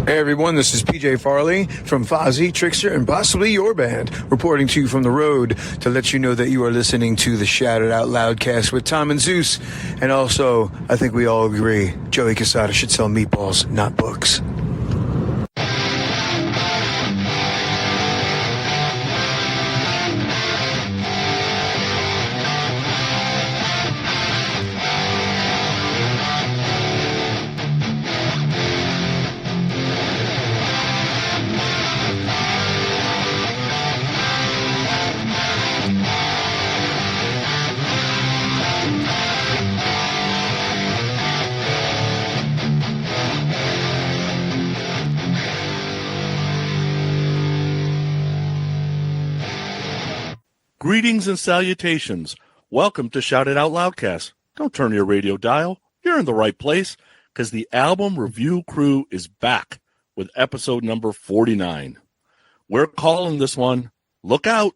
Hey everyone, this is PJ Farley from Fozzy, Trickster, and possibly your band, reporting to you from the road to let you know that you are listening to the Shout It Out Loudcast with Tom and Zeus. And also, I think we all agree, Joey Casada should sell meatballs, not books. Greetings and salutations. Welcome to Shout It Out Loudcast. Don't turn your radio dial. You're in the right place because the album review crew is back with episode number 49. We're calling this one, Look Out,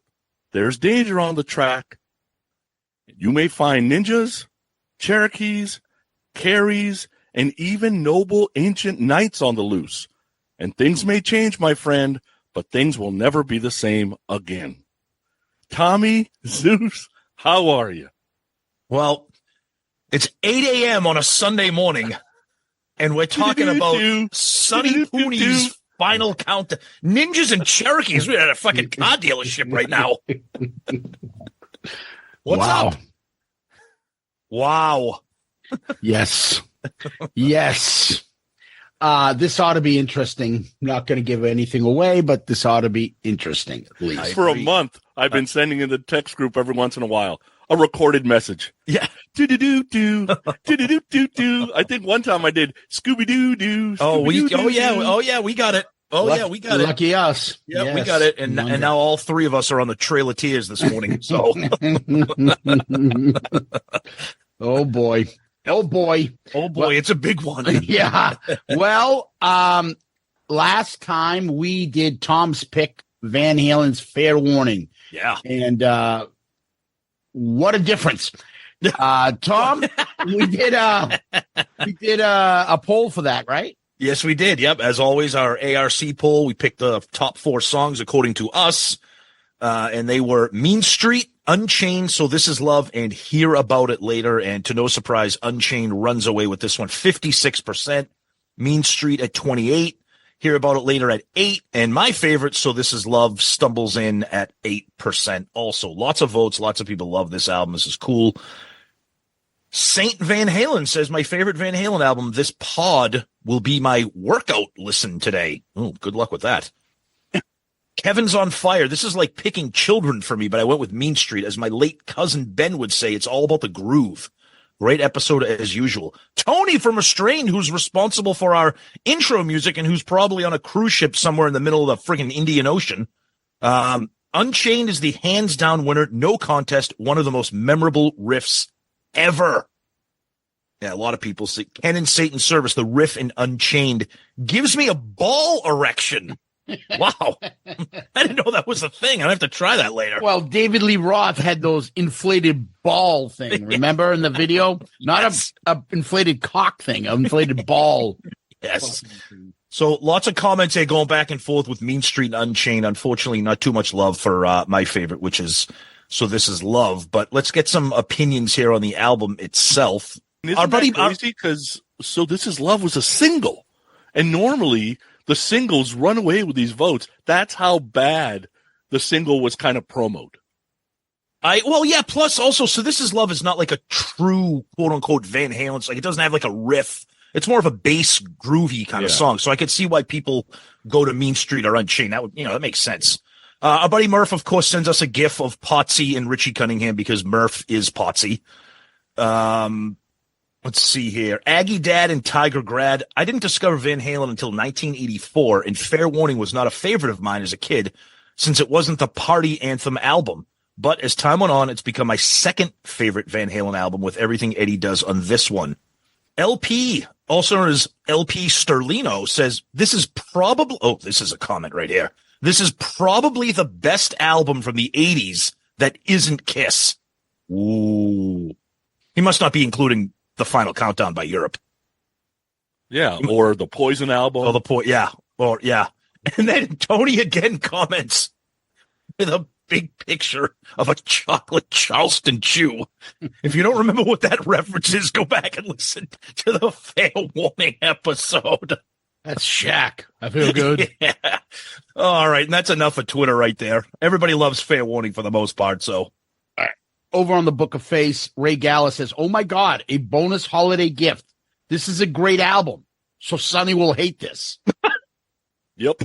There's Danger on the Track. You may find ninjas, Cherokees, Carries, and even noble ancient knights on the loose. And things may change, my friend, but things will never be the same again. Tommy, Zeus, how are you? Well, it's 8 a.m. on a Sunday morning, and we're talking about Sonny Pooney's final count. Ninjas and Cherokees. We're at a fucking car dealership right now. What's up? Wow. Yes. Yes. This ought to be interesting. Not going to give anything away, but this ought to be interesting, at least. For a month, I've been sending in the text group every once in a while a recorded message. Yeah. Do-do-do-do. Do-do-do-do-do. I think one time I did Scooby-Doo-doo. Oh, we got it. We got it. Lucky us. Yeah, yes. We got it. And now all three of us are on the Trail of Tears this morning. So. Oh, boy. Oh, boy. Well, it's a big one. Yeah. Well, last time we did Tom's pick, Van Halen's Fair Warning. Yeah. And what a difference. Tom, we did a poll for that, right? Yes, we did. Yep. As always, our ARC poll, we picked the top 4 songs according to us. And they were Mean Street, Unchained, So This Is Love, and Hear About It Later. And to no surprise, Unchained runs away with this one, 56%. Mean Street at 28%. Hear About It Later at 8%. And my favorite, So This Is Love, stumbles in at 8% also. Lots of votes. Lots of people love this album. This is cool. Saint Van Halen says, my favorite Van Halen album, this pod will be my workout listen today. Oh, good luck with that. Kevin's on fire. This is like picking children for me, but I went with Mean Street. As my late cousin Ben would say, it's all about the groove. Great episode as usual. Tony from Restrained, who's responsible for our intro music and who's probably on a cruise ship somewhere in the middle of the friggin' Indian Ocean. Unchained is the hands down winner. No contest. One of the most memorable riffs ever. Yeah, a lot of people say Ken and Satan's Service, the riff in Unchained gives me a ball erection. Wow. I didn't know that was a thing. I'd have to try that later. Well, David Lee Roth had those inflated ball thing. Remember in the video? Not a inflated cock thing, an inflated ball. Yes. So lots of comments here going back and forth with Mean Street and Unchained. Unfortunately, not too much love for my favorite, which is So This Is Love. But let's get some opinions here on the album itself. Isn't that crazy? Because So This Is Love was a single. And normally the singles run away with these votes. That's how bad the single was kind of promoted. Plus also, So This Is Love is not like a true quote unquote Van Halen. It's like, it doesn't have like a riff. It's more of a bass groovy kind of song. So I could see why people go to Mean Street or Unchained. That would, that makes sense. Our buddy Murph, of course, sends us a gif of Potsy and Richie Cunningham because Murph is Potsy. Let's see here. Aggie Dad and Tiger Grad. I didn't discover Van Halen until 1984, and Fair Warning was not a favorite of mine as a kid since it wasn't the party anthem album. But as time went on, it's become my second favorite Van Halen album with everything Eddie does on this one. LP, also known as LP Sterlino, says, this is a comment right here. This is probably the best album from the 80s that isn't Kiss. Ooh. He must not be including The Final Countdown by Europe. Yeah, or the Poison album. Oh, yeah. And then Tony again comments with a big picture of a chocolate Charleston chew. If you don't remember what that reference is, go back and listen to the Fair Warning episode. That's Shaq. I feel good. Yeah. All right, and that's enough of Twitter right there. Everybody loves Fair Warning for the most part, so. Over on the Book of Face, Ray Gala says, "Oh my God, a bonus holiday gift. This is a great album. So Sonny will hate this." Yep.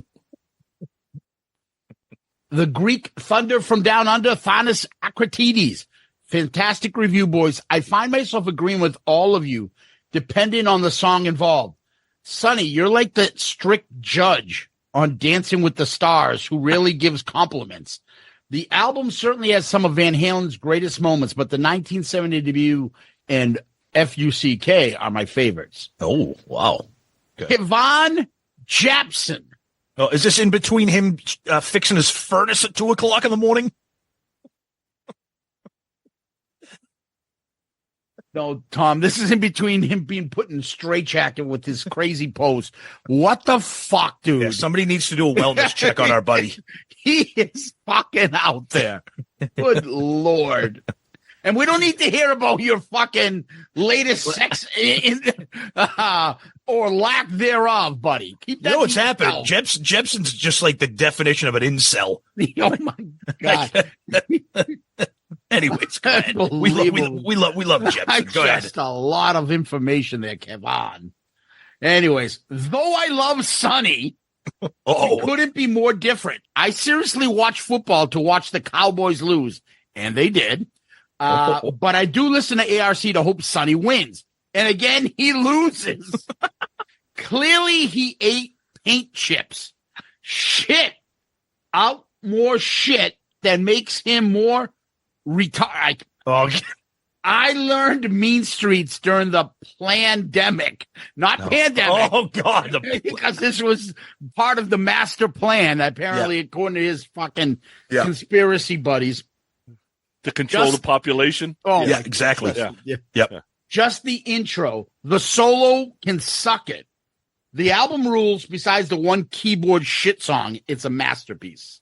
The Greek Thunder from Down Under, Thanos Akratides. Fantastic review, boys. I find myself agreeing with all of you, depending on the song involved. Sonny, you're like the strict judge on Dancing with the Stars who rarely gives compliments. The album certainly has some of Van Halen's greatest moments, but the 1970 debut and FUCK are my favorites. Oh, wow. Kevin Japson. Oh, is this in between him fixing his furnace at 2:00 in the morning? No, Tom, this is in between him being put in straitjacket with his crazy post. What the fuck, dude? Yeah, somebody needs to do a wellness check on our buddy. He is fucking out there. Good Lord. And we don't need to hear about your fucking latest sex or lack thereof, buddy. Keep that. You know what's to happening? yourself. Jepson's just like the definition of an incel. Oh my God. Anyways, go ahead. We love Jepson. Go ahead. Just a lot of information there, Kevin. Anyways, though I love Sonny, it couldn't be more different. I seriously watch football to watch the Cowboys lose, and they did. But I do listen to ARC to hope Sonny wins. And again, he loses. Clearly, he ate paint chips. Shit. Out more shit that makes him more retarded. I learned Mean Streets during the pandemic, not pandemic. Oh, God. Because this was part of the master plan, apparently, according to his fucking conspiracy buddies. To control the population? Oh, yeah, exactly. Yep. Just the intro. The solo can suck it. The album rules, besides the one keyboard shit song, it's a masterpiece.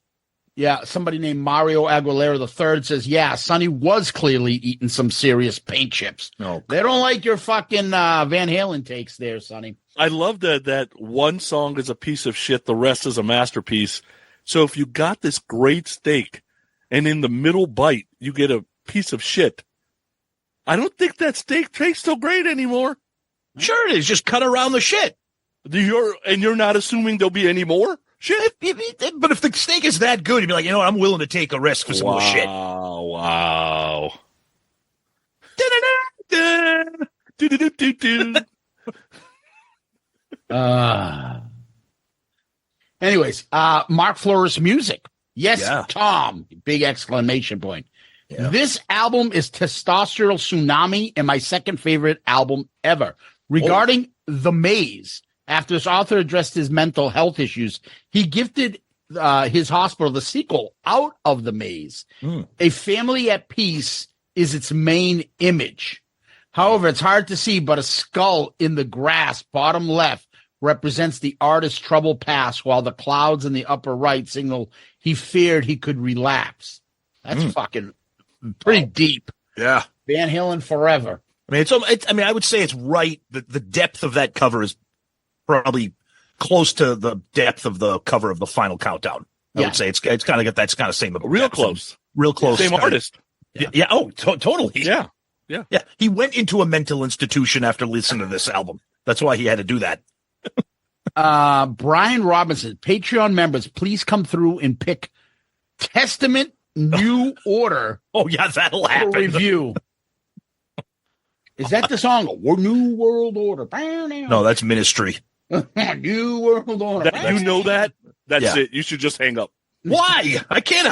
Yeah, somebody named Mario Aguilera III says, yeah, Sonny was clearly eating some serious paint chips. No, they don't like your fucking Van Halen takes there, Sonny. I love that one song is a piece of shit, the rest is a masterpiece. So if you got this great steak and in the middle bite you get a piece of shit, I don't think that steak tastes so great anymore. Sure it is. Just cut around the shit. You're not assuming there'll be any more shit? But if the steak is that good, you'd be like, you know what, I'm willing to take a risk for some more shit. Wow. Anyways, Mark Flores music. Yes, Yeah. Tom. Big exclamation point. Yeah. This album is Testosterone Tsunami and my second favorite album ever. Regarding The Maze, after his author addressed his mental health issues, he gifted his hospital the sequel, Out of the Maze. A Family at Peace is its main image. However, it's hard to see, but a skull in the grass, bottom left, represents the artist's troubled past, while the clouds in the upper right signal he feared he could relapse. That's fucking pretty deep. Yeah. Van Halen forever. I mean, I would say it's right. The depth of that cover is probably close to the depth of the cover of the Final Countdown. I would say it's kind of got that's kind of same. Real close. Same artist. Yeah. Oh, totally. Yeah. He went into a mental institution after listening to this album. That's why he had to do that. Brian Robinson, Patreon members, please come through and pick Testament New Order. Oh yeah, that'll happen. Review. Is that the song? New World Order. No, that's Ministry. New World Order. You know that? That's it. You should just hang up. Why? I can't.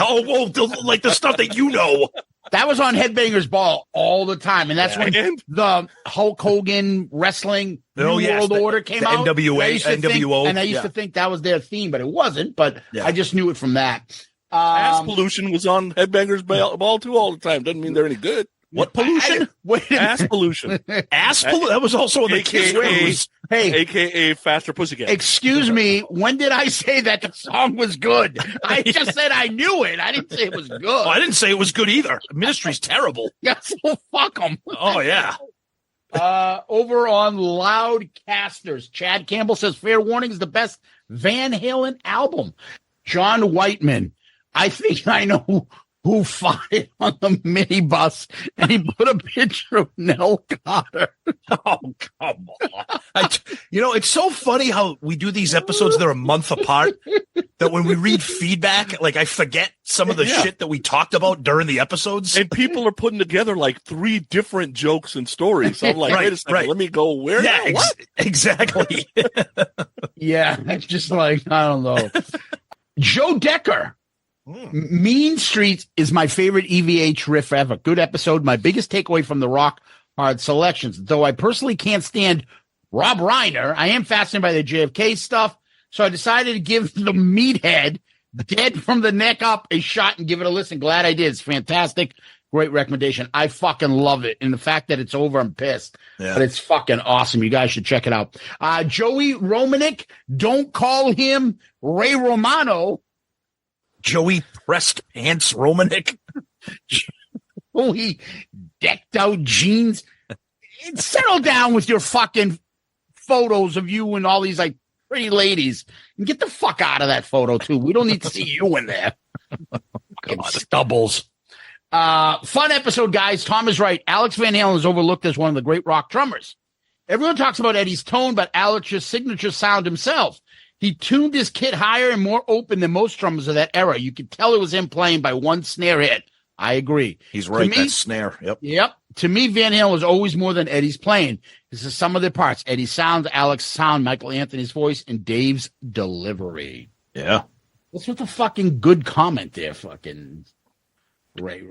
Like the stuff that you know. That was on Headbangers Ball all the time, and that's when the Hulk Hogan wrestling New World Order came out. NWA, NWO, and I used to think that was their theme, but it wasn't. But I just knew it from that. Ass Pollution was on Headbangers Ball too all the time. Doesn't mean they're any good. What pollution? Wait, Ass pollution. Ass pollution? That was also on the Kiss cruise. hey, AKA Faster Pussycat. excuse me. When did I say that the song was good? I just said I knew it. I didn't say it was good. Oh, I didn't say it was good either. Ministry's terrible. Yeah, so fuck them. Oh, yeah. Over on Loudcasters, Chad Campbell says Fair Warning is the best Van Halen album. John Whiteman, I think I know who farted on the minibus, and he put a picture of Nell Carter. Oh, come on. It's so funny how we do these episodes that are a month apart, that when we read feedback, like I forget some of the shit that we talked about during the episodes. And people are putting together like 3 different jokes and stories. So I'm like, wait a second, let me go where? Yeah, exactly. Yeah, it's just like, I don't know. Joe Decker. Mean Streets is my favorite EVH riff ever. Good episode. My biggest takeaway from the rock hard selections. Though I personally can't stand Rob Reiner, I am fascinated by the JFK stuff. So I decided to give the Meathead Dead from the Neck Up a shot and give it a listen. Glad I did. It's fantastic. Great recommendation. I fucking love it. And the fact that it's over, I'm pissed. Yeah. But it's fucking awesome. You guys should check it out. Joey Romanek, don't call him Ray Romano. Joey Pressed Pants Romanek. Joey decked out jeans. Settle down with your fucking photos of you and all these like pretty ladies. And get the fuck out of that photo too. We don't need to see you in there. Fucking stubbles. Fun episode, guys. Tom is right. Alex Van Halen is overlooked as one of the great rock drummers. Everyone talks about Eddie's tone, but Alex's signature sound himself. He tuned his kit higher and more open than most drummers of that era. You could tell it was him playing by one snare hit. I agree. He's right. That snare. Yep. To me, Van Halen was always more than Eddie's playing. This is some of their parts. Eddie's sound, Alex's sound, Michael Anthony's voice, and Dave's delivery. Yeah. What's with the fucking good comment there, fucking Ray?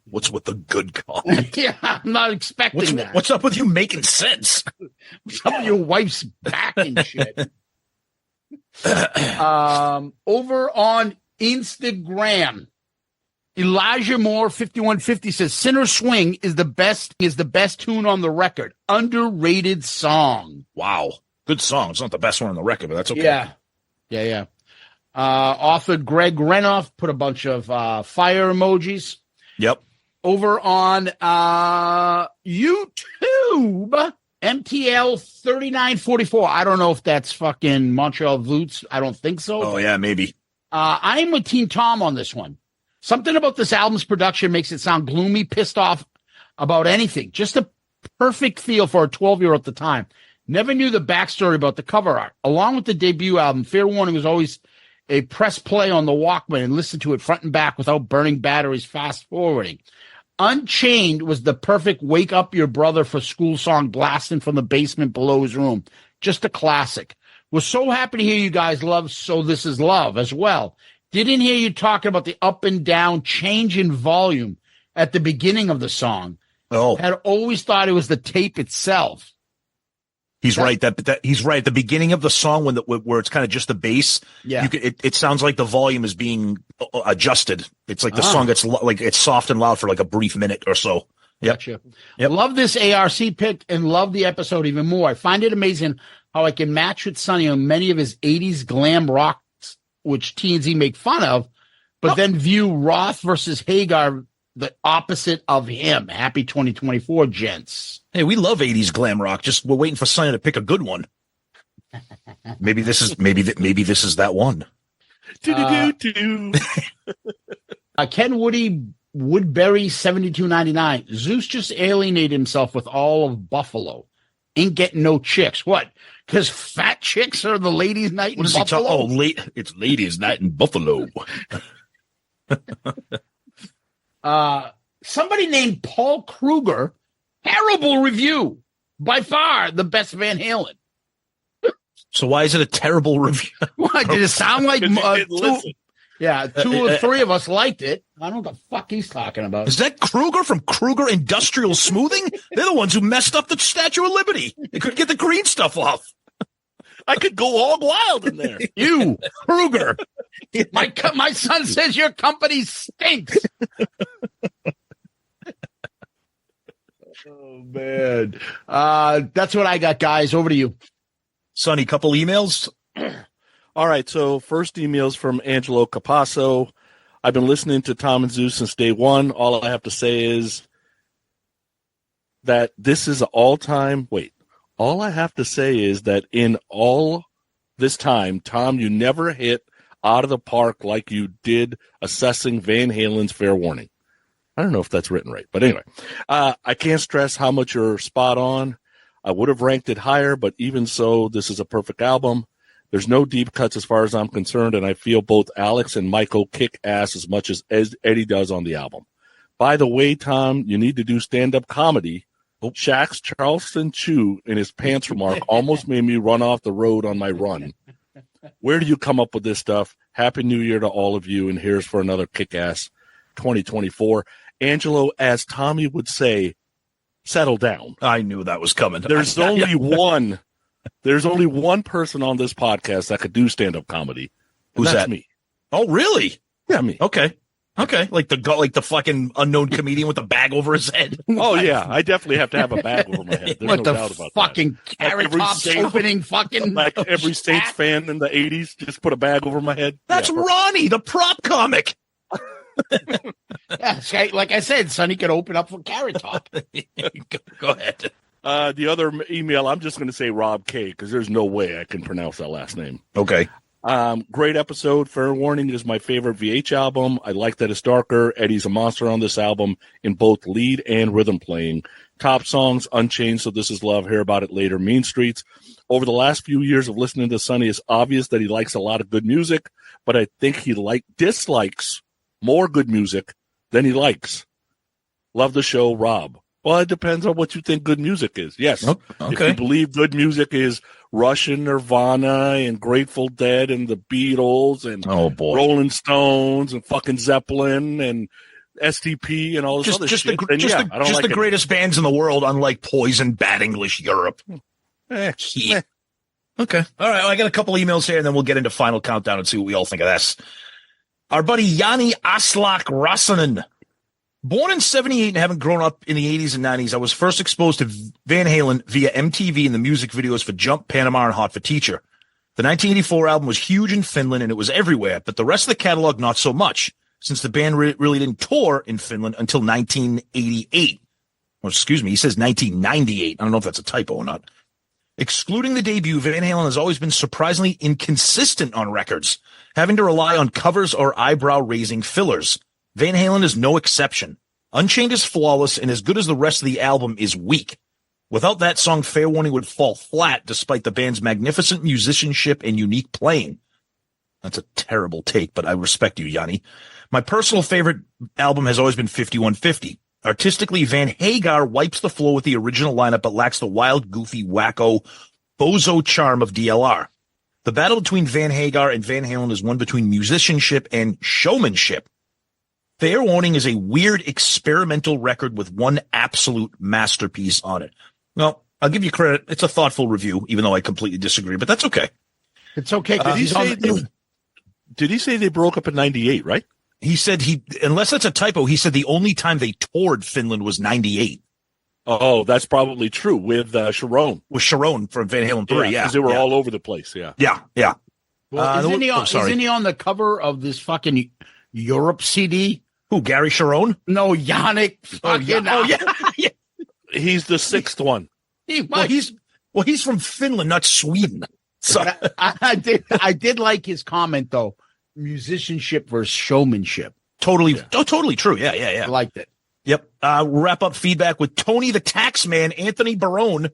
What's with the good comment? Yeah, I'm not expecting that. What's up with you making sense? What's up with your wife's back and shit? Over on Instagram, Elijah Moore 5150 says Sinner Swing is the best tune on the record. Underrated song. Wow. Good song. It's not the best one on the record, but that's okay. Yeah. Author Greg Renoff put a bunch of fire emojis. Yep. Over on YouTube, MTL 3944. I don't know if that's fucking Montreal Voots. I don't think so. Oh, yeah, maybe. I'm with Team Tom on this one. Something about this album's production makes it sound gloomy, pissed off about anything. Just a perfect feel for a 12-year-old at the time. Never knew the backstory about the cover art. Along with the debut album, Fair Warning was always a press play on the Walkman and listen to it front and back without burning batteries fast forwarding. Unchained was the perfect wake up your brother for school song blasting from the basement below his room. Just a classic. Was so happy to hear you guys love So This Is Love as well. Didn't hear you talking about the up and down change in volume at the beginning of the song. Oh, Had always thought it was the tape itself. He's right. He's right. At the beginning of the song, where it's kind of just the bass, yeah, it sounds like the volume is being adjusted. It's like the song gets like it's soft and loud for like a brief minute or so. Yep. Gotcha. Yep. Love this ARC pick and love the episode even more. I find it amazing how I can match with Sonny on many of his 80s glam rocks, which TNZ make fun of, but then view Roth versus Hagar the opposite of him. Happy 2024, gents. Hey, we love 80s glam rock. Just we're waiting for Sonny to pick a good one. Maybe this is that one. Ken Woodbury 7299. Zeus just alienated himself with all of Buffalo. Ain't getting no chicks. What? Because fat chicks are the ladies' night in Buffalo? It's ladies' night in Buffalo. Somebody named Paul Kruger. Terrible review. By far the best Van Halen. So why is it a terrible review? Why did it sound like two or three of us liked it? I don't know what the fuck he's talking about. Is that Kruger from Kruger Industrial Smoothing? They're the ones who messed up the Statue of Liberty. They couldn't get the green stuff off. I could go all wild in there. You, Kruger. My son says your company stinks. Oh, man. That's what I got, guys. Over to you. Sonny, couple emails. All right, so first email's from Angelo Capasso. I've been listening to Tom and Zeus since day one. All I have to say is that this is an all-time – wait. All I have to say is that in all this time, Tom, you never hit out of the park like you did assessing Van Halen's Fair Warning. I don't know if that's written right, but anyway. I can't stress how much you're spot on. I would have ranked it higher, but even so, this is a perfect album. There's no deep cuts as far as I'm concerned, and I feel both Alex and Michael kick ass as much as Eddie does on the album. By the way, Tom, you need to do stand-up comedy. Shaq's Charleston Chew in his pants remark almost made me run off the road on my run. Where do you come up with this stuff? Happy New Year to all of you, and here's for another kick-ass 2024. Angelo, as Tommy would say, settle down. I knew that was coming. There's only one person on this podcast that could do stand-up comedy. Who's that? Me. Oh, really? Yeah, me. Okay. Like the fucking unknown comedian with a bag over his head. Oh yeah, I definitely have to have a bag over my head. There's no doubt about fucking that. Carrot Top's opening fucking like every Saints fan in the 80s, just put a bag over my head. That's Ronnie, the prop comic. Yeah, like I said, Sonny could open up for Carrot Top. Go ahead. The other email, I'm just going to say Rob K because there's no way I can pronounce that last name. Okay. Great episode. Fair Warning is my favorite VH album. I like that it's darker. Eddie's a monster on this album in both lead and rhythm playing. Top songs, Unchained, So This Is Love, Hear About It Later, Mean Streets. Over the last few years of listening to Sonny, it's obvious that he likes a lot of good music, but I think he dislikes more good music than he likes. Love the show, Rob. Well, it depends on what you think good music is. Yes. Okay. If you believe good music is Rush and Nirvana and Grateful Dead and the Beatles and Rolling Stones and fucking Zeppelin and STP and all this other shit. The greatest bands in the world, unlike Poison, Bad English, Europe. Okay. All right. Well, I got a couple emails here, and then we'll get into final countdown and see what we all think of this. Our buddy Yanni Aslak Rasanen. Born in 78 and having grown up in the 80s and 90s, I was first exposed to Van Halen via MTV and the music videos for Jump, Panama, and Hot for Teacher. The 1984 album was huge in Finland, and it was everywhere, but the rest of the catalog not so much, since the band really didn't tour in Finland until 1988. Or excuse me, he says 1998. I don't know if that's a typo or not. Excluding the debut, Van Halen has always been surprisingly inconsistent on records, having to rely on covers or eyebrow-raising fillers. Van Halen is no exception. Unchained is flawless, and as good as the rest of the album is weak. Without that song, Fair Warning would fall flat despite the band's magnificent musicianship and unique playing. That's a terrible take, but I respect you, Yanni. My personal favorite album has always been 5150. Artistically, Van Hagar wipes the floor with the original lineup, but lacks the wild, goofy, wacko, bozo charm of DLR. The battle between Van Hagar and Van Halen is one between musicianship and showmanship. Fair Warning is a weird experimental record with one absolute masterpiece on it. Well, I'll give you credit. It's a thoughtful review, even though I completely disagree, but that's okay. It's okay. Did he say they broke up in 98, right? He said unless that's a typo, he said the only time they toured Finland was 98. Oh, that's probably true with Sharon. With Sharon from Van Halen 3, yeah. Because they were all over the place, yeah. Yeah. Well, isn't he on the cover of this fucking Europe CD? Who, Gary Sharon? No, Yannick. Yeah. He's the sixth one. He's from Finland, not Sweden. So I did like his comment though. Musicianship versus showmanship. Totally true. Yeah. I liked it. Yep. Wrap up feedback with Tony the Taxman, Anthony Barone.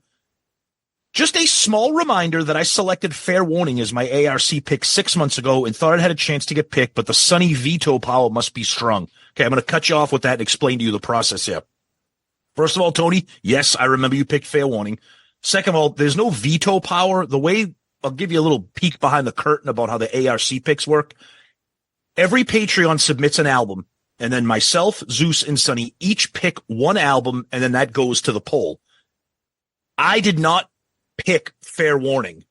Just a small reminder that I selected Fair Warning as my ARC pick 6 months ago and thought it had a chance to get picked, but the Sonny veto power must be strong. Okay, I'm going to cut you off with that and explain to you the process here. First of all, Tony, yes, I remember you picked Fair Warning. Second of all, there's no veto power. The way I'll give you a little peek behind the curtain about how the ARC picks work. Every Patreon submits an album, and then myself, Zeus, and Sonny each pick one album, and then that goes to the poll. I did not pick Fair Warning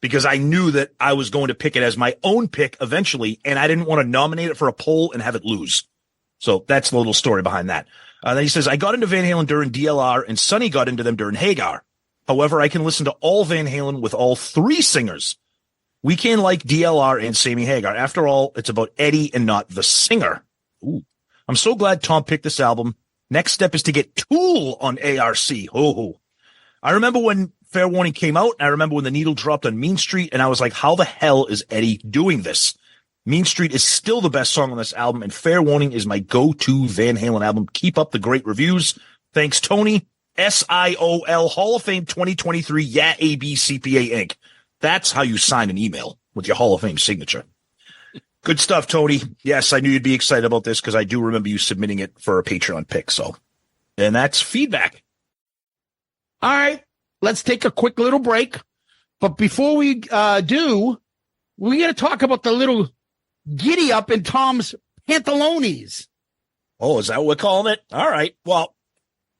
because I knew that I was going to pick it as my own pick eventually, and I didn't want to nominate it for a poll and have it lose. So that's the little story behind that. Then he says, I got into Van Halen during DLR, and Sonny got into them during Hagar. However, I can listen to all Van Halen with all three singers. We can like DLR and Sammy Hagar. After all, it's about Eddie and not the singer. Ooh. I'm so glad Tom picked this album. Next step is to get Tool on ARC. Oh, I remember when Fair Warning came out. I remember when the needle dropped on Mean Street, and I was like, how the hell is Eddie doing this? Mean Street is still the best song on this album, and Fair Warning is my go-to Van Halen album. Keep up the great reviews. Thanks, Tony. SIOL Hall of Fame 2023. Yeah, AB CPA Inc. That's how you sign an email, with your Hall of Fame signature. Good stuff, Tony. Yes, I knew you'd be excited about this because I do remember you submitting it for a Patreon pick. So, and that's feedback. All right, let's take a quick little break. But before we do, we got to talk about the little giddy up in Tom's pantalones. Oh, is that what we're calling it? All right. Well,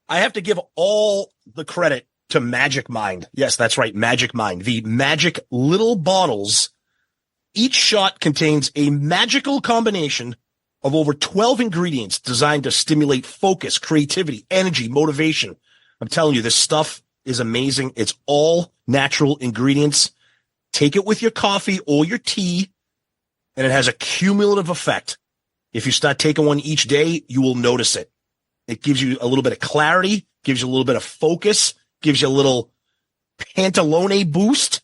I have to give all the credit to Magic Mind. Yes, that's right. Magic Mind. The magic little bottles. Each shot contains a magical combination of over 12 ingredients designed to stimulate focus, creativity, energy, motivation. I'm telling you, this stuff is amazing. It's all natural ingredients. Take it with your coffee or your tea, and it has a cumulative effect. If you start taking one each day, you will notice it. It gives you a little bit of clarity, gives you a little bit of focus, gives you a little pantalone boost.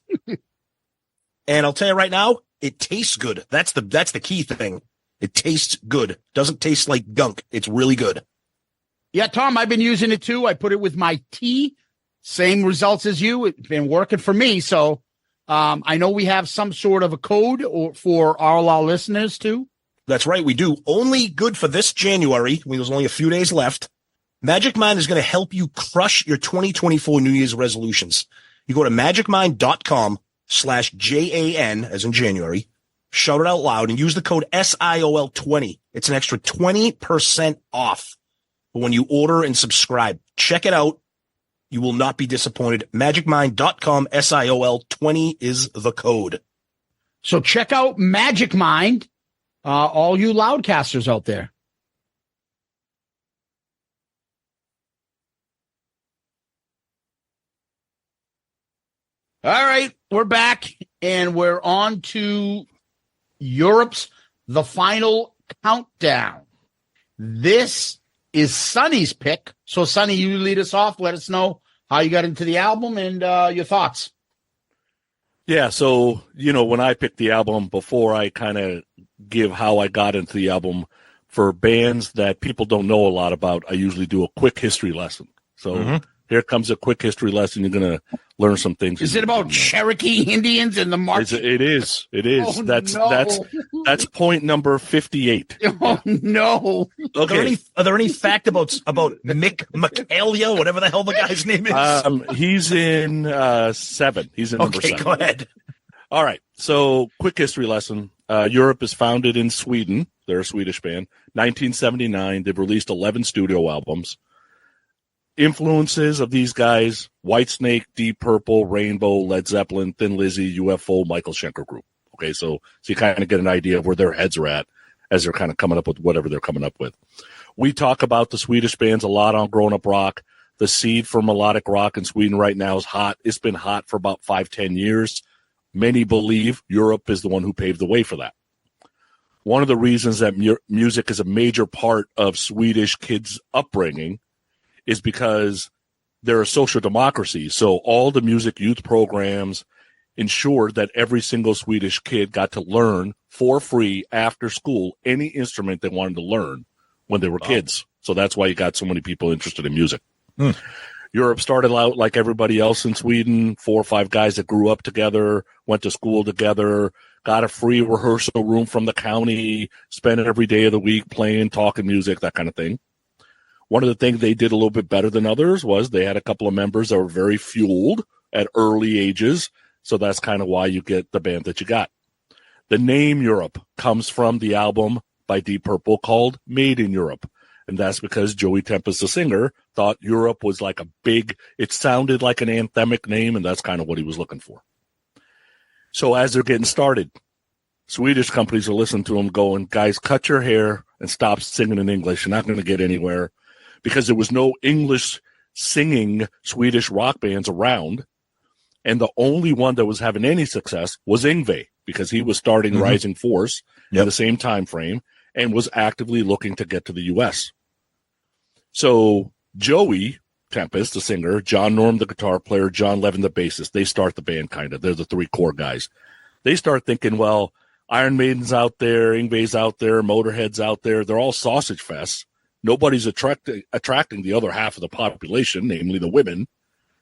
And I'll tell you right now, it tastes good. That's the key thing. It tastes good. Doesn't taste like gunk. It's really good. Yeah, Tom, I've been using it too. I put it with my tea. Same results as you. It's been working for me. So I know we have some sort of a code for all our listeners too. That's right. We do. Only good for this January. There's only a few days left. Magic Mind is going to help you crush your 2024 New Year's resolutions. You go to magicmind.com/JAN, as in January, shout it out loud, and use the code SIOL20. It's an extra 20% off when you order and subscribe. Check it out. You will not be disappointed. Magicmind.com, SIOL20 is the code. So check out Magic Mind, all you Loudcasters out there. All right, we're back, and we're on to Europe's The Final Countdown. This is Sonny's pick. So, Sonny, you lead us off. Let us know how you got into the album and your thoughts. Yeah, so, when I picked the album, before I kind of give how I got into the album, for bands that people don't know a lot about, I usually do a quick history lesson. So here comes a quick history lesson. You're going to learn some things. Is it about Cherokee Indians and the march? It is. Oh, that's point number 58. Oh, no. Okay. Are there any fact about Mick Michaeli, whatever the hell the guy's name is? He's in 7. He's in number 7. Go ahead. All right. So quick history lesson. Europe is founded in Sweden. They're a Swedish band. 1979. They've released 11 studio albums. Influences of these guys: Whitesnake, Deep Purple, Rainbow, Led Zeppelin, Thin Lizzy, UFO, Michael Schenker Group. Okay, so you kind of get an idea of where their heads are at as they're kind of coming up with whatever they're coming up with. We talk about the Swedish bands a lot on Grown Up Rock. The seed for melodic rock in Sweden right now is hot. It's been hot for about 5-10 years. Many believe Europe is the one who paved the way for that. One of the reasons that music is a major part of Swedish kids' upbringing is because they're a social democracy. So all the music youth programs ensured that every single Swedish kid got to learn for free after school any instrument they wanted to learn when they were kids. So that's why you got so many people interested in music. Europe started out like everybody else in Sweden, 4 or 5 guys that grew up together, went to school together, got a free rehearsal room from the county, spent every day of the week playing, talking music, that kind of thing. One of the things they did a little bit better than others was they had a couple of members that were very fueled at early ages. So that's kind of why you get the band that you got. The name Europe comes from the album by Deep Purple called Made in Europe. And that's because Joey Tempest, the singer, thought Europe was like it sounded like an anthemic name, and that's kind of what he was looking for. So as they're getting started, Swedish companies are listening to them going, guys, cut your hair and stop singing in English. You're not going to get anywhere because there was no English singing Swedish rock bands around. And the only one that was having any success was Yngwie, because he was starting Rising Force in the same time frame and was actively looking to get to the U.S. So Joey Tempest, the singer, John Norum, the guitar player, John Leven, the bassist, they start the band kind of. They're the three core guys. They start thinking, well, Iron Maiden's out there, Yngwie's out there, Motorhead's out there. They're all sausage fests. Nobody's attracting the other half of the population, namely the women,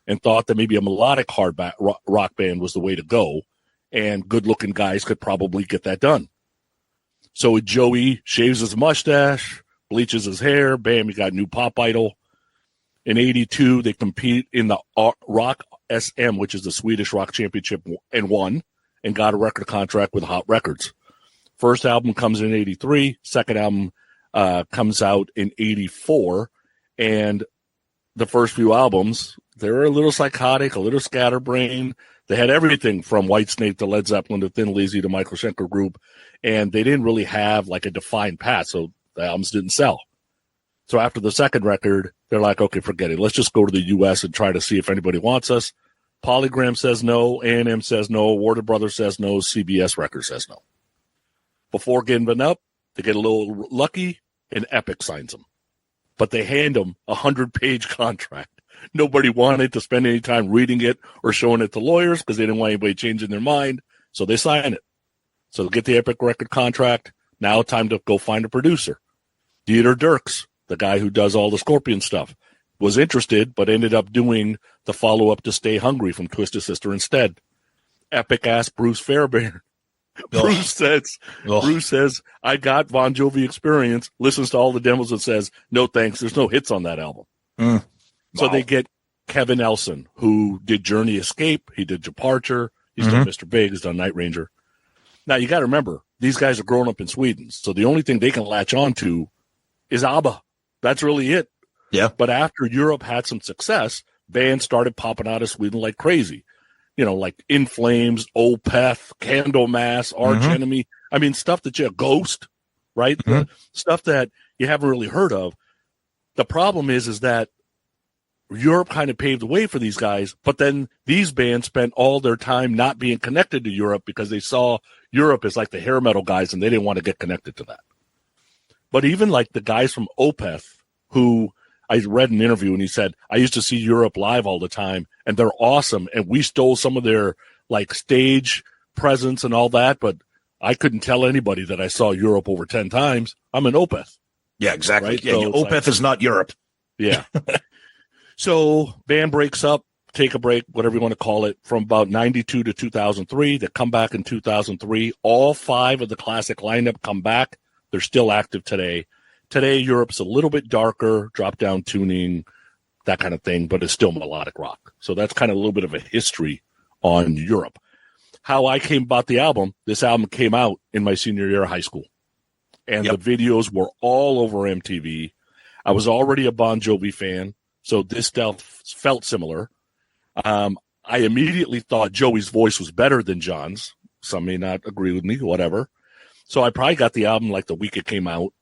and thought that maybe a melodic hard rock band was the way to go, and good-looking guys could probably get that done. So Joey shaves his mustache, bleaches his hair, bam, you got new pop idol. In 82, they compete in the Rock SM, which is the Swedish Rock Championship, and won, and got a record contract with Hot Records. First album comes in 83, second album comes out in 84, and the first few albums, they were a little psychotic, a little scatterbrained. They had everything from Whitesnake to Led Zeppelin to Thin Lizzy to Michael Schenker Group, and they didn't really have like a defined path, so the albums didn't sell. So after the second record, they're like, okay, forget it. Let's just go to the U.S. and try to see if anybody wants us. Polygram says no, A&M says no, Warner Brothers says no, CBS Records says no. Before giving up, they get a little lucky, and Epic signs them. But they hand them a 100-page contract. Nobody wanted to spend any time reading it or showing it to lawyers because they didn't want anybody changing their mind, so they sign it. So they get the Epic record contract. Now time to go find a producer. Dieter Dierks, the guy who does all the Scorpion stuff, was interested but ended up doing the follow-up to Stay Hungry from Twisted Sister instead. Epic asked Bruce Fairbairn. Bruce says, I got Bon Jovi experience, listens to all the demos and says, no thanks, there's no hits on that album. So they get Kevin Elson, who did Journey Escape, he did Departure, he's done Mr. Big, he's done Night Ranger. Now, you got to remember, these guys are growing up in Sweden, so the only thing they can latch on to is ABBA. That's really it. Yeah. But after Europe had some success, bands started popping out of Sweden like crazy. You know, like In Flames, Opeth, Candlemass, Arch Enemy. I mean, stuff that you Ghost, right? Stuff that you haven't really heard of. The problem is that Europe kind of paved the way for these guys, but then these bands spent all their time not being connected to Europe because they saw Europe as like the hair metal guys and they didn't want to get connected to that. But even like the guys from Opeth, who I read an interview and he said, I used to see Europe live all the time and they're awesome. And we stole some of their like stage presence and all that, but I couldn't tell anybody that I saw Europe over 10 times. I'm an Opeth. Yeah, exactly. Right? Yeah, So Opeth is not Europe. Yeah. So band breaks up, take a break, whatever you want to call it, from about 92 to 2003. They come back in 2003. All 5 of the classic lineup come back. They're still active today. Today, Europe's a little bit darker, drop-down tuning, that kind of thing, but it's still melodic rock. So that's kind of a little bit of a history on Europe. How I came about the album, this album came out in my senior year of high school. And the videos were all over MTV. I was already a Bon Jovi fan, so this stuff felt similar. I immediately thought Joey's voice was better than John's. Some may not agree with me, whatever. So I probably got the album like the week it came out.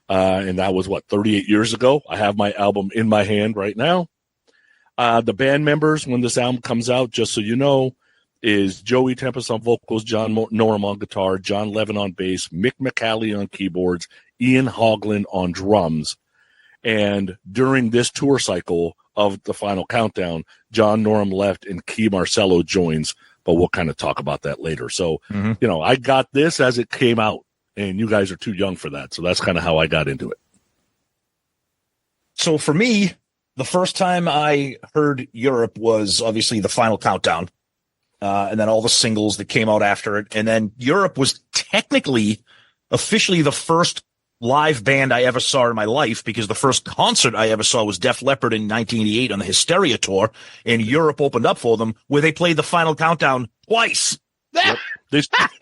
And that was, 38 years ago? I have my album in my hand right now. The band members, when this album comes out, just so you know, is Joey Tempest on vocals, John Norum on guitar, John Leven on bass, Michaeli on keyboards, Ian Haugland on drums. And during this tour cycle of the Final Countdown, John Norum left and Key Marcello joins, but we'll kind of talk about that later. So, you know, I got this as it came out. And you guys are too young for that. So that's kind of how I got into it. So for me, the first time I heard Europe was obviously the Final Countdown. And then all the singles that came out after it. And then Europe was technically, officially the first live band I ever saw in my life, because the first concert I ever saw was Def Leppard in 1988 on the Hysteria tour. And Europe opened up for them, where they played the Final Countdown twice. Yep.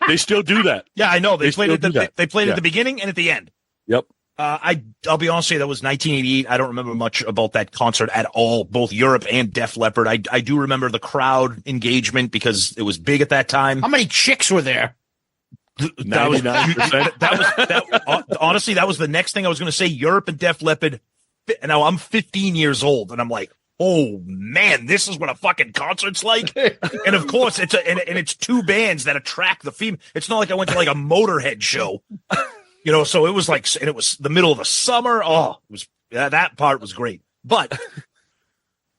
They still do that. Yeah, I know. They played at the beginning and at the end. Yep. I'll be honest with you, that was 1988. I don't remember much about that concert at all, both Europe and Def Leppard. I do remember the crowd engagement because it was big at that time. How many chicks were there? That was 99%. Honestly, that was the next thing I was going to say. Europe and Def Leppard. And now I'm 15 years old, and I'm like, oh man, this is what a fucking concert's like. And of course, it's two bands that attract the female. It's not like I went to like a Motorhead show, So it was like, and it was the middle of the summer. Oh, it was that part was great. But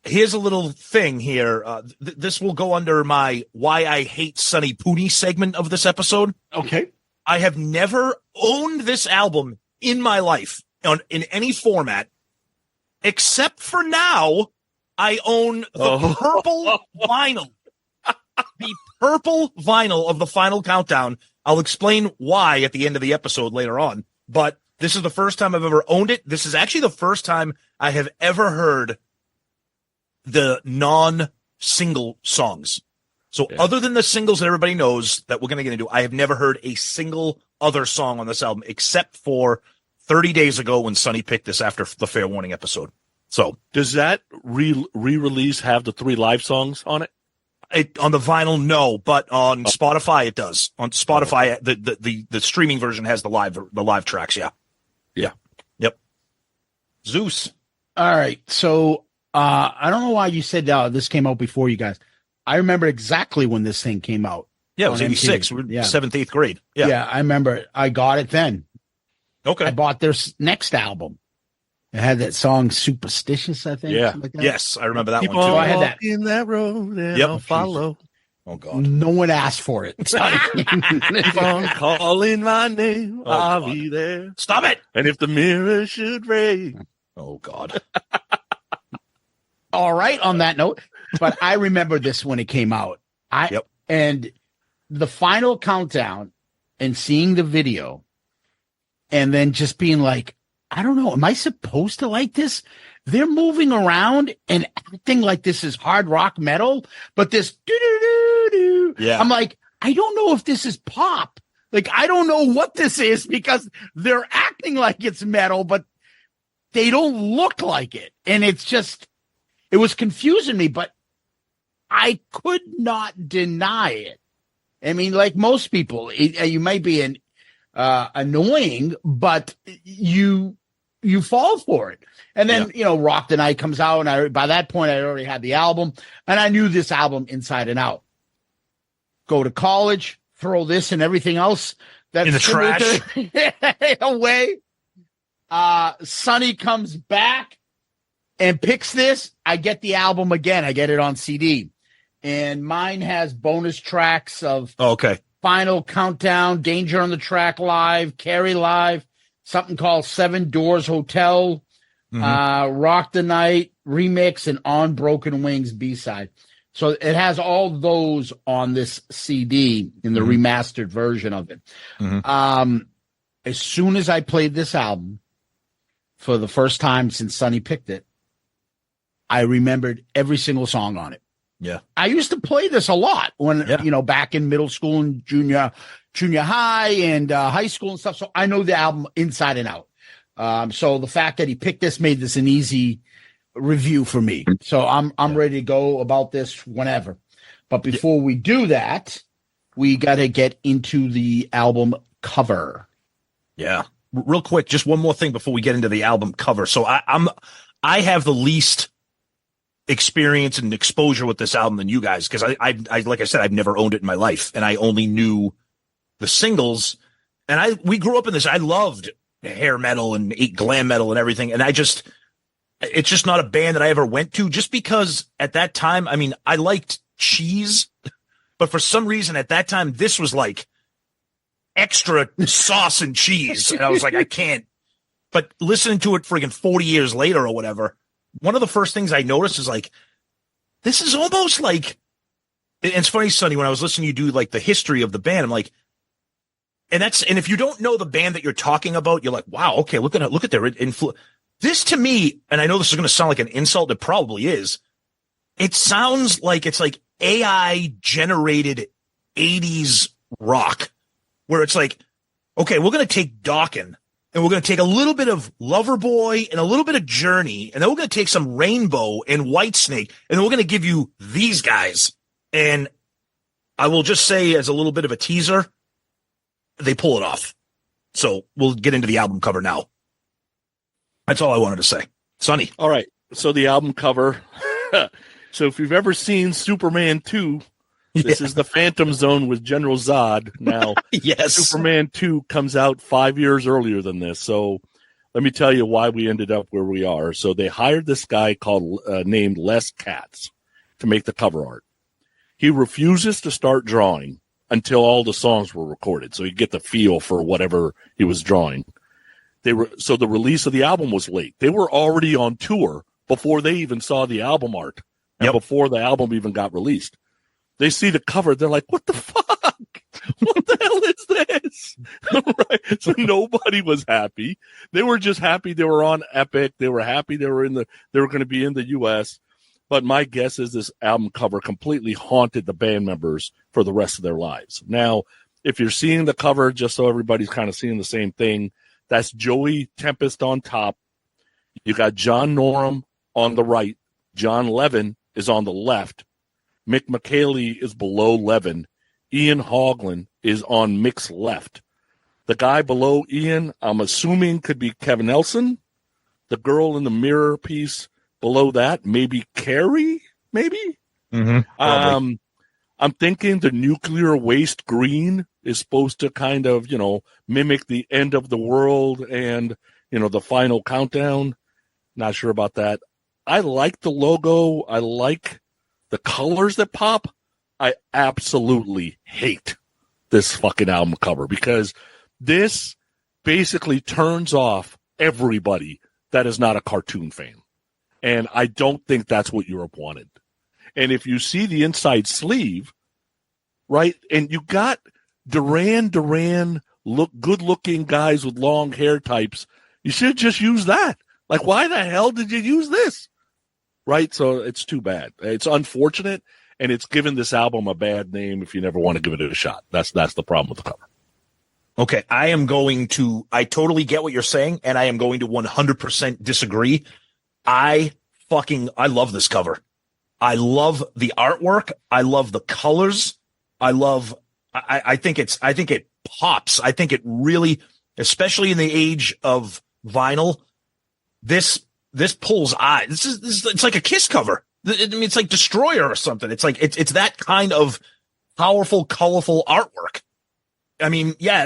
here's a little thing here. This will go under my "Why I Hate Sonny Pooney" segment of this episode. Okay, I have never owned this album in my life in any format, except for now. I own the purple vinyl. The purple vinyl of the Final Countdown. I'll explain why at the end of the episode later on. But this is the first time I've ever owned it. This is actually the first time I have ever heard the non-single songs. So other than the singles that everybody knows that we're going to get into, I have never heard a single other song on this album except for 30 days ago when Sonny picked this after the Fair Warning episode. So does that re-release have the 3 live songs on it? On the vinyl, no, but on Spotify it does. On Spotify, the streaming version has the live tracks. Yeah. Yep. Zeus. All right. So I don't know why you said this came out before you guys. I remember exactly when this thing came out. Yeah, it was 86. We were 7th, 8th grade. Yeah, I remember it. I got it then. Okay. I bought their next album. It had that song "Superstitious," I think. Yeah. Like that. Yes, I remember that Keep one too. on I had that. in that road and Yep. I'll follow. Oh God. No one asked for it. Keep on calling my name. I'll God. be there. Stop it. And if the mirror should break. Oh God. All right. On that note, but I remember this when it came out. And the Final Countdown and seeing the video, and then just being like, I don't know, am I supposed to like this? They're moving around and acting like this is hard rock metal, but this do-do-do-do. Yeah. I'm like, I don't know if this is pop. Like, I don't know what this is because they're acting like it's metal, but they don't look like it. And it's just, it was confusing me, but I could not deny it. I mean, like most people, you might be annoying, but you fall for it. And then, Rock the Night comes out, and by that point, I already had the album, and I knew this album inside and out. Go to college, throw this and everything else that's in the trash away. Sonny comes back and picks this. I get the album again. I get it on CD, and mine has bonus tracks of Final Countdown, Danger on the Track live, Carrie live, something called Seven Doors Hotel, Rock the Night remix, and On Broken Wings B-side. So it has all those on this CD in the remastered version of it. As soon as I played this album for the first time since Sonny picked it, I remembered every single song on it. Yeah. I used to play this a lot when, back in middle school and junior high and high school and stuff. So I know the album inside and out. So the fact that he picked this made this an easy review for me. So I'm ready to go about this whenever. But before we do that, we got to get into the album cover. Yeah. Real quick, just one more thing before we get into the album cover. So I have the least experience and exposure with this album than you guys, because I like I said, I've never owned it in my life, and I only knew the singles. And we grew up in this. I loved hair metal and glam metal and everything, and it's just not a band that I ever went to, just because at that time, I mean, I liked Cheese, but for some reason at that time, this was like extra sauce and cheese, and I was like, I can't. But listening to it friggin' 40 years later or whatever, one of the first things I noticed is like, this is almost like, and it's funny, Sonny, when I was listening to you do like the history of the band, I'm like, and if you don't know the band that you're talking about, you're like, wow, okay, look at their influence. This to me, and I know this is going to sound like an insult, it probably is. It sounds like it's like AI generated 80s rock, where it's like, okay, we're going to take Dawkins, and we're going to take a little bit of Loverboy and a little bit of Journey, and then we're going to take some Rainbow and Whitesnake, and then we're going to give you these guys. And I will just say, as a little bit of a teaser, they pull it off. So we'll get into the album cover now. That's all I wanted to say. Sonny. All right. So the album cover. So if you've ever seen Superman 2, this is the Phantom Zone with General Zod. Now, yes. Superman 2 comes out 5 years earlier than this. So let me tell you why we ended up where we are. So they hired this guy named Les Katz to make the cover art. He refuses to start drawing until all the songs were recorded, so you get the feel for whatever he was drawing. So the release of the album was late. They were already on tour before they even saw the album art and before the album even got released. They see the cover, they're like, what the fuck? What the hell is this? Right? So nobody was happy. They were just happy they were on Epic. They were happy they were going to be in the US. But my guess is this album cover completely haunted the band members for the rest of their lives. Now, if you're seeing the cover, just so everybody's kind of seeing the same thing, that's Joey Tempest on top. You got John Norum on the right. John Leven is on the left. Michaeli is below Leven. Ian Haugland is on Mick's left. The guy below Ian, I'm assuming, could be Kevin Elson. The girl in the mirror piece below that, maybe Carrie, maybe? Mm-hmm, I'm thinking the nuclear waste green is supposed to kind of, mimic the end of the world and, the final countdown. Not sure about that. I like the logo. I like the colors that pop. I absolutely hate this fucking album cover because this basically turns off everybody that is not a cartoon fan. And I don't think that's what Europe wanted. And if you see the inside sleeve, right, and you got Duran, good-looking guys with long hair types, you should just use that. Like, why the hell did you use this? Right? So it's too bad. It's unfortunate, and it's given this album a bad name if you never want to give it a shot. That's the problem with the cover. Okay, I totally get what you're saying, and I am going to 100% disagree. I love this cover. I love the artwork. I love the colors. I think it pops. I think it really, especially in the age of vinyl, this pulls eyes. It's like a Kiss cover. I mean, it's like Destroyer or something. It's like, it's that kind of powerful, colorful artwork. I mean, yeah,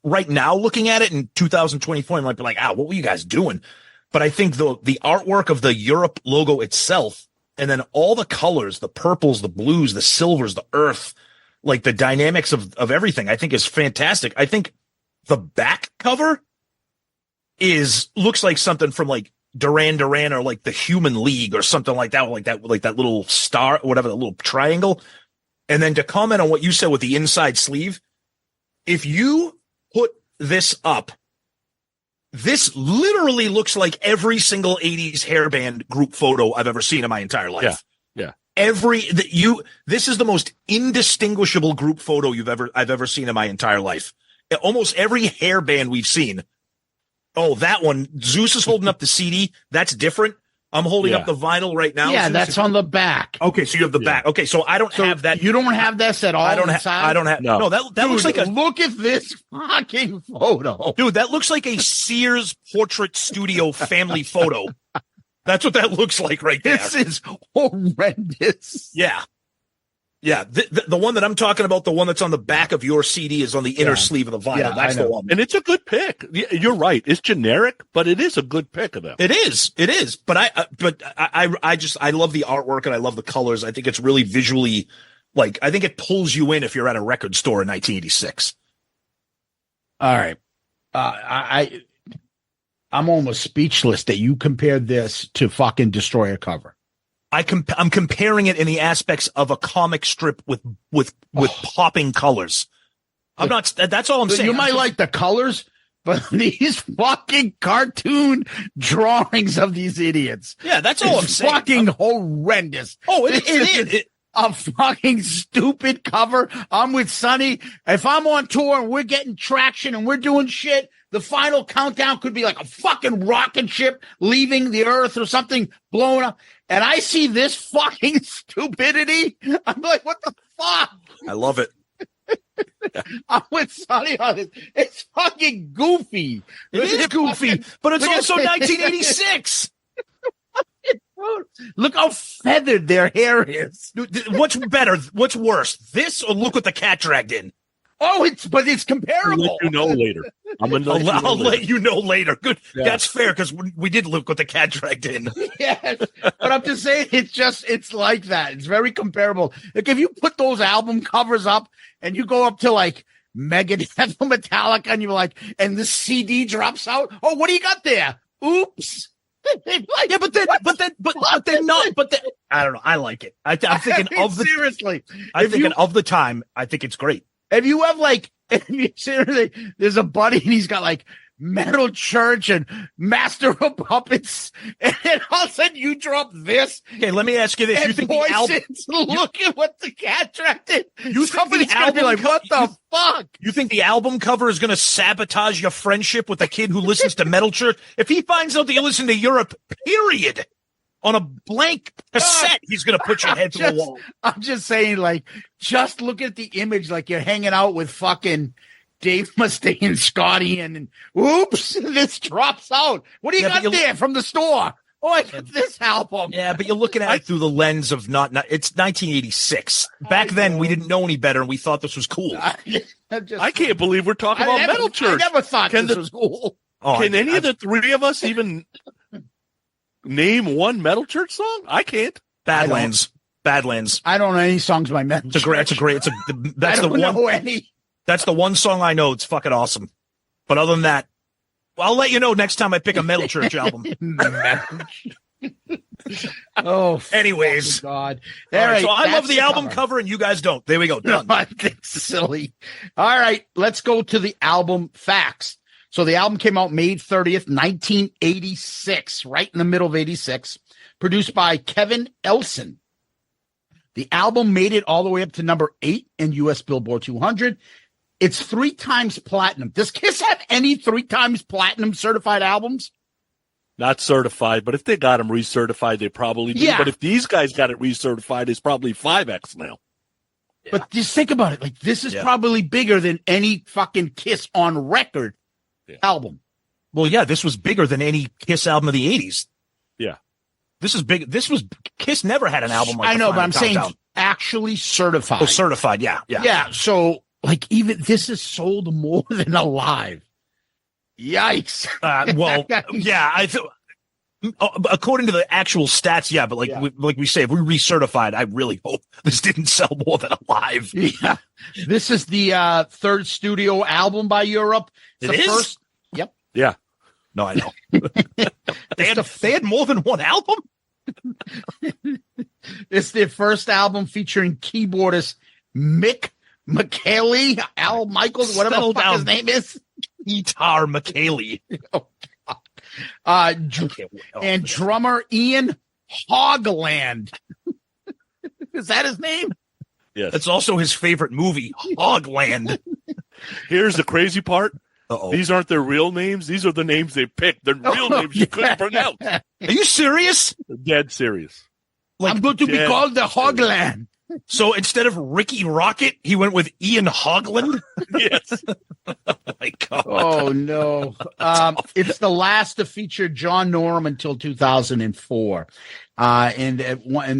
right now looking at it in 2024, I might be like, what were you guys doing? But I think the artwork of the Europe logo itself, and then all the colors, the purples, the blues, the silvers, the earth, like the dynamics of everything, I think is fantastic. I think the back cover looks like something from like Duran Duran or like the Human League or something like that, like that little star, whatever, the little triangle. And then to comment on what you said with the inside sleeve, if you put this up, this literally looks like every single 80s hairband group photo I've ever seen in my entire life. Yeah. This is the most indistinguishable group photo I've ever seen in my entire life. Almost every hairband we've seen. Oh, that one. Zeus is holding up the CD. That's different. I'm holding up the vinyl right now. Yeah, Zeus, that's on the back. Okay, so you have the back. Okay, so I don't have that. You don't have this at all. I don't have. No, that Dude, looks like look at this fucking photo. Dude, that looks like a Sears portrait studio family photo. That's what that looks like right there. This is horrendous. Yeah. Yeah, the one that I'm talking about, the one that's on the back of your CD is on the inner sleeve of the vinyl. That's the one. And it's a good pick. You're right. It's generic, but it is a good pick of them. It is. But I love the artwork and I love the colors. I think it's really visually, like, I think it pulls you in if you're at a record store in 1986. All right. I'm almost speechless that you compared this to fucking Destroyer cover. I'm comparing it in the aspects of a comic strip with popping colors. I'm not. That's all I'm saying. You might like the colors, but these fucking cartoon drawings of these idiots. Yeah, that's all I'm saying. Fucking horrendous. Oh, it is a fucking stupid cover. I'm with Sonny. If I'm on tour and we're getting traction and we're doing shit, the final countdown could be like a fucking rocket ship leaving the earth or something blowing up. And I see this fucking stupidity. I'm like, what the fuck? I love it. I'm with Sonny on this. It's fucking goofy. It is goofy, but it's look at also this. 1986. Look how feathered their hair is. What's better? What's worse? This or look what the cat dragged in? Oh, it's I'll comparable. let you know later. I'll let you know later. Good. Yeah. That's fair because we did look what the cat dragged in. Yes, but I'm just saying it's like that. It's very comparable. Like if you put those album covers up and you go up to like Megadeth or Metallica and you're like, and the CD drops out. Oh, what do you got there? Oops. Like, Yeah, but then I don't know. I like it. I'm thinking of the seriously. I'm thinking of the time. I think it's great. If you have like, if you seriously, there's a buddy and he's got like Metal Church and Master of Puppets, and then all of a sudden you drop this. Okay, let me ask you this: And you think the album? look at what the cat tracked in. You think Somebody's the gonna be album like, what the fuck? You think the album cover is going to sabotage your friendship with a kid who listens to Metal Church? If he finds out that you listen to Europe, period, on a blank cassette, he's going to put your head to the wall. I'm just saying, like, just look at the image, like you're hanging out with fucking Dave Mustaine and Scotty, and oops, this drops out. What do you got there from the store? Oh, I got this album. Yeah, but you're looking at it through the lens of it's 1986. Back then, we didn't know any better, and we thought this was cool. I can't believe we're talking about Metal Church. I never thought this was cool. Can any of the three of us even name one Metal Church song? I can't. Badlands. I don't know any songs by Metal Church. That's the one. Know any. That's the one song I know. It's fucking awesome. But other than that, I'll let you know next time I pick a Metal Church album. Oh, anyways, God. All right, so I love the album cover and you guys don't. There we go. Done. That's silly. All right, let's go to the album facts. So the album came out May 30th, 1986, right in the middle of 86, produced by Kevin Elson. The album made it all the way up to number 8 in US Billboard 200. It's 3 times platinum. Does Kiss have any 3 times platinum certified albums? Not certified, but if they got them recertified, they probably do. Yeah. But if these guys got it recertified, it's probably 5X now. Yeah. But just think about it. Like, this is probably bigger than any fucking Kiss on record album. Well, yeah, this was bigger than any Kiss album of the 80s. Yeah. This is big. Kiss never had an album like I know, but I'm Countdown. saying actually certified. Oh, certified. Yeah. Yeah. So, like, even this is sold more than Alive. Yikes. Well, yeah, according to the actual stats, yeah, but like we say, if we recertified, I really hope this didn't sell more than Alive. Yeah. This is the third studio album by Europe. It is? First. Yep. Yeah. No, I know. they had more than one album? It's their first album featuring keyboardist Michaeli, Al Michaels, whatever the fuck his name is. Keytar Michaeli. And drummer Ian Haugland. Is that his name? Yes. That's also his favorite movie, Haugland. Here's the crazy part. Uh-oh. These aren't their real names. These are the names they picked. They're real names you couldn't pronounce. Are you serious? Dead serious. I'm going to be called the Haugland. So instead of Ricky Rocket, he went with Ian Haugland? Yes. Oh, my God. Oh, no. It's the last to feature John Norum until 2004. And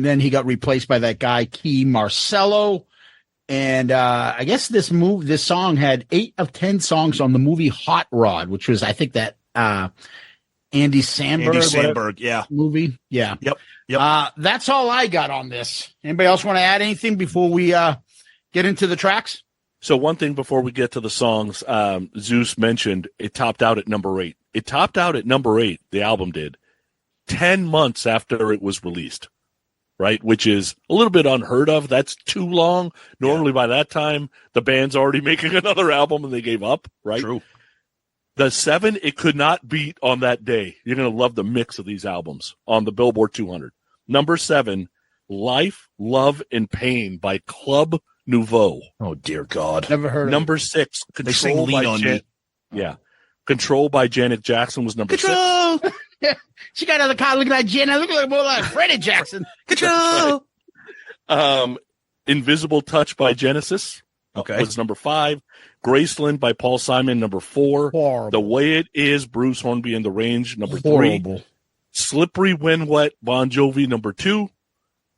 then he got replaced by that guy, Key Marcello. And I guess this song had 8 of 10 songs on the movie Hot Rod, which was, I think, that Andy Samberg yeah. movie. Yeah. Yep. That's all I got on this. Anybody else want to add anything before we get into the tracks? So one thing before we get to the songs, Zeus mentioned it topped out at number 8. It topped out at number 8, the album did, 10 months after it was released, right? Which is a little bit unheard of. That's too long. Normally by that time, the band's already making another album and they gave up, right? True. The 7, it could not beat on that day. You're going to love the mix of these albums on the Billboard 200. Number 7, Life, Love, and Pain by Club Nouveau. Oh, dear God. Never heard of Number 6, They sing Control Lean by on Me. Yeah. Control by Janet Jackson was number 6. She got out of the car looking like Jenna, looking like more like Freddie Jackson. Control. Invisible Touch by Genesis. Okay. was number 5. Graceland by Paul Simon, number 4. Horrible. The Way It Is, Bruce Hornby and the Range, number 3. Horrible. Slippery When Wet, Bon Jovi, number 2.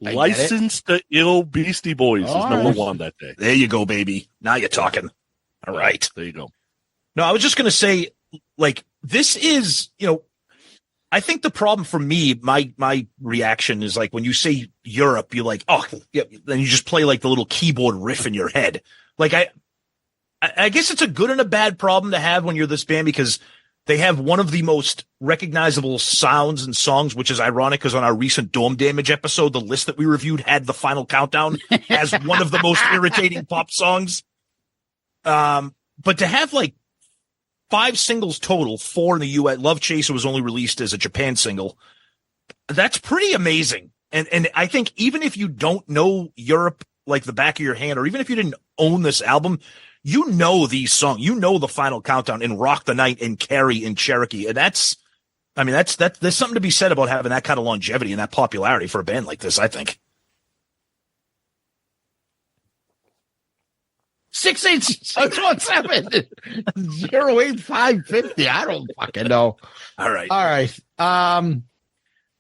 License to Ill, Beastie Boys is number 1 that day. There you go, baby. Now you're talking. All right. There you go. No, I was just going to say, like, this is, I think the problem for me, my reaction is like when you say Europe, you're like, oh, yeah, then you just play like the little keyboard riff in your head. Like, I guess it's a good and a bad problem to have when you're this band because they have one of the most recognizable sounds and songs, which is ironic because on our recent Dome Damage episode, the list that we reviewed had The Final Countdown as one of the most irritating pop songs. But to have like 5 singles total, 4 in the U.S. Love Chaser was only released as a Japan single. That's pretty amazing. And I think even if you don't know Europe like the back of your hand, or even if you didn't own this album, you know these songs. You know The Final Countdown and Rock the Night and Carrie and Cherokee. And there's something to be said about having that kind of longevity and that popularity for a band like this, I think. 686-117-08550. I don't fucking know. All right.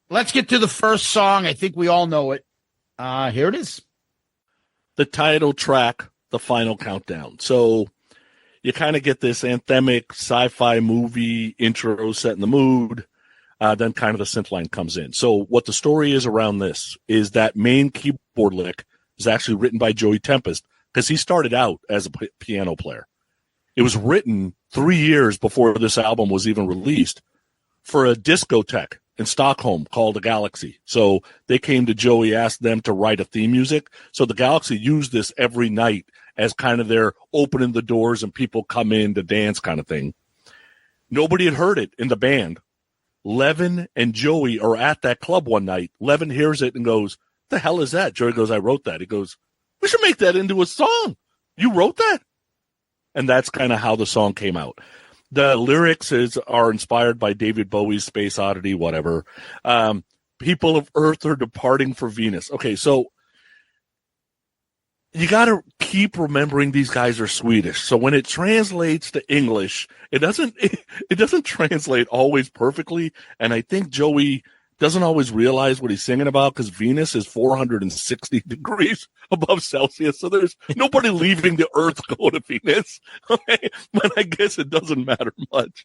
Let's get to the first song. I think we all know it. Here it is. The title track, The Final Countdown. So you kind of get this anthemic sci-fi movie intro set in the mood. Then kind of the synth line comes in. So what the story is around this is that main keyboard lick is actually written by Joey Tempest, because he started out as a piano player. It was written 3 years before this album was even released for a discotheque in Stockholm called the Galaxy. So they came to Joey, asked them to write a theme music. So the Galaxy used this every night as kind of their opening the doors and people come in to dance kind of thing. Nobody had heard it in the band. Leven and Joey are at that club one night. Leven hears it and goes, "The hell is that?" Joey goes, "I wrote that." He goes, "We should make that into a song. You wrote that?" And that's kind of how the song came out. The lyrics are inspired by David Bowie's Space Oddity, whatever. People of Earth are departing for Venus. Okay, so you got to keep remembering these guys are Swedish. So when it translates to English, it doesn't translate always perfectly. And I think Joey doesn't always realize what he's singing about because Venus is 460 degrees above Celsius. So there's nobody leaving the Earth going to Venus. Okay? But I guess it doesn't matter much.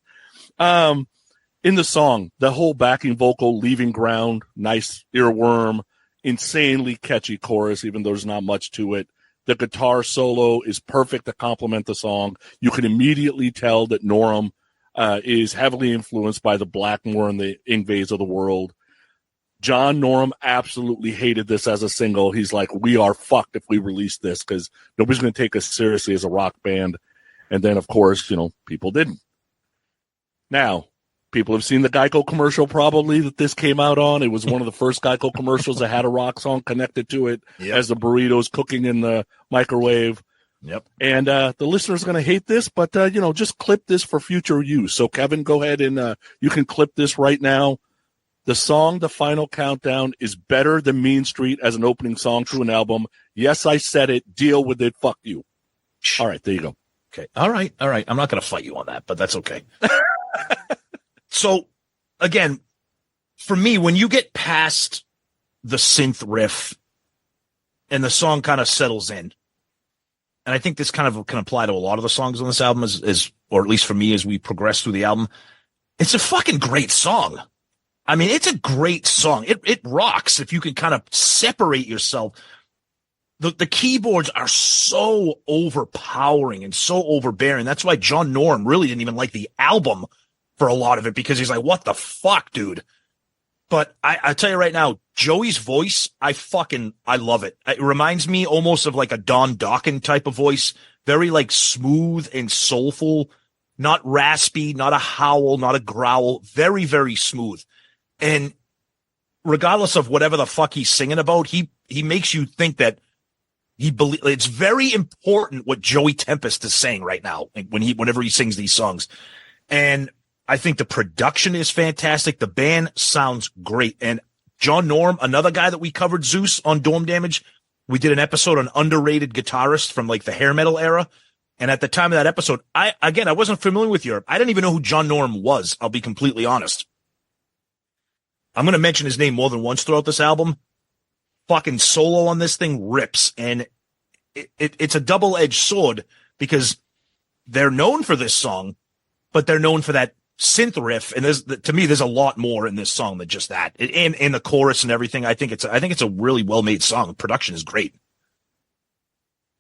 In the song, the whole backing vocal, Leaving Ground, nice earworm, insanely catchy chorus, even though there's not much to it. The guitar solo is perfect to complement the song. You can immediately tell that Norum is heavily influenced by the Blackmore and the Ingves of the world. John Norum absolutely hated this as a single. He's like, we are fucked if we release this because nobody's going to take us seriously as a rock band. And then, of course, people didn't. Now, people have seen the Geico commercial probably that this came out on. It was one of the first Geico commercials that had a rock song connected to it as the burrito's cooking in the microwave. Yep. And the listener's going to hate this, but, just clip this for future use. So, Kevin, go ahead and you can clip this right now. The song, The Final Countdown, is better than Mean Street as an opening song to an album. Yes, I said it. Deal with it. Fuck you. All right, there you go. Okay. All right. I'm not going to fight you on that, but that's okay. So, again, for me, when you get past the synth riff and the song kind of settles in, and I think this kind of can apply to a lot of the songs on this album, or at least for me as we progress through the album, it's a fucking great song. I mean, it's a great song. It rocks if you can kind of separate yourself. The keyboards are so overpowering and so overbearing. That's why John Norum really didn't even like the album for a lot of it, because he's like, what the fuck, dude? But I tell you right now, Joey's voice, I love it. It reminds me almost of like a Don Dokken type of voice. Very like smooth and soulful, not raspy, not a howl, not a growl. Very, very smooth. And regardless of whatever the fuck he's singing about, he makes you think that it's very important what Joey Tempest is saying right now whenever he sings these songs. And I think the production is fantastic. The band sounds great. And John Norum, another guy that we covered, Zeus, on Dome Damage, We did an episode on underrated guitarists from like the hair metal era. And at the time of that episode, I wasn't familiar with Europe. I didn't even know who John Norum was. I'll be completely honest. I'm going to mention his name more than once throughout this album. Fucking solo on this thing rips. And it's a double-edged sword because they're known for this song, but they're known for that synth riff. And to me, there's a lot more in this song than just that. And the chorus and everything. I think it's a really well-made song. The production is great.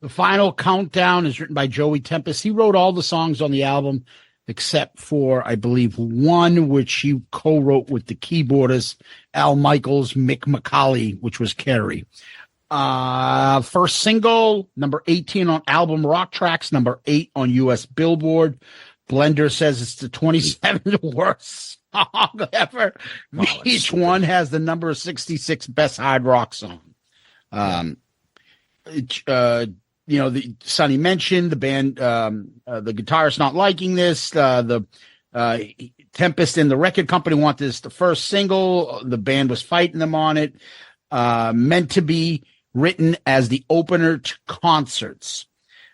The Final Countdown is written by Joey Tempest. He wrote all the songs on the album except for, I believe, one which he co-wrote with the keyboardist Al Michaels, Michaeli, which was Carrie. First single, number 18 on album Rock Tracks, number 8 on US Billboard. Blender says it's the 27th worst song ever. Wow, each one has the number 66 best hard rock song. Sonny mentioned the band, the guitarist not liking this. The Tempest and the record company want this the first single. The band was fighting them on it. Meant to be written as the opener to concerts.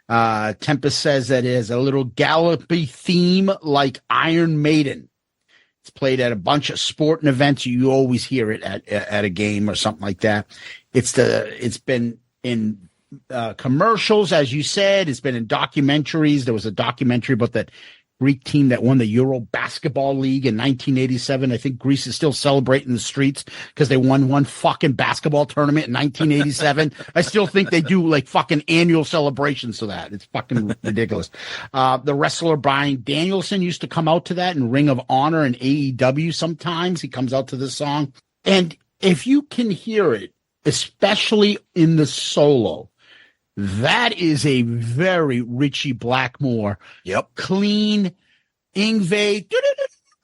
Tempest says that it has a little gallopy theme like Iron Maiden. It's played at a bunch of sporting events. You always hear it at a game or something like that. It's been in commercials, as you said. It's been in documentaries. There was a documentary about that Greek team that won the Euro Basketball League in 1987. I think Greece is still celebrating the streets because they won one fucking basketball tournament in 1987. I still think they do like fucking annual celebrations to that. It's fucking ridiculous. The wrestler Bryan Danielson used to come out to that in Ring of Honor and AEW sometimes. He comes out to this song. And if you can hear it, especially in the solo, that is a very Richie Blackmore. Yep. Clean, Yngwie,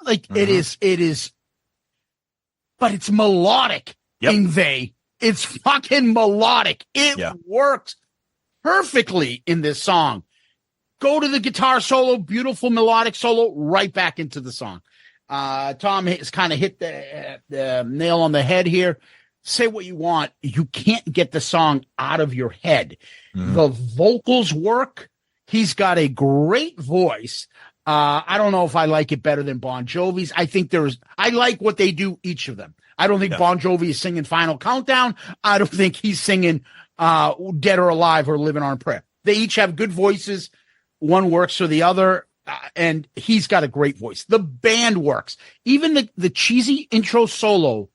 like it is, but it's melodic. Yep. Yngwie, it's fucking melodic. It works perfectly in this song. Go to the guitar solo, beautiful melodic solo, right back into the song. Tom has kind of hit the nail on the head here. Say what you want. You can't get the song out of your head. The vocals work. He's got a great voice. I don't know if I like it better than Bon Jovi's. I like what they do, each of them. I don't think Bon Jovi is singing Final Countdown. I don't think he's singing Dead or Alive or Living on Prayer. They each have good voices. One works for the other. And he's got a great voice. The band works. Even the cheesy intro solo.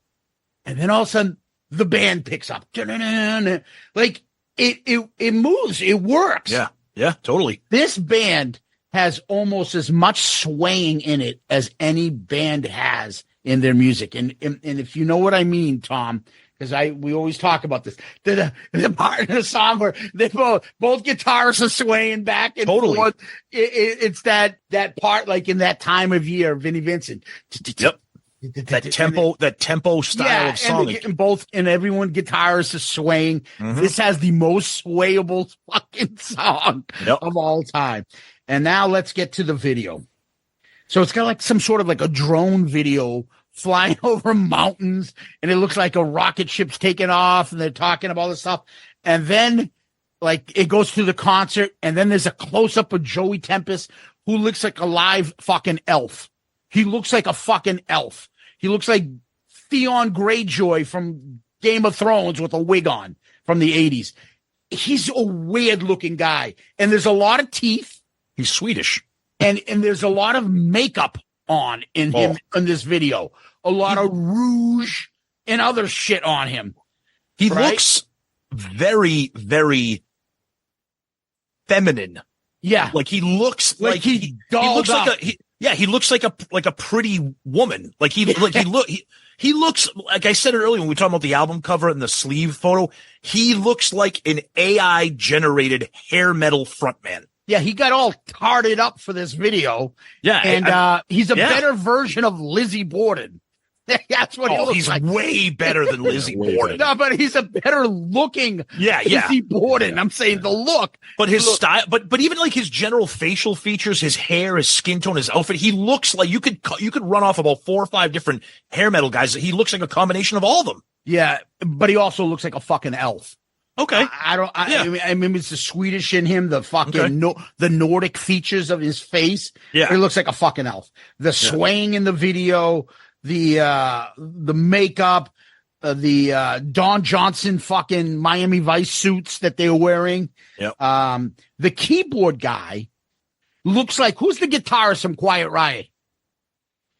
And then all of a sudden, the band picks up. Like, it moves. It works. Yeah, totally. This band has almost as much swaying in it as any band has in their music. And if you know what I mean, Tom, because we always talk about this, the part in the song where they both guitarists are swaying back and forth. It's that part, like in that time of year, Vinnie Vincent. Yep. That tempo style of song. And everyone guitarist is swaying. This has the most swayable fucking song of all time. And now let's get to the video. So it's got like some sort of like a drone video flying over mountains, and it looks like a rocket ship's taking off, and they're talking about this stuff. And then like it goes to the concert, and then there's a close up of Joey Tempest, who looks like a live fucking elf. He looks like a fucking elf. He looks like Theon Greyjoy from Game of Thrones with a wig on from the 80s. He's a weird looking guy. And there's a lot of teeth. He's Swedish. And there's a lot of makeup on in him in this video. A lot of rouge and other shit on him. He looks very, very feminine. Yeah. Like he looks like he looks up. He looks like a pretty woman. He looks like I said it earlier when we were talking about the album cover and the sleeve photo. He looks like an AI generated hair metal frontman. Yeah, he got all tarted up for this video. Yeah, and he's a better version of Lizzie Borden. That's what he looks like. He's way better than Lizzie Borden. No, but he's a better looking Lizzie Borden. I'm saying the look. But his style, but even like his general facial features, his hair, his skin tone, his outfit, he looks like you could run off about 4 or 5 different hair metal guys. He looks like a combination of all of them. Yeah, but he also looks like a fucking elf. Okay. I mean, it's the Swedish in him, the fucking the Nordic features of his face. Yeah. It looks like a fucking elf. The swaying in the video, the makeup, the Don Johnson fucking Miami Vice suits that they were wearing. Yep. The keyboard guy looks like, who's the guitarist from Quiet Riot?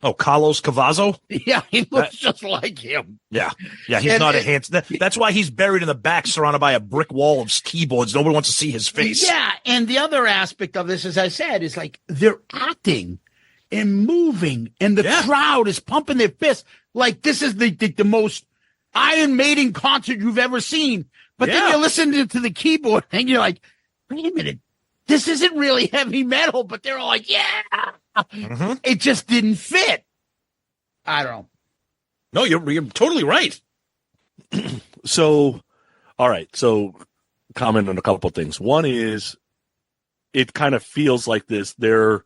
Oh, Carlos Cavazo? Yeah, he looks just like him. Yeah. Yeah, he's not a handsome. That's why he's buried in the back, surrounded by a brick wall of keyboards. Nobody wants to see his face. Yeah, and the other aspect of this, as I said, is like they're acting and moving, and the crowd is pumping their fists like this is the most Iron Maiden concert you've ever seen. But then you listen to the keyboard, and you're like, wait a minute, this isn't really heavy metal, but they're all like, It just didn't fit. I don't know. No, you're totally right. So, all right. So, comment on a couple of things. One is, it kind of feels like this. They're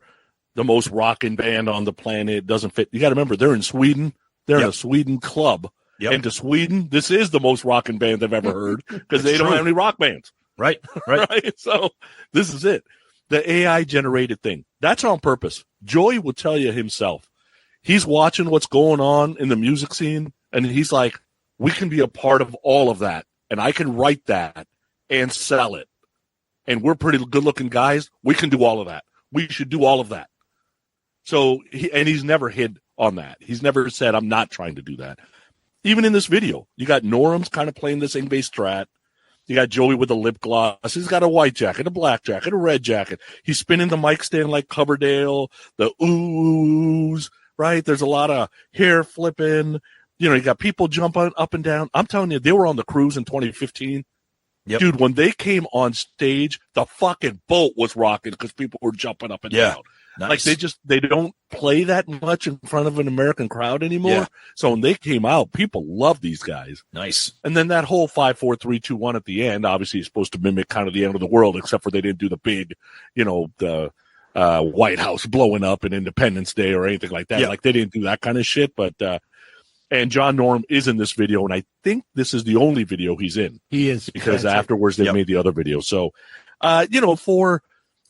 the most rocking band on the planet. It doesn't fit. You got to remember, they're in Sweden. They're in a Sweden club. Yep. And to Sweden, this is the most rocking band they've ever heard because they don't have any rock bands. Right. Right. So this is it. The AI generated thing. That's on purpose. Joey will tell you himself. He's watching what's going on in the music scene, and he's like, we can be a part of all of that, and I can write that and sell it. And we're pretty good-looking guys. We can do all of that. We should do all of that. So, he's never hid on that. He's never said, I'm not trying to do that. Even in this video, you got Norum's kind of playing this bass strat. You got Joey with a lip gloss. He's got a white jacket, a black jacket, a red jacket. He's spinning the mic stand like Coverdale, the oohs, right? There's a lot of hair flipping. You know, you got people jumping up and down. I'm telling you, they were on the cruise in 2015. Yep. Dude, when they came on stage, the fucking boat was rocking because people were jumping up and down. Nice. Like they don't play that much in front of an American crowd anymore. Yeah. So when they came out, people love these guys. Nice. And then that whole 5, 4, 3, 2, 1 at the end, obviously is supposed to mimic kind of the end of the world, except for they didn't do the big, the White House blowing up in Independence Day or anything like that. Yeah. Like they didn't do that kind of shit. But and John Norum is in this video, and I think this is the only video he's in. He is. Because afterwards they made the other video. So,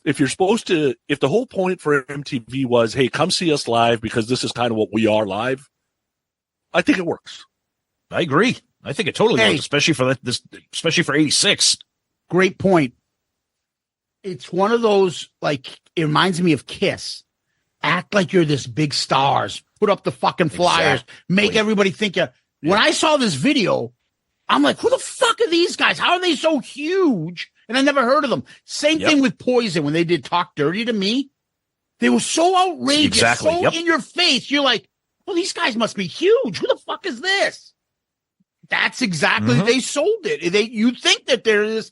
if you're supposed to, if the whole point for MTV was, hey, come see us live because this is kind of what we are live, I think it works. I agree. I think it totally works, especially for especially for 86. Great point. It's one of those, like, it reminds me of Kiss. Act like you're this big stars. Put up the fucking flyers. Make everybody think you. When I saw this video, I'm like, who the fuck are these guys? How are they so huge? And I never heard of them. Same thing with Poison when they did Talk Dirty to Me. They were so outrageous, so in your face. You're like, well, these guys must be huge. Who the fuck is this? That's exactly, they sold it. You think that there is,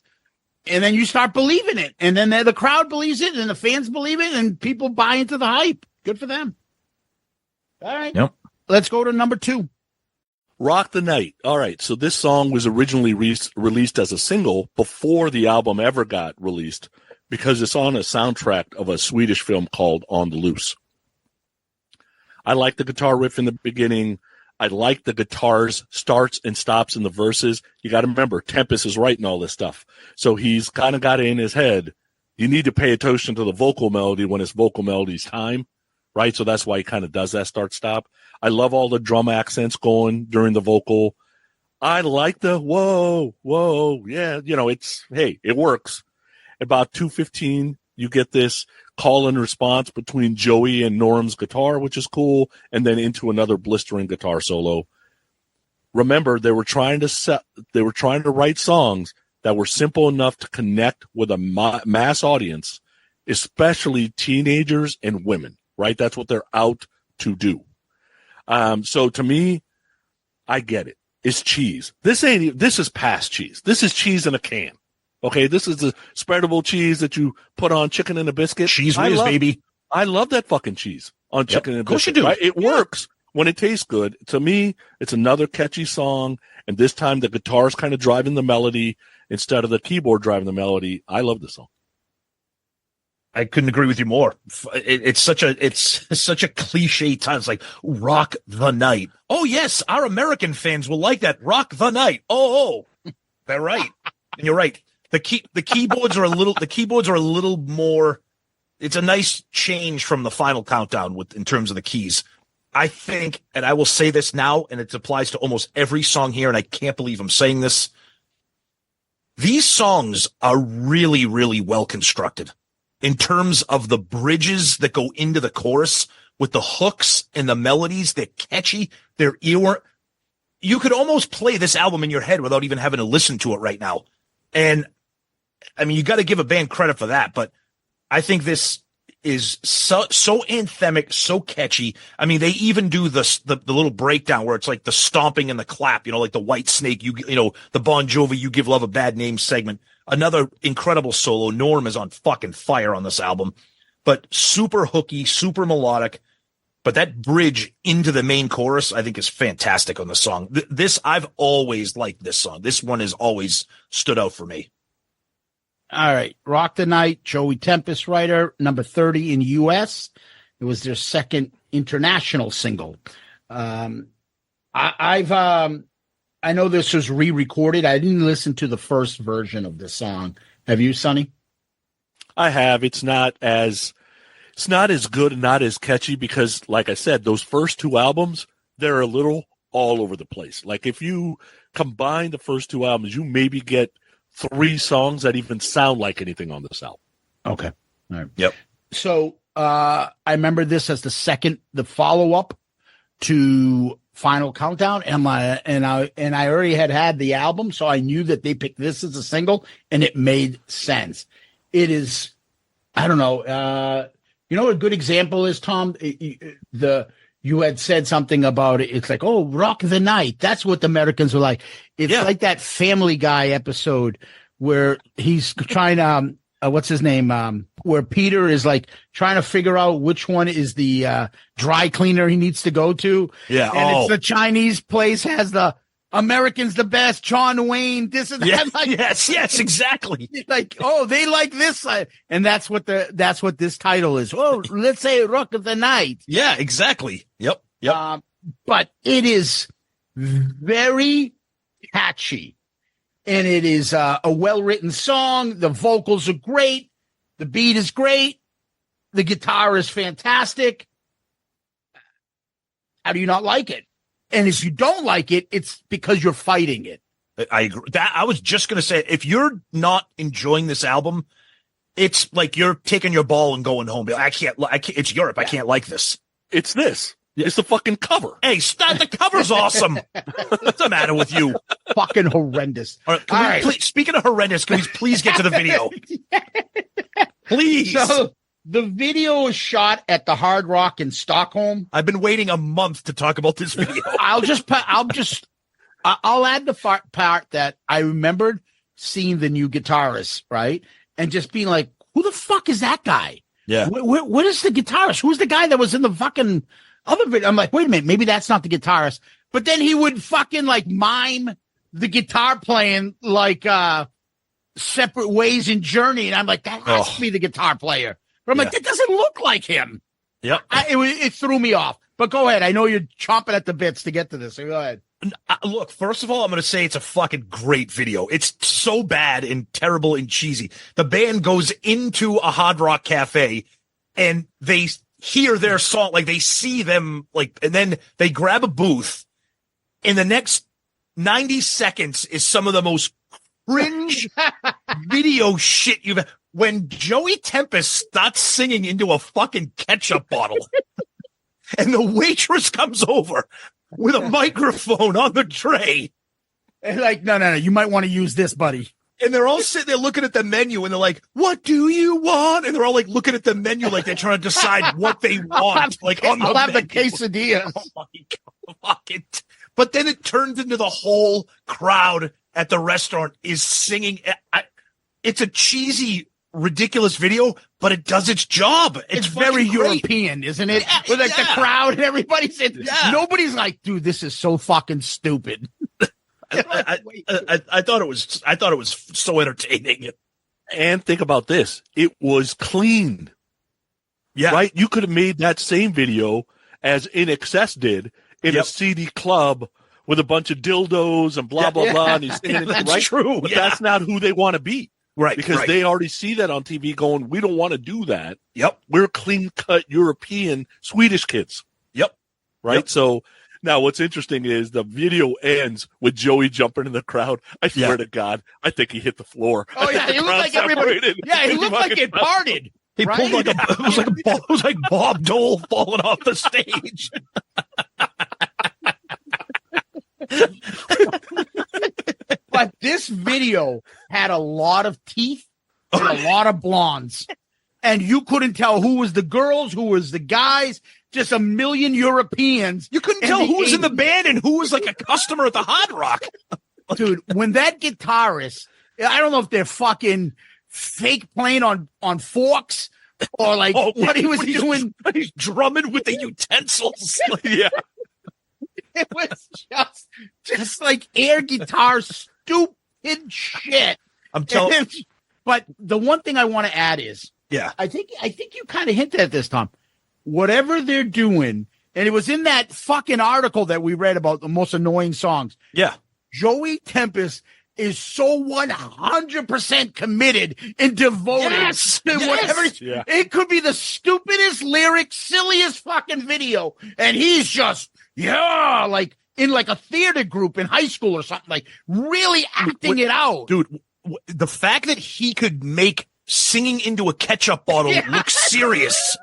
and then you start believing it. And then the crowd believes it, and the fans believe it, and people buy into the hype. Good for them. All right. Yep. Let's go to number 2. Rock the Night. All right, so this song was originally released as a single before the album ever got released because it's on a soundtrack of a Swedish film called On the Loose. I like the guitar riff in the beginning. I like the guitar's starts and stops in the verses. You got to remember, Tempest is writing all this stuff. So he's kind of got it in his head. You need to pay attention to the vocal melody when it's vocal melody's time, right? So that's why he kind of does that start-stop. I love all the drum accents going during the vocal. I like the whoa, whoa. Yeah, it works. About 2:15, you get this call and response between Joey and Norum's guitar, which is cool, and then into another blistering guitar solo. Remember, they were trying to write songs that were simple enough to connect with a mass audience, especially teenagers and women, right? That's what they're out to do. So to me, I get it. It's cheese. This is past cheese. This is cheese in a can. Okay. This is the spreadable cheese that you put on chicken and a biscuit. Cheese whiz, baby. I love that fucking cheese on chicken and a biscuit. Of course you do. Right? It works when it tastes good. To me, it's another catchy song. And this time the guitar's kind of driving the melody instead of the keyboard driving the melody. I love this song. I couldn't agree with you more. It's such a cliche time. It's like rock the night. Oh yes, our American fans will like that. Rock the night. Oh, they're right. And you're right. The keyboards are a little more. It's a nice change from the Final Countdown in terms of the keys. I think, and I will say this now, and it applies to almost every song here, and I can't believe I'm saying this. These songs are really, really well constructed in terms of the bridges that go into the chorus with the hooks and the melodies. They're catchy. They're ear. You could almost play this album in your head without even having to listen to it right now. And I mean, you got to give a band credit for that, but I think this is so anthemic, so catchy. I mean, they even do the little breakdown where it's like the stomping and the clap, like the White Snake, the Bon Jovi, You Give Love a Bad Name segment. Another incredible solo. Norum is on fucking fire on this album, but super hooky, super melodic. But that bridge into the main chorus, I think, is fantastic on the song. I've always liked this song. This one has always stood out for me. All right. Rock the Night, Joey Tempest writer, number 30 in US. It was their second international single. I know this was re-recorded. I didn't listen to the first version of the song. Have you, Sonny? I have. It's not as good and not as catchy because, like I said, those first two albums, they're a little all over the place. Like if you combine the first two albums, you maybe get 3 songs that even sound like anything on this album. Okay. All right. Yep. So I remember this as the follow-up to Final Countdown, and I already had the album, so I knew that they picked this as a single, and it made sense. It is, I don't know. You know what a good example is, Tom? You had said something about it. It's like, oh, Rock the Night. That's what the Americans were like. It's like that Family Guy episode where he's trying to, what's his name? Where Peter is like trying to figure out which one is the dry cleaner he needs to go to. Yeah. And it's the Chinese place has the Americans the best, John Wayne, this and that. Yeah, like, yes, exactly. Like, oh, they like this. And that's what this title is. Oh, let's say Rock of the Night. Yeah, exactly. Yep. But it is very catchy. And it is a well-written song. The vocals are great. The beat is great. The guitar is fantastic. How do you not like it? And if you don't like it, it's because you're fighting it. I agree. I was just going to say, if you're not enjoying this album, it's like you're taking your ball and going home. I can't. It's Europe. I can't like this. It's this. It's the fucking cover. Hey, the cover's awesome. What's the matter with you? Fucking horrendous. All right, please, speaking of horrendous, can we please get to the video? Please. So, the video is shot at the Hard Rock in Stockholm. I've been waiting a month to talk about this video. I'll add the part that I remembered seeing the new guitarist, right? And just being like, who the fuck is that guy? Yeah. What is the guitarist? Who's the guy that was in the fucking other video? I'm like, wait a minute, maybe that's not the guitarist. But then he would fucking like mime the guitar playing like Separate Ways in Journey. And I'm like, that has to be the guitar player. But I'm like, that doesn't look like him. Yep. It threw me off. But go ahead. I know you're chomping at the bits to get to this. So go ahead. Look, first of all, I'm going to say it's a fucking great video. It's so bad and terrible and cheesy. The band goes into a Hard Rock cafe and they hear their song, like they see them, like, and then they grab a booth. In the next 90 seconds is some of the most cringe video shit you've ever. When Joey Tempest starts singing into a fucking ketchup bottle and the waitress comes over with a microphone on the tray. And like, no, you might want to use this, buddy. And they're all sitting there looking at the menu and they're like, what do you want? And they're all like looking at the menu like they're trying to decide what they want. I'll have the quesadillas. Oh my God. Fuck it. But then it turns into the whole crowd at the restaurant is singing. It's a cheesy, ridiculous video, but it does its job. It's very European, isn't it? Yeah, with like the crowd and everybody's nobody's like, dude, this is so fucking stupid. I thought it was so entertaining. And think about this. It was clean. Yeah. Right? You could have made that same video as In Excess did in a CD club with a bunch of dildos and blah, blah, blah. And he's singing it, That's right? true. But Yeah. that's not who they want to be. Right. Because right. they already see that on TV going, we don't want to do that. Yep. We're clean-cut European Swedish kids. Yep. Right? Yep. So now what's interesting is the video ends with Joey jumping in the crowd. I swear to God, I think he hit the floor. Oh, yeah. He looked like everybody. Yeah, he looked like it parted. He right? pulled like it was like Bob Dole falling off the stage. But this video had a lot of teeth and a lot of blondes. And you couldn't tell who was the girls, who was the guys, just a million Europeans. You couldn't tell who was in the band and who was like a customer at the Hard Rock. Dude, when that guitarist, I don't know if they're fucking fake playing on forks or like what he was doing. He's drumming with the utensils. Yeah. It was just like air guitar, stupid shit. I'm telling. But the one thing I want to add is, I think you kind of hinted at this, Tom. Whatever they're doing, and it was in that fucking article that we read about the most annoying songs. Yeah, Joey Tempest is so 100% committed and devoted to whatever. Yeah. It could be the stupidest lyric, silliest fucking video, and he's just like in like a theater group in high school or something, like really acting it out. dude. The fact that he could make singing into a ketchup bottle look serious.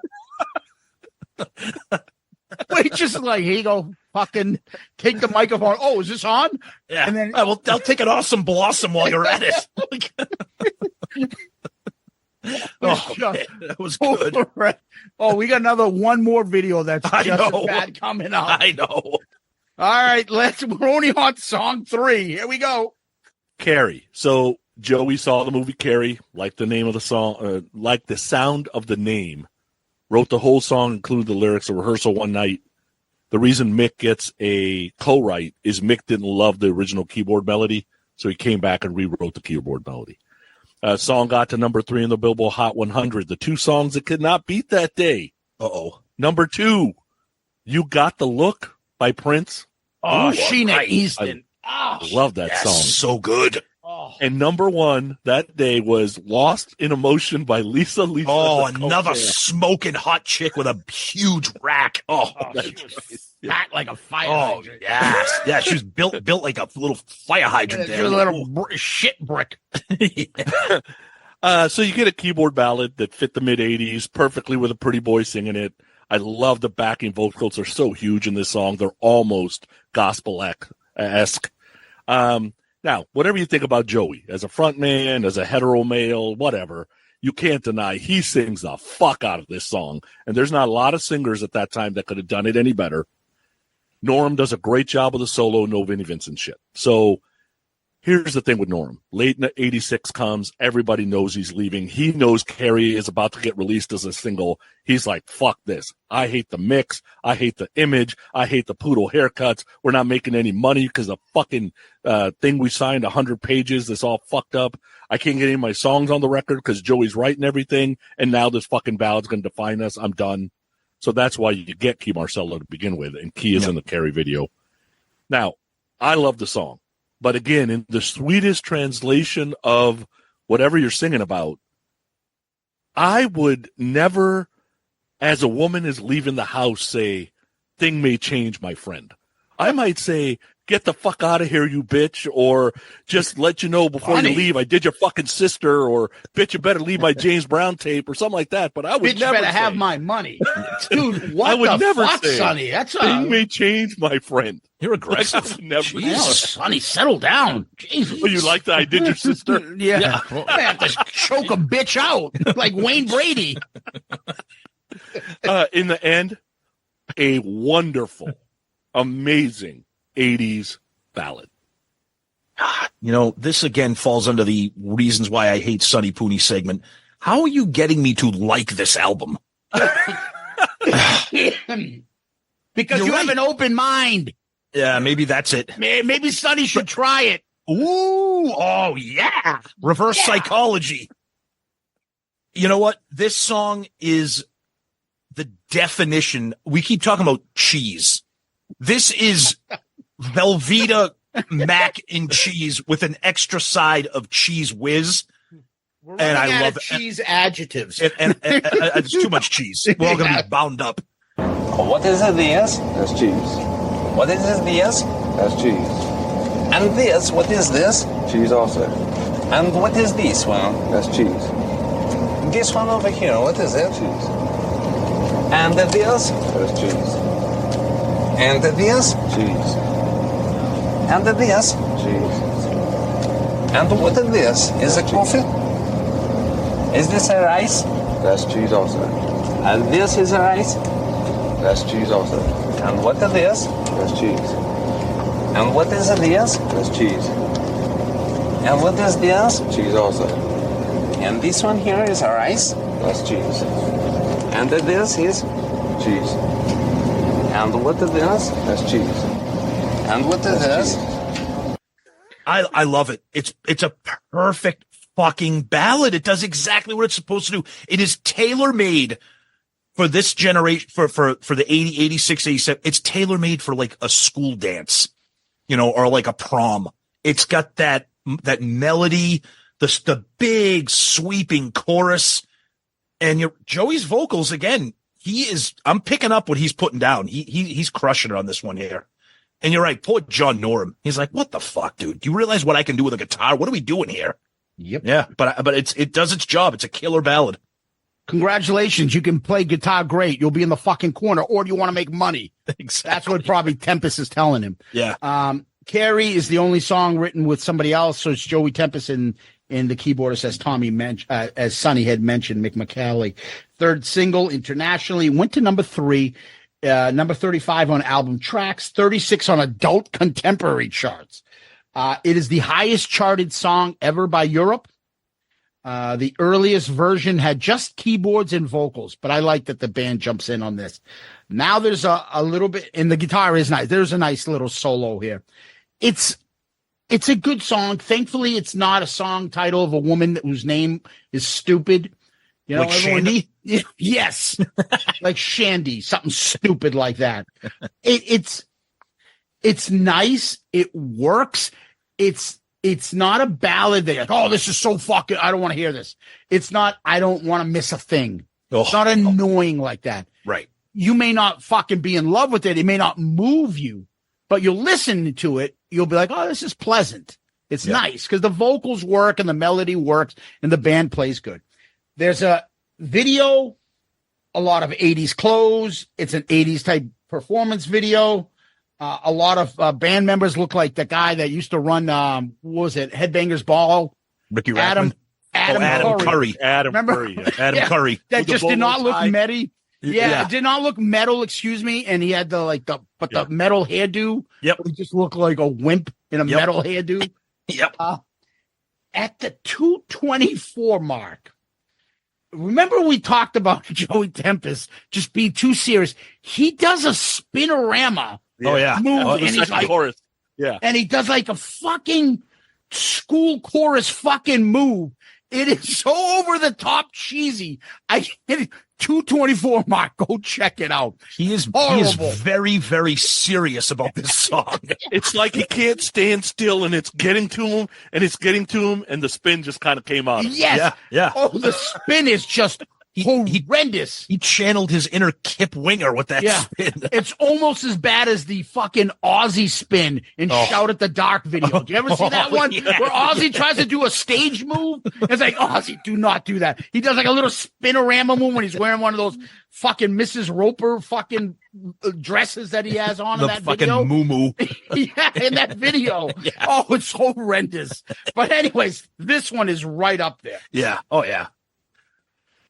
Wait, just like, here you go, fucking take the microphone. Oh, is this on? Yeah. And then, Well, I'll take an awesome blossom while you're at it. Oh, man, that was good. Oh, we got one more video that's just as bad coming up. I know. All right, we're only on song 3. Here we go. Carrie. So Joey saw the movie Carrie, liked the name of the song, liked the sound of the name, wrote the whole song, including the lyrics, a rehearsal one night. The reason Mick gets a co-write is Mick didn't love the original keyboard melody, so he came back and rewrote the keyboard melody. Song got to number 3 in the Billboard Hot 100. The 2 songs that could not beat that day. Number 2, You Got the Look by Prince. Oh, Sheena Easton. I love that song. So good. And number 1 that day was Lost in Emotion by Lisa. Oh, another smoking hot chick with a huge rack. She was fat like a fire hydrant. Yes. Yeah, she was built like a little fire hydrant. She was a little shit brick. So you get a keyboard ballad that fit the mid-'80s perfectly with a pretty boy singing it. I love the backing vocals. They're so huge in this song. They're almost gospel-esque. Now, whatever you think about Joey, as a front man, as a hetero male, whatever, you can't deny he sings the fuck out of this song. And there's not a lot of singers at that time that could have done it any better. Norum does a great job with the solo, no Vinnie Vincent shit. So here's the thing with Norum. Late in 86 comes, everybody knows he's leaving. He knows Carrie is about to get released as a single. He's like, fuck this. I hate the mix. I hate the image. I hate the poodle haircuts. We're not making any money because the fucking thing we signed 100 pages is all fucked up. I can't get any of my songs on the record because Joey's writing everything. And now this fucking ballad's going to define us. I'm done. So that's why you get Key Marcello to begin with. And Key is in the Carrie video. Now, I love the song. But again, in the Swedish translation of whatever you're singing about, I would never, as a woman is leaving the house, say, thing may change, my friend. I might say, get the fuck out of here, you bitch, or just let you know before you leave, I did your fucking sister, or bitch, you better leave my James Brown tape, or something like that. But I would bitch never better have my money. Dude, what I would the never fuck, say, Sonny? That's thing may change, my friend. You're aggressive. Like, never. Jesus, Sonny, settle down. Jesus. Oh, you like that? I did your sister? Yeah. I have to choke a bitch out like Wayne Brady. In the end, a wonderful, amazing 80s ballad. You know, this again falls under the reasons why I hate Sonny Pooney segment. How are you getting me to like this album? Because you have an open mind. Yeah, maybe that's it. Maybe Sonny should try it. Ooh, oh yeah. Reverse psychology. You know what? This song is the definition. We keep talking about cheese. This is Velveeta mac and cheese with an extra side of cheese whiz. And I love cheese adjectives. And it's too much cheese. We're all going to be bound up. What is this? That's cheese. What is this? That's cheese. And this, what is this? Cheese also. And what is this one? That's cheese. This one over here, what is it? Cheese. And this? That's cheese. And this? Cheese. And this? Cheese. And what is this? Is it coffee? Is this a rice? That's cheese also. And this is a rice? That's cheese also. And what is this? That's cheese. And what is this? That's cheese. And what is this? Cheese also. And this one here is a rice? That's cheese. And this is? Cheese. And what is this? That's cheese. And what is That's this? cheese. I love it. It's a perfect fucking ballad. It does exactly what it's supposed to do. It is tailor-made for this generation, for the 80, 86, 87. It's tailor-made for like a school dance, or like a prom. It's got that melody, the big sweeping chorus, and Joey's vocals again. I'm picking up what he's putting down. He's crushing it on this one here. And you're right, poor John Norum. He's like, what the fuck, dude? Do you realize what I can do with a guitar? What are we doing here? Yep. Yeah, but it does its job. It's a killer ballad. Congratulations. You can play guitar great. You'll be in the fucking corner, or do you want to make money? Exactly. That's what probably Tempest is telling him. Yeah. Carrie is the only song written with somebody else, so it's Joey Tempest and the keyboardist, as Sonny had mentioned, Michaeli. Third single internationally, went to number 3, number 35 on album tracks, 36 on adult contemporary charts. It is the highest charted song ever by Europe. The earliest version had just keyboards and vocals, but I like that the band jumps in on this. Now there's a little bit, and the guitar is nice. There's a nice little solo here. It's a good song. Thankfully, it's not a song title of a woman whose name is stupid. Like Shandy? Yes. Like Shandy, something stupid like that. It's nice. It works. It's not a ballad that, oh, this is so fucking, I don't want to hear this. It's not, I don't want to miss a thing. Oh. It's not annoying like that. Right. You may not fucking be in love with it. It may not move you, but you'll listen to it. You'll be like, oh, this is pleasant. It's nice because the vocals work and the melody works and the band plays good. There's a video, a lot of 80s clothes. It's an 80s type performance video. A lot of band members look like the guy that used to run, what was it, Headbangers Ball? Ricky Rackman? Adam Curry. Remember? Adam Curry. That just did not look metal. Yeah. It did not look metal, excuse me. And he had the metal hairdo. Yep. He just looked like a wimp in a metal hairdo. Yep. At the 2:24 mark, remember we talked about Joey Tempest just being too serious. He does a spinorama. Oh, yeah. Move, and he's like, chorus. Yeah. and he does like a fucking school chorus fucking move. It is so over the top cheesy. 2:24 mark. Go check it out. He is very, very serious about this song. It's like he can't stand still, and it's getting to him, and the spin just kind of came out. Yes. Yeah. Oh, the spin is just horrendous. He channeled his inner Kip Winger with that spin. It's almost as bad as the fucking Ozzy spin in Shout at the Dark video. Do you ever see that one? Yeah. Where Ozzy tries to do a stage move? It's like, Ozzy, do not do that. He does like a little spinorama move when he's wearing one of those fucking Mrs. Roper fucking dresses that he has on in that video. The fucking moo-moo. Yeah, in that video. Yeah. Oh, it's horrendous. But anyways, this one is right up there. Yeah. Oh, yeah.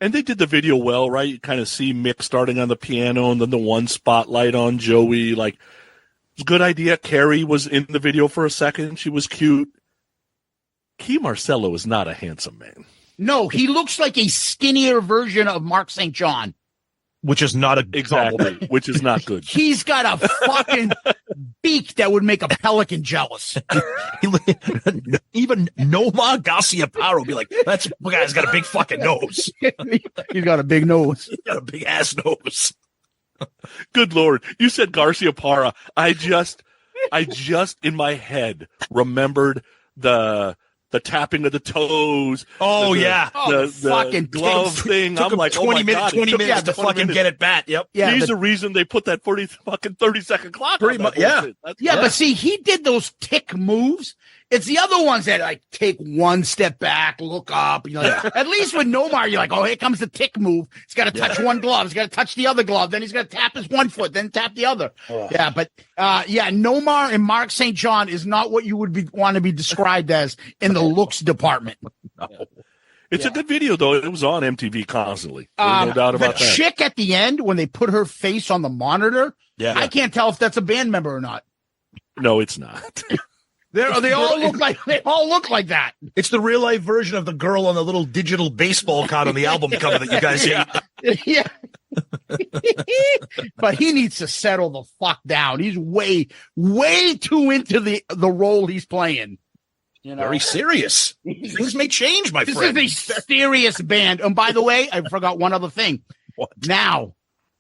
And they did the video well, right? You kind of see Mick starting on the piano and then the one spotlight on Joey. Like, it's a good idea. Carrie was in the video for a second. She was cute. Key Marcello is not a handsome man. No, he looks like a skinnier version of Mark St. John. Which is not a Exactly, which is not good. He's got a fucking beak that would make a pelican jealous. Even Noma Garcia-Parra will be like, that guy's got a big fucking nose. He's got a big nose. He's got a big ass nose. Good Lord. You said Garcia Parra. I just in my head remembered the tapping of the toes. Oh, yeah. The fucking glove thing. I'm like, 20 minutes, 20 minutes to fucking get it back. Yep. Yeah, He's the reason they put that 30-second clock. Pretty on much, that yeah. bullshit. but see, he did those tick moves. It's the other ones that like take one step back, look up. You know, at least with Nomar, you're like, oh, here comes the tick move. He's got to touch one glove. He's got to touch the other glove. Then he's got to tap his one foot, then tap the other. Yeah, but Nomar and Mark St. John is not what you would want to be described as in the looks department. No. It's a good video, though. It was on MTV constantly. There's no doubt about the that. chick at the end, when they put her face on the monitor, Yeah. I can't tell if that's a band member or not. No, it's not. They all look like that. It's the real life version of the girl on the little digital baseball card on the album cover that you guys hate. Yeah. But he needs to settle the fuck down. He's way too into the role he's playing. You know, Very serious. Things may change, my this friend. is a serious band. And by the way, I forgot one other thing. What? Now,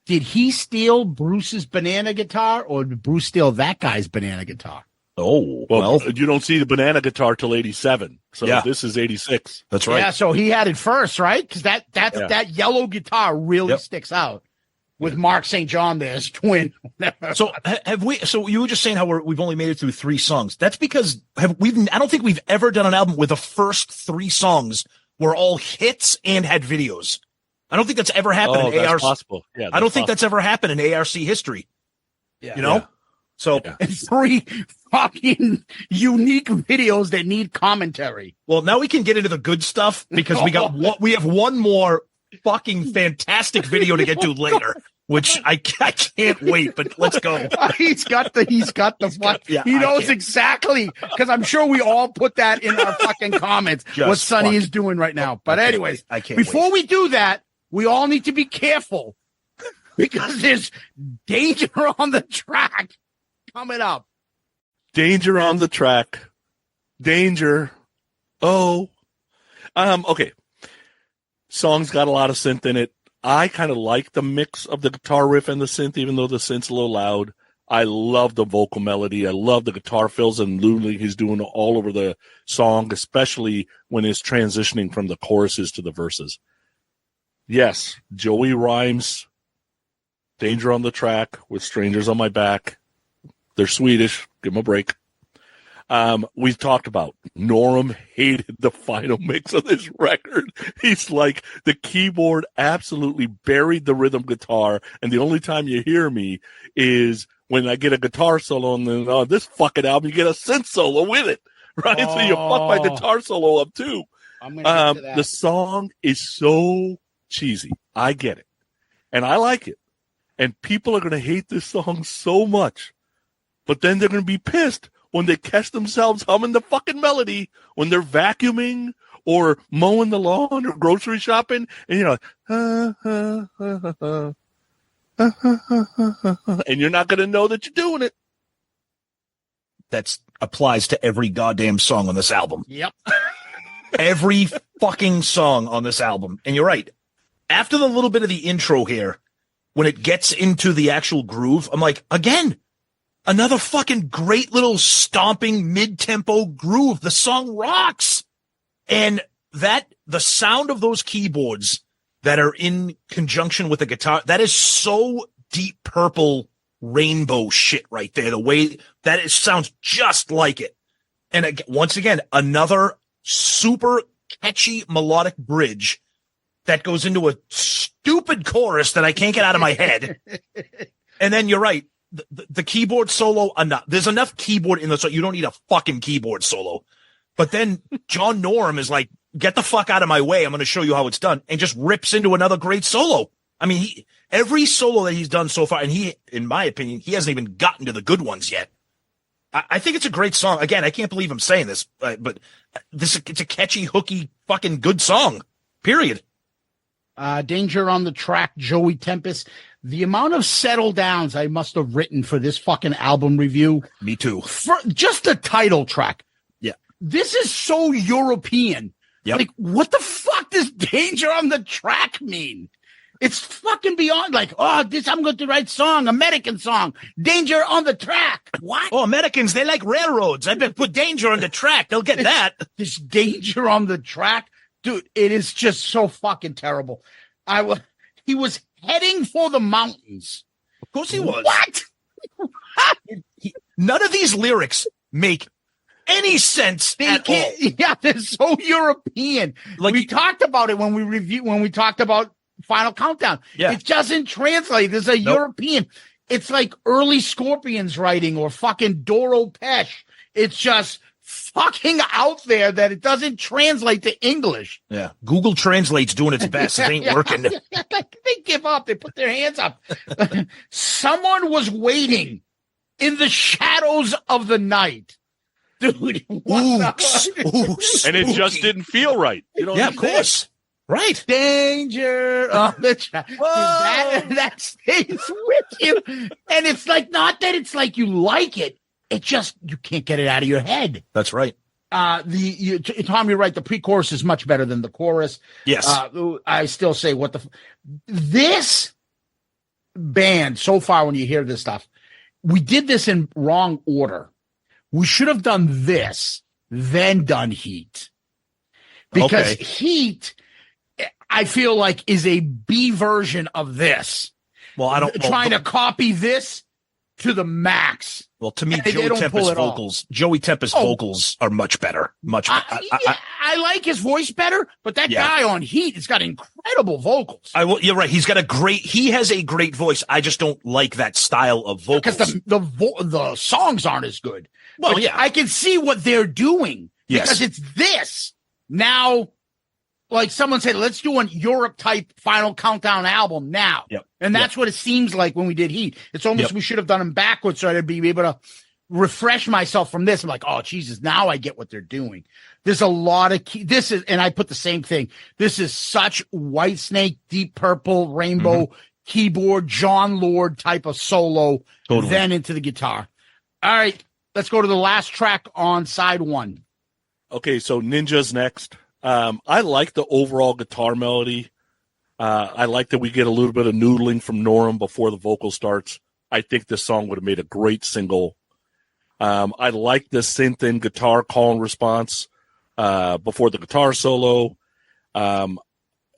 did he steal Bruce's banana guitar, or did Bruce steal that guy's banana guitar? Oh, Well, you don't see the banana guitar till 87. So this is 86. that's right. Yeah, so he had it first, right? Because that yellow guitar really sticks out with Mark St. John there as twin. So have we? So you were just saying how we've only made it through 3 songs. That's because I don't think we've ever done an album where the first 3 songs were all hits and had videos. I don't think that's ever happened in ARC. Possible. Yeah, I don't think that's ever happened in ARC history. Yeah. You know. Yeah. So And 3 fucking unique videos that need commentary. well, now we can get into the good stuff because we have one more fucking fantastic video to get to later, which I can't wait. But let's go. He's got the fuck. He knows exactly, because I'm sure we all put that in our fucking comments what Sonny is doing right now. But anyways, I can't before we do that, we all need to be careful because there's danger on the track coming up. Danger on the track. Danger. Oh. Okay. Song's got a lot of synth in it. I kind of like the mix of the guitar riff and the synth, even though the synth's a little loud. I love the vocal melody. I love the guitar fills and lulling he's doing all over the song, especially when it's transitioning from the choruses to the verses. Yes, Joey rhymes Danger on the Track with Strangers on My Back. They're Swedish. Give them a break. We've talked about Norum hated the final mix of this record. He's like, the keyboard absolutely buried the rhythm guitar, and the only time you hear me is when I get a guitar solo, and then on this fucking album you get a synth solo with it, right? So you fuck my guitar solo up too. I'm gonna get to that. The song is so cheesy. I get it, and I like it, and people are going to hate this song so much, but then they're going to be pissed when they catch themselves humming the fucking melody when they're vacuuming or mowing the lawn or grocery shopping, and you're like, and you're not going to know that you're doing it. That applies to every goddamn song on this album. Yep. Every fucking song on this album. And you're right. After the little bit of the intro here, when it gets into the actual groove, I'm like, again, another fucking great little stomping mid-tempo groove. The song rocks. And the sound of those keyboards that are in conjunction with the guitar, that is so Deep Purple rainbow shit right there. The way that it sounds just like it. And once again, another super catchy melodic bridge that goes into a stupid chorus that I can't get out of my head. And then you're right. The keyboard solo, there's enough keyboard in the song. You don't need a fucking keyboard solo. But then John Norum is like, get the fuck out of my way. I'm going to show you how it's done. And just rips into another great solo. I mean, every solo that he's done so far, and in my opinion, he hasn't even gotten to the good ones yet. I think it's a great song. Again, I can't believe I'm saying this, but it's a catchy, hooky, fucking good song. Period. Danger on the Track, Joey Tempest. The amount of settle downs I must have written for this fucking album review. Me too. For just the title track. Yeah. This is so European. Yep. Like, what the fuck does Danger on the Track mean? It's fucking beyond like, oh, this, I'm going to write song, American song, Danger on the Track. What? Oh, Americans, they like railroads. I bet put Danger on the track. They'll get that. This Danger on the Track. Dude, it is just so fucking terrible. He was heading for the mountains. Of course he was. What? None of these lyrics make any sense at all. Yeah, they're so European. Like, we talked about it when we talked about Final Countdown. Yeah. It doesn't translate. There's a European. It's like early Scorpions writing or fucking Doro Pesh. It's just fucking out there that it doesn't translate to English. Yeah. Google Translate's doing its best. It ain't working. They give up. They put their hands up. Someone was waiting in the shadows of the night. Dude, Oops. And it just didn't feel right. You know, yeah, of course. Right. Danger on the track. That stays with you. And it's like, not that it's like you like it. It just, you can't get it out of your head. That's right. Tom, you're right. The pre-chorus is much better than the chorus. Yes. I still say, this band, so far when you hear this stuff, we did this in wrong order. We should have done this, then done Heat. Because Heat, I feel like, is a B version of this. Well, I don't trying to copy this to the max. Well, to me, Joey Tempest vocals are much better. Much better. I like his voice better, but that guy on Heat has got incredible vocals. You're right. He has a great voice. I just don't like that style of vocals. Because the songs aren't as good. Well, but yeah. I can see what they're doing. Yes. Because it's this. Now, like someone said, let's do an Europe type Final Countdown album now. Yep. And that's what it seems like when we did Heat. It's almost, we should have done them backwards so I'd be able to refresh myself from this. I'm like, oh, Jesus, now I get what they're doing. There's a lot of and I put the same thing. This is such Whitesnake, Deep Purple, Rainbow, keyboard, John Lord type of solo, then into the guitar. All right, let's go to the last track on side one. Okay, so Ninja's next. I like the overall guitar melody. I like that we get a little bit of noodling from Norum before the vocal starts. I think this song would have made a great single. I like the synth and guitar call and response before the guitar solo. And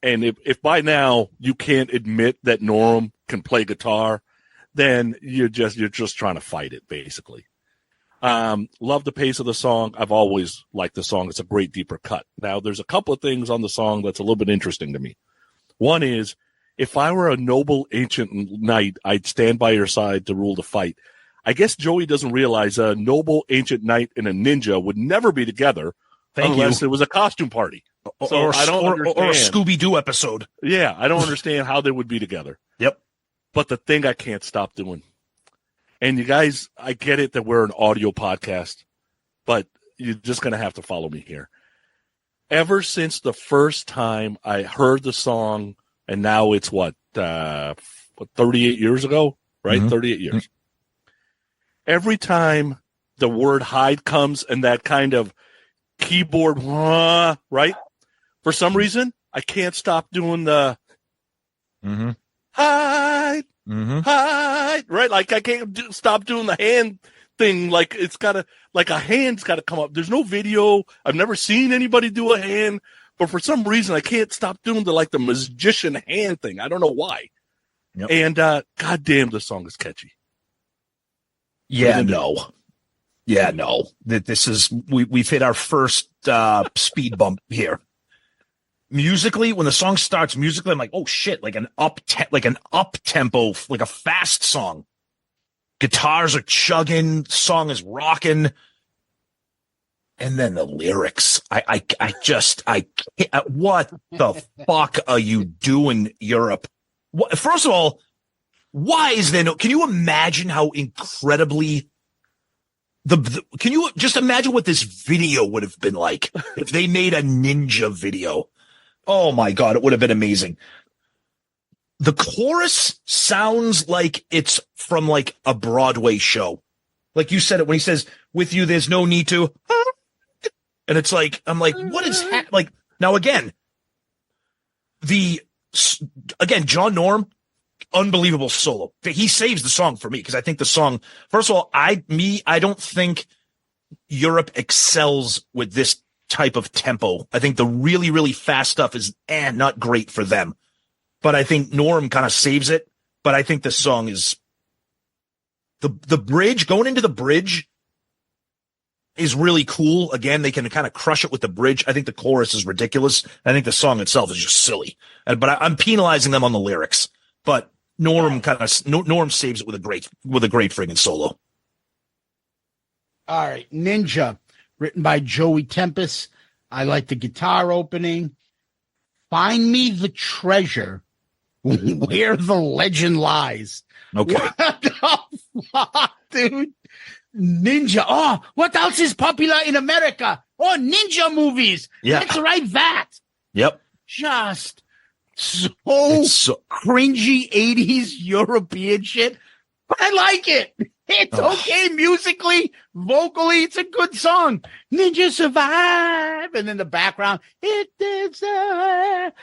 if by now you can't admit that Norum can play guitar, then you're just trying to fight it, basically. Love the pace of the song. I've always liked the song. It's a great deeper cut. Now, there's a couple of things on the song that's a little bit interesting to me. One is, if I were a noble ancient knight, I'd stand by your side to rule the fight. I guess Joey doesn't realize a noble ancient knight and a ninja would never be together unless it was a costume party. Or a Scooby-Doo episode. Yeah, I don't understand how they would be together. Yep. But the thing I can't stop doing, and you guys, I get it that we're an audio podcast, but you're just going to have to follow me here. Ever since the first time I heard the song, and now it's 38 years ago, right? 38 years. Every time the word hide comes and that kind of keyboard, right? For some reason, I can't stop doing the hide, hide, right? Like I can't stop doing the hand thing. Like it's gotta, like a hand's gotta come up. There's no video. I've never seen anybody do a hand, but for some reason I can't stop doing the magician hand thing. I don't know why. Yep. And goddamn, the song is catchy. Yeah, no. This is we've hit our first speed bump here. Musically, when the song starts musically, I'm like, oh shit, like an up tempo, like a fast song. Guitars are chugging, song is rocking. And then the lyrics. I can't, what the fuck are you doing, Europe? First of all, why is there no, can you imagine how incredibly can you just imagine what this video would have been like if they made a ninja video? Oh my God, it would have been amazing. The chorus sounds like it's from like a Broadway show. Like you said it when he says, with you, there's no need to. And it's like, I'm like, what is like now again, the Again, John Norum, unbelievable solo. He saves the song for me because I think the song, first of all, I don't think Europe excels with this type of tempo. I think the really, really fast stuff is not great for them. But I think Norum kind of saves it. But I think the song is the bridge, going into the bridge is really cool. Again, they can kind of crush it with the bridge. I think the chorus is ridiculous. I think the song itself is just silly. But I'm penalizing them on the lyrics. But Norum saves it with a great friggin' solo. All right, Ninja, written by Joey Tempest. I like the guitar opening. Find me the treasure where the legend lies. Okay. What the fuck, dude? Ninja. Oh, what else is popular in America? Oh, ninja movies. Yeah. Let's write that. Yep. Just so cringy 80s European shit. But I like it. It's okay musically, vocally. It's a good song. Ninja survive. And in the background, it did survive.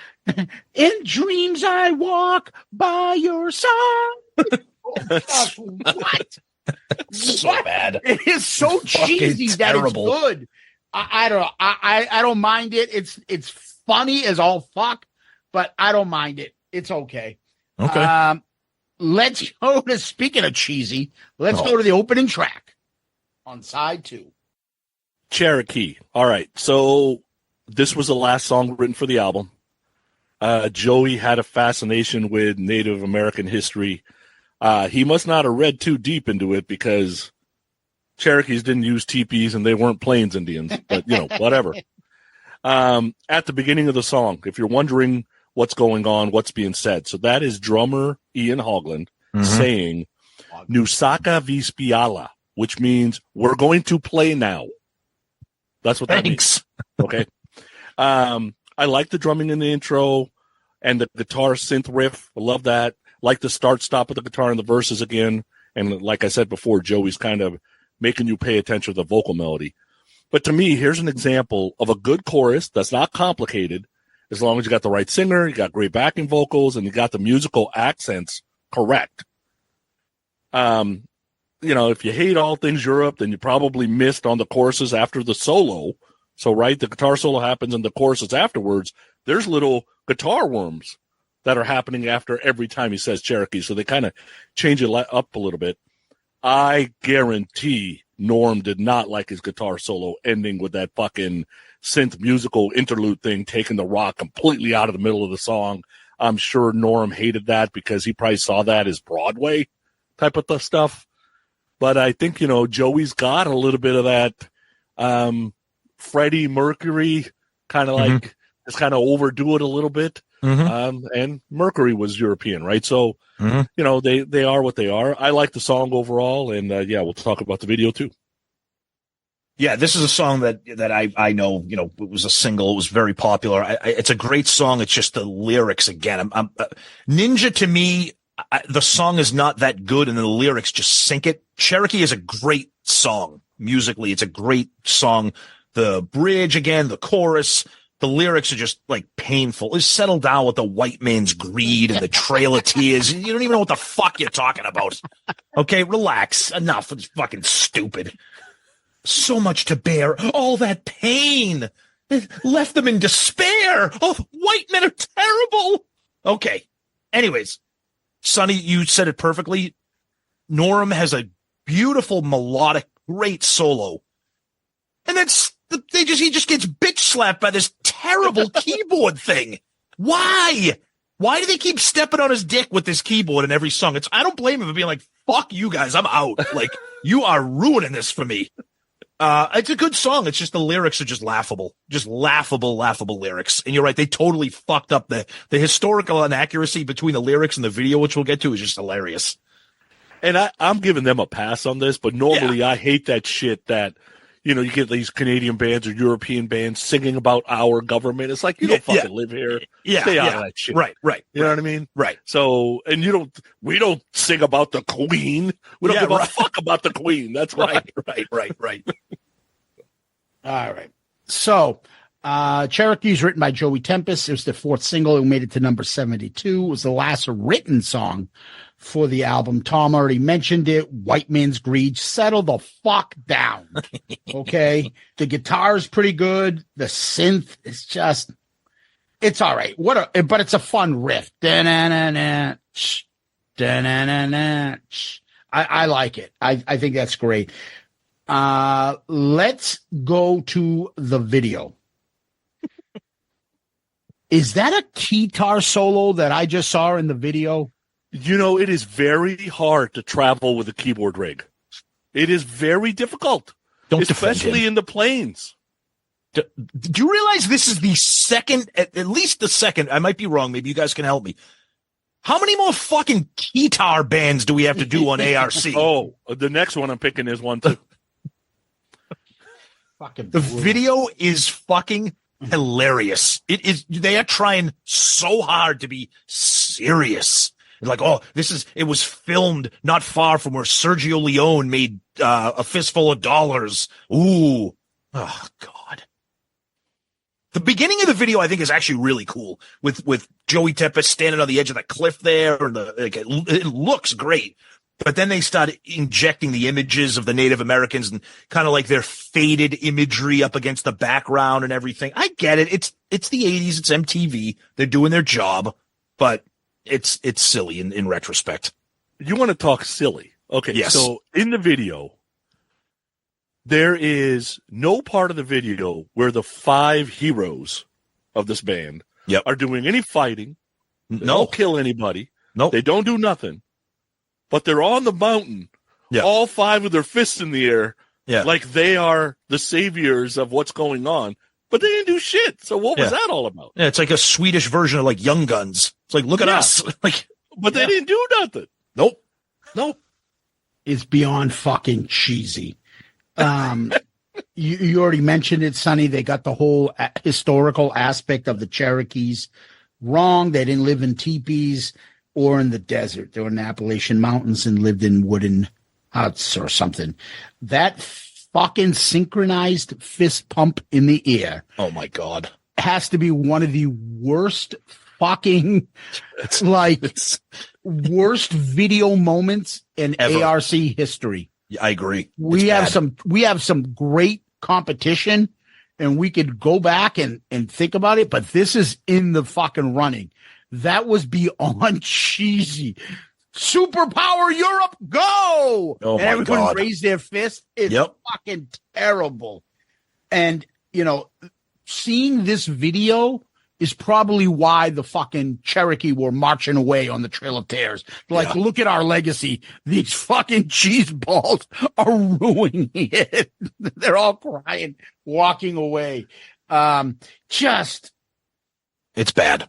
In dreams I walk by your side. What? So What? bad. It is so cheesy that it's good. I don't know. I don't mind it. It's funny as all fuck, but I don't mind it. It's okay. Okay. Let's go to, speaking of cheesy, let's go to the opening track on side 2. Cherokee. All right. So this was the last song written for the album. Joey had a fascination with Native American history. He must not have read too deep into it because Cherokees didn't use teepees and they weren't Plains Indians, but whatever. At the beginning of the song, if you're wondering what's going on, what's being said. So that is drummer Ian Haugland saying Nusaka Vispiala, which means we're going to play now. That's what that means. Okay. I like the drumming in the intro and the guitar synth riff. I love that. Like the start-stop of the guitar in the verses again. And like I said before, Joey's kind of making you pay attention to the vocal melody. But to me, here's an example of a good chorus that's not complicated. As long as you got the right singer, you got great backing vocals, and you got the musical accents correct. If you hate all things Europe, then you probably missed on the choruses after the solo. So, right, the guitar solo happens and the choruses afterwards. There's little guitar worms that are happening after every time he says Cherokee. So they kind of change it up a little bit. I guarantee Norm did not like his guitar solo ending with that fucking synth musical interlude thing, taking the rock completely out of the middle of the song. I'm sure Norm hated that because he probably saw that as Broadway type of stuff. But I think, Joey's got a little bit of that Freddie Mercury kind of like, just kind of overdo it a little bit. And Mercury was European, right? So, they are what they are. I like the song overall, and we'll talk about the video too. Yeah, this is a song that I know, it was a single. It was very popular. It's a great song. It's just the lyrics again. Ninja to me, the song is not that good, and the lyrics just sink it. Cherokee is a great song musically. It's a great song. The bridge again, the chorus. The lyrics are just like painful. Just settle down with the white man's greed and the Trail of Tears. You don't even know what the fuck you're talking about. Okay, relax. Enough. It's fucking stupid. So much to bear. All that pain. It left them in despair. Oh, white men are terrible. Okay. Anyways, Sonny, you said it perfectly. Norum has a beautiful melodic, great solo. And that's he just gets bitch slapped by this terrible keyboard thing. Why? Why do they keep stepping on his dick with this keyboard in every song? I don't blame him for being like, fuck you guys, I'm out. Like, you are ruining this for me. It's a good song. It's just the lyrics are just laughable. Just laughable lyrics. And you're right, they totally fucked up the historical inaccuracy between the lyrics and the video, which we'll get to, is just hilarious. And I'm giving them a pass on this, but normally I hate that shit that, you get these Canadian bands or European bands singing about our government. It's like, you don't fucking live here. Stay out of that shit. Right. You know what I mean? Right. So, and we don't sing about the Queen. We don't give a fuck about the Queen. That's right. Right. All right. So, Cherokee is written by Joey Tempest. It was the fourth single. It made it to number 72. It was the last written song for the album. Tom already mentioned it. White Man's Greed. Settle the fuck down. Okay. The guitar is pretty good. The synth is just, it's all right. But it's a fun riff. Da-na-na-na, da-na-na-na. I like it. I think that's great. Let's go to the video. Is that a keytar solo that I just saw in the video? You know, it is very hard to travel with a keyboard rig. It is very difficult, especially in the plains. Do you realize this is the second, at least the second, I might be wrong, maybe you guys can help me. How many more fucking keytar bands do we have to do on ARC? Oh, the next one I'm picking is one too. The video is fucking hilarious. It is. They are trying so hard to be serious. Like, oh, it was filmed not far from where Sergio Leone made A Fistful of Dollars. Ooh. Oh, God. The beginning of the video, I think, is actually really cool with Joey Tempest standing on the edge of that cliff there. And it looks great. But then they started injecting the images of the Native Americans and kind of like their faded imagery up against the background and everything. I get it. It's the 80s. It's MTV. They're doing their job, but it's silly in retrospect. You want to talk silly? Okay. Yes. So in the video, there is no part of the video where the 5 heroes of this band are doing any fighting. They don't kill anybody. Nope. They don't do nothing. But they're on the mountain, all 5 with their fists in the air, like they are the saviors of what's going on. But they didn't do shit. So what was that all about? Yeah, it's like a Swedish version of like Young Guns. It's like, look at us. Like, but they didn't do nothing. Nope. It's beyond fucking cheesy. You already mentioned it, Sonny. They got the whole historical aspect of the Cherokees wrong. They didn't live in teepees or in the desert. They were in the Appalachian Mountains and lived in wooden huts or something. That fucking synchronized fist pump in the air. Oh my God. Has to be one of the worst fucking worst video moments in ever. ARC history. Yeah, I agree. We have some great competition and we could go back and think about it, but this is in the fucking running. That was beyond cheesy. Superpower Europe, go! Oh, and my everyone God. raised their fist. It's fucking terrible. And, seeing this video is probably why the fucking Cherokee were marching away on the Trail of Tears. Like, look at our legacy. These fucking cheese balls are ruining it. They're all crying, walking away. It's bad.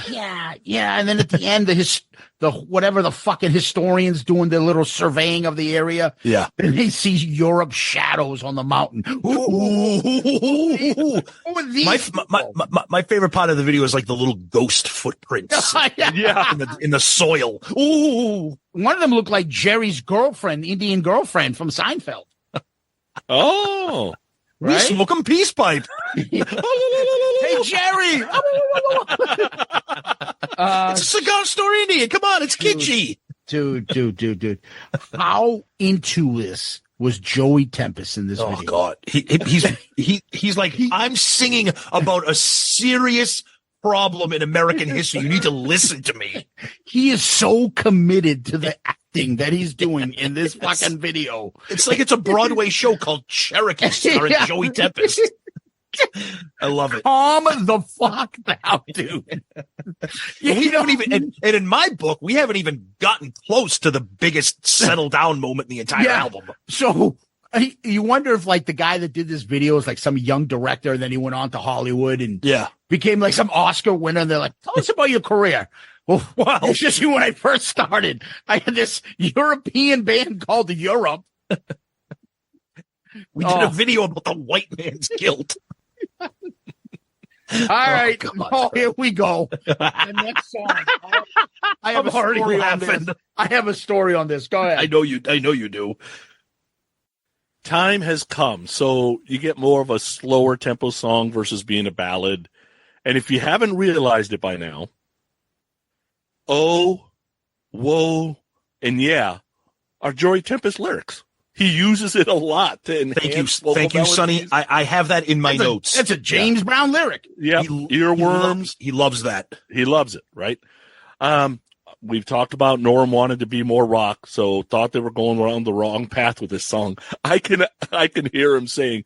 Yeah. And then at the end, the fucking historians doing their little surveying of the area. Yeah. And they see Europe shadows on the mountain. Ooh. My favorite part of the video is like the little ghost footprints. in the soil. Ooh. One of them looked like Jerry's girlfriend, Indian girlfriend from Seinfeld. Oh. We smoke 'em peace pipe. Hey, Jerry. It's a cigar store Indian. Come on, it's kitschy. Dude. How into this was Joey Tempest in this video? Oh God. He's like, I'm singing about a serious problem in American history. You need to listen to me. He is so committed to the acting that he's doing in this fucking video. It's like it's a Broadway show called Cherokee starring Joey Tempest. I love it. Calm the fuck down, dude. We haven't even, and in my book, we haven't even gotten close to the biggest settle down moment in the entire album. So you wonder if like the guy that did this video is like some young director, and then he went on to Hollywood and became like some Oscar winner. And they're like, tell us about your career. Well, it's just when I first started, I had this European band called Europe. We did a video about the white man's guilt. All right. Here we go. The next song. I have a story on this. I have a story on this. Go ahead. I know you do. time has come. So you get more of a slower tempo song versus being a ballad. And if you haven't realized it by now, oh, whoa, and yeah, are Joey Tempest lyrics. He uses it a lot to enhance. Thank you, Sonny. I have that in my notes. That's a James Brown lyric. Yeah, earworms. He loves that. He loves it, right? We've talked about Norum wanted to be more rock, so thought they were going around the wrong path with this song. I can hear him saying,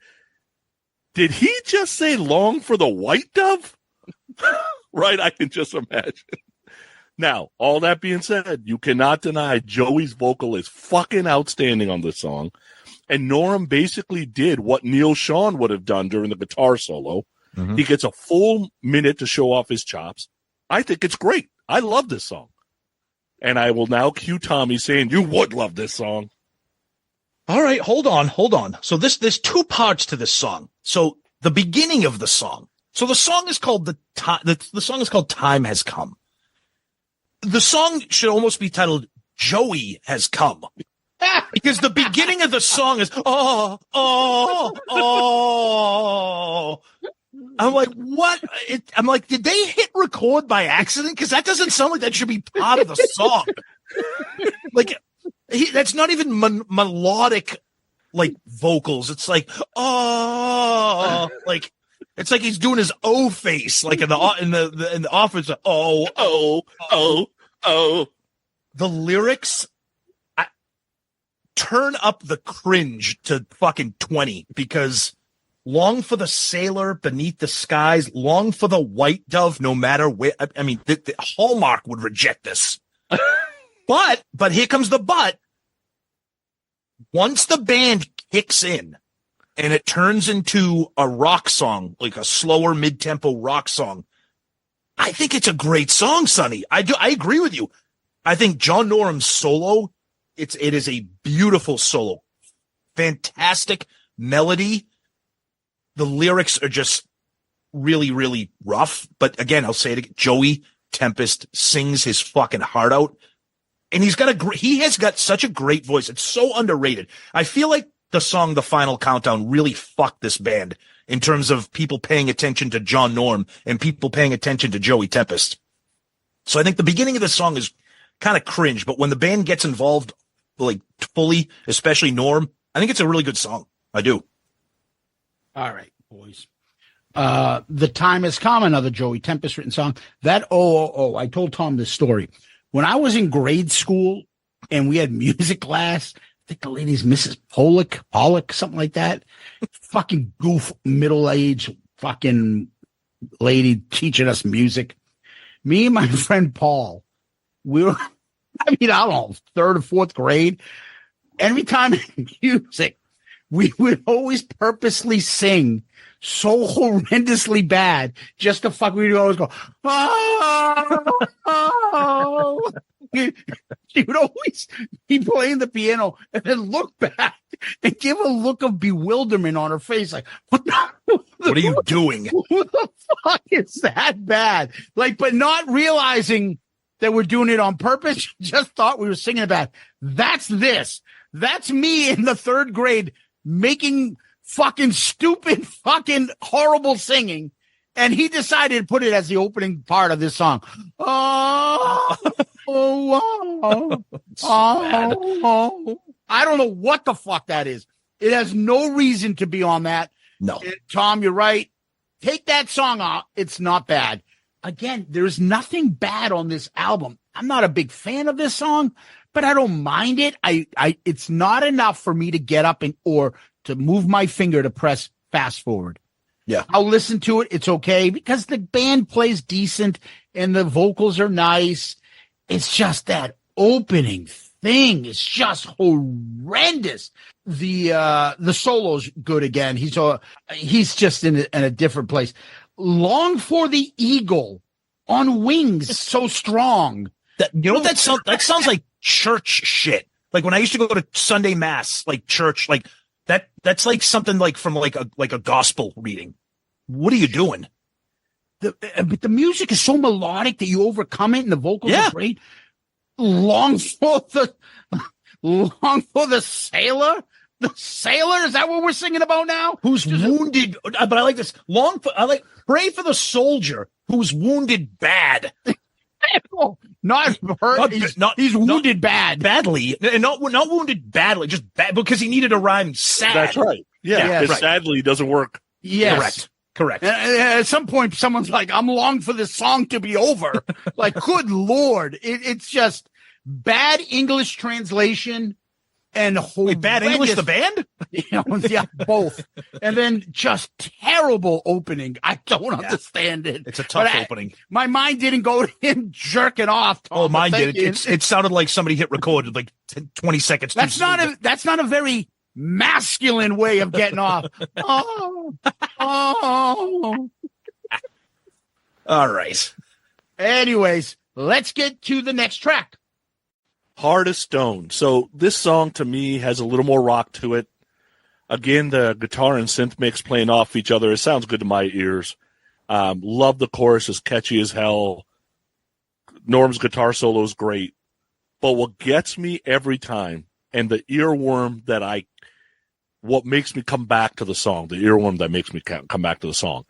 "Did he just say long for the white dove?" Right? I can just imagine. Now, all that being said, you cannot deny Joey's vocal is fucking outstanding on this song. And Norum basically did what Neil Sean would have done during the guitar solo. Mm-hmm. He gets a full minute to show off his chops. I think it's great. I love this song. And I will now cue Tommy saying, you would love this song. All right, hold on. So there's two parts to this song. So the beginning of the song. So the song is called the song is called Time Has Come. The song should almost be titled Joey Has Come. Because the beginning of the song is, oh. I'm like, what? I'm like, did they hit record by accident? Because that doesn't sound like that should be part of the song. Like, that's not even melodic, like, vocals. It's like, oh, like, it's like he's doing his O face, like in the office. Oh. The lyrics, turn up the cringe to fucking 20 because long for the sailor beneath the skies, long for the white dove, no matter where. I mean, the Hallmark would reject this. But here comes the but. Once the band kicks in, and it turns into a rock song, like a slower mid-tempo rock song. I think it's a great song, Sonny. I agree with you. I think John Norum's solo, it is a beautiful solo. Fantastic melody. The lyrics are just really, really rough. But again, I'll say it again. Joey Tempest sings his fucking heart out. And he has got such a great voice. It's so underrated. I feel like the song The Final Countdown really fucked this band in terms of people paying attention to John Norum and people paying attention to Joey Tempest. So I think the beginning of the song is kind of cringe, but when the band gets involved, like fully, especially Norum, I think it's a really good song. I do. All right, boys. The Time Has Come, another Joey Tempest written song. That, I told Tom this story. When I was in grade school and we had music class, I think the lady's Mrs. Pollock, something like that. Fucking goof, middle-aged fucking lady teaching us music. Me and my friend Paul, we were, I don't know, third or fourth grade. Every time in music, we would always purposely sing so horrendously bad just to fuck. We'd always go, oh. She would always be playing the piano and then look back and give a look of bewilderment on her face. Like, what are you doing? What the fuck is that bad? Like, but not realizing that we're doing it on purpose. She just thought we were singing it bad. That's this. That's me in the third grade making fucking stupid, fucking horrible singing. And he decided to put it as the opening part of this song. Oh. I don't know what the fuck that is. It has no reason to be on that. No. Tom, you're right. Take that song out. It's not bad. Again, there's nothing bad on this album. I'm not a big fan of this song, but I don't mind it. It's not enough for me to get up or to move my finger to press fast forward. Yeah. I'll listen to it. It's okay because the band plays decent and the vocals are nice. It's just that opening thing is just horrendous. The solo's good again. He's just in a different place. Long for the eagle on wings so strong. That sounds like church shit. Like when I used to go to Sunday mass, like church, like that's like something like from like a gospel reading. What are you doing? But the music is so melodic that you overcome it, and the vocals are great. Long for the sailor The sailor? Is that what we're singing about now? Who's wounded? But I like this. Pray for the soldier who's wounded bad. Not hurt. He's wounded badly, and not wounded badly, just bad because he needed a rhyme. Sad. That's right. Yeah, right. Sadly doesn't work. Yes. Correct. At some point, someone's like, "I'm long for this song to be over." Like, good Lord, it's just bad English translation and bad English the band. Yeah, both. And then just terrible opening. I don't understand it. It's a tough opening. My mind didn't go to him jerking off. Tom, oh, mine did. It sounded like somebody hit record with like 20 seconds. That's not a very masculine way of getting off. Oh. All right. Anyways, let's get to the next track. Heart of Stone. So this song to me has a little more rock to it. Again, the guitar and synth mix playing off each other. It sounds good to my ears. Love the chorus. It's catchy as hell. Norum's guitar solo is great. But what gets me every time, and the earworm what makes me come back to the song, the earworm that makes me come back to the song,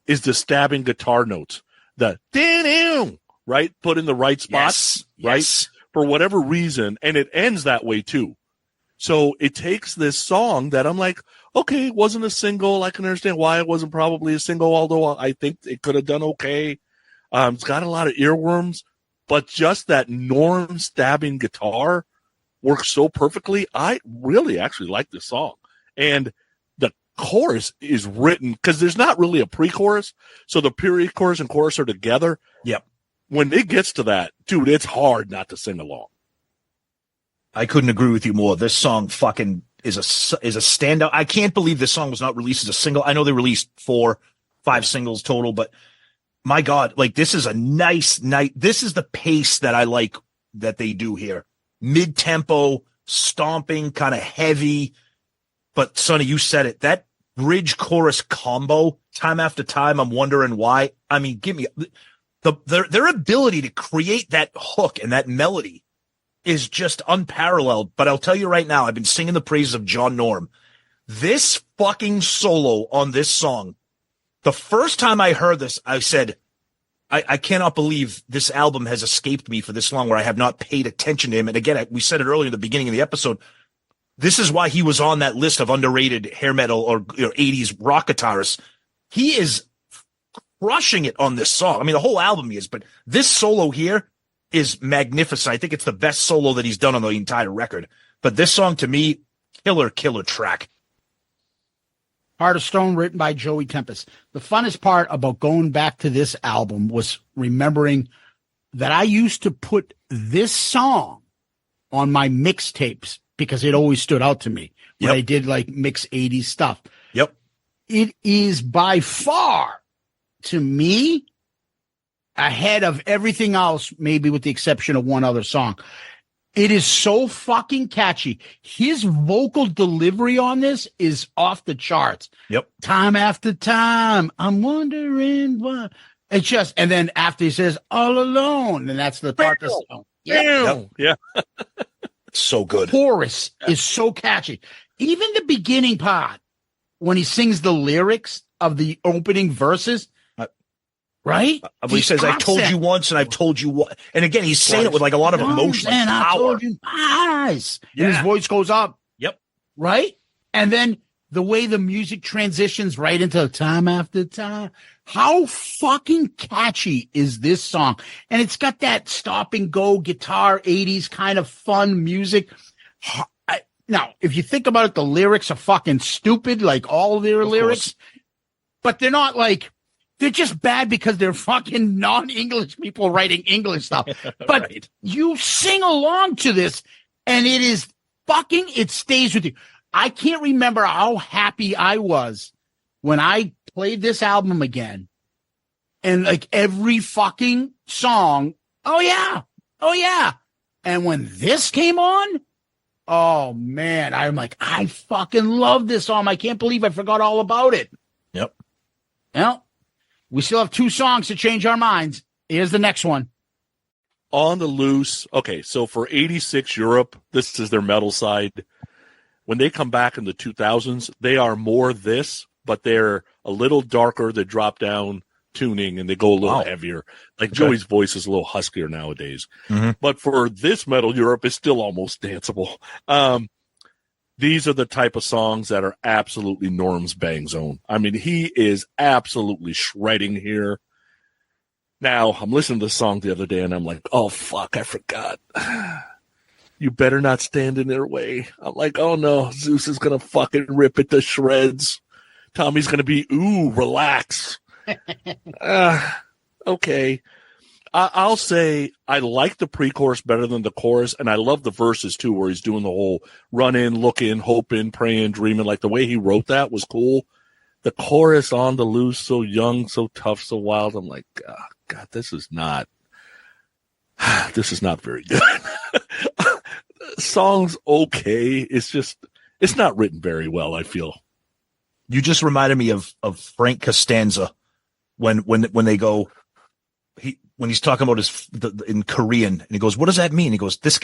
is the stabbing guitar notes. The right, put in the right spots, right? Yes. For whatever reason, and it ends that way too. So it takes this song that I'm like, okay, it wasn't a single. I can understand why it wasn't probably a single, although I think it could have done okay. It's got a lot of earworms, but just that Norum stabbing guitar works so perfectly. I really actually like this song. And the chorus is written, because there's not really a pre-chorus, so the period chorus and chorus are together. Yep. When it gets to that, dude, it's hard not to sing along. I couldn't agree with you more. This song fucking is a standout. I can't believe this song was not released as a single. I know they released 4-5 singles total, but my God, like this is a nice night. This is the pace that I like that they do here. Mid-tempo, stomping, kind of heavy. But Sonny, you said it. That bridge chorus combo, time after time, I'm wondering why. I mean, give me their ability to create that hook and that melody is just unparalleled. But I'll tell you right now, I've been singing the praises of John Norum. This fucking solo on this song, the first time I heard this, I said, I cannot believe this album has escaped me for this long where I have not paid attention to him. And again, we said it earlier in the beginning of the episode. This is why he was on that list of underrated hair metal or 80s rock guitarists. He is crushing it on this song. I mean, the whole album he is, but this solo here is magnificent. I think it's the best solo that he's done on the entire record. But this song, to me, killer track. Heart of Stone, written by Joey Tempest. The funnest part about going back to this album was remembering that I used to put this song on my mixtapes because it always stood out to me when I did like mix 80s stuff. Yep. It is by far, to me, ahead of everything else, maybe with the exception of one other song. It is so fucking catchy. His vocal delivery on this is off the charts. Yep. Time after time, I'm wondering why. It's just, and then after he says, all alone, and that's the part of the song. Yeah. So good. Chorus is so catchy. Even the beginning part, when he sings the lyrics of the opening verses, right? He says, I've told you once and I've told you what. And again, he's saying it with like a lot of emotion. And power. I told you twice. Yeah. And his voice goes up. Yep. Right? And then the way the music transitions right into time after time. How fucking catchy is this song? And it's got that stop and go guitar 80s kind of fun music. Now, if you think about it, the lyrics are fucking stupid, like all their lyrics, but they're not like, they're just bad because they're fucking non-English people writing English stuff. But you sing along to this and it is fucking, it stays with you. I can't remember how happy I was when I played this album again and like every fucking song. Oh yeah. And when this came on, oh man, I'm like, I fucking love this song. I can't believe I forgot all about it. Yep. Well, we still have 2 songs to change our minds. Here's the next one. On the Loose. Okay, so for 86 Europe, this is their metal side. when they come back in the 2000s, they are more this, but they're a little darker. They drop down tuning and they go a little heavier. Like Joey's voice is a little huskier nowadays. Mm-hmm. But for this metal Europe, it's still almost danceable. These are the type of songs that are absolutely Norum's bang zone. I mean, he is absolutely shredding here. Now, I'm listening to the song the other day, and I'm like, oh, fuck, I forgot. You better not stand in their way. I'm like, oh, no, Zeus is going to fucking rip it to shreds. Tommy's going to be, ooh, relax. Okay. I'll say I like the pre-chorus better than the chorus, and I love the verses, too, where he's doing the whole run-in, looking, hoping, praying, dreaming. Like, the way he wrote that was cool. The chorus, on the loose, so young, so tough, so wild. I'm like, oh, God, this is not very good. Song's okay. It's not written very well, I feel. You just reminded me of Frank Costanza when they go, when he's talking about in Korean, and he goes, what does that mean? He goes, this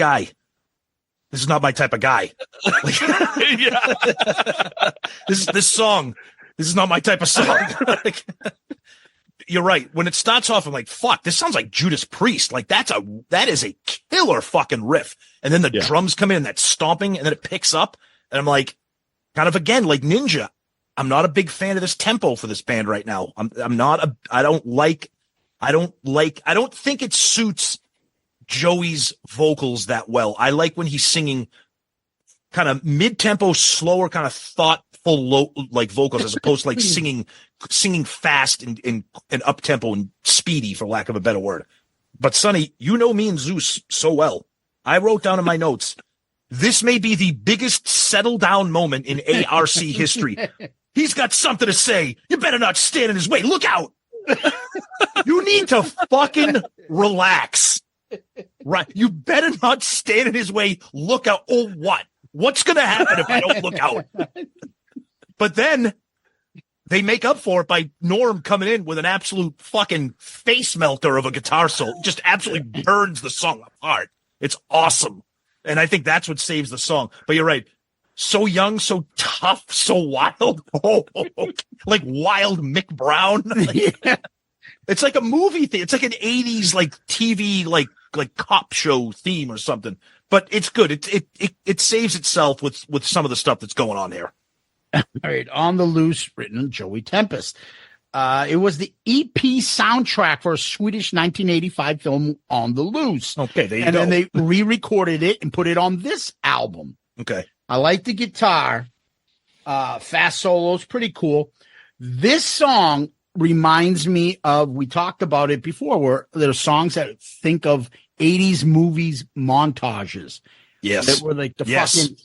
is not my type of guy. Like, this song, this is not my type of song. Like, you're right. When it starts off, I'm like, fuck, this sounds like Judas Priest. Like that is a killer fucking riff. And then the drums come in, that stomping, and then it picks up. And I'm like, kind of again, like Ninja. I'm not a big fan of this tempo for this band right now. I don't think it suits Joey's vocals that well. I like when he's singing kind of mid-tempo, slower, kind of thoughtful, low, like vocals, as opposed to like singing fast and up-tempo and speedy, for lack of a better word. But Sonny, you know me and Zeus so well. I wrote down in my notes, this may be the biggest settle down moment in ARC history. He's got something to say. You better not stand in his way. Look out. You need to fucking relax. Right. You better not stand in his way. Look out. Oh, what? What's going to happen if I don't look out? But then they make up for it by Norum coming in with an absolute fucking face melter of a guitar solo. Just absolutely burns the song apart. It's awesome. And I think that's what saves the song. But you're right. So young, so tough, so wild. Like wild Mick Brown. Like, it's like a movie thing. It's like an 80s like TV like cop show theme or something. But it's good. It saves itself with some of the stuff that's going on here. All right, On the Loose, written Joey Tempest. It was the EP soundtrack for a Swedish 1985 film, On the Loose. Okay, there you go. And then they re-recorded it and put it on this album. Okay. I like the guitar. Fast solos, pretty cool. This song reminds me of, we talked about it before, where there are songs that think of 80s movies montages. Yes. That were like the fucking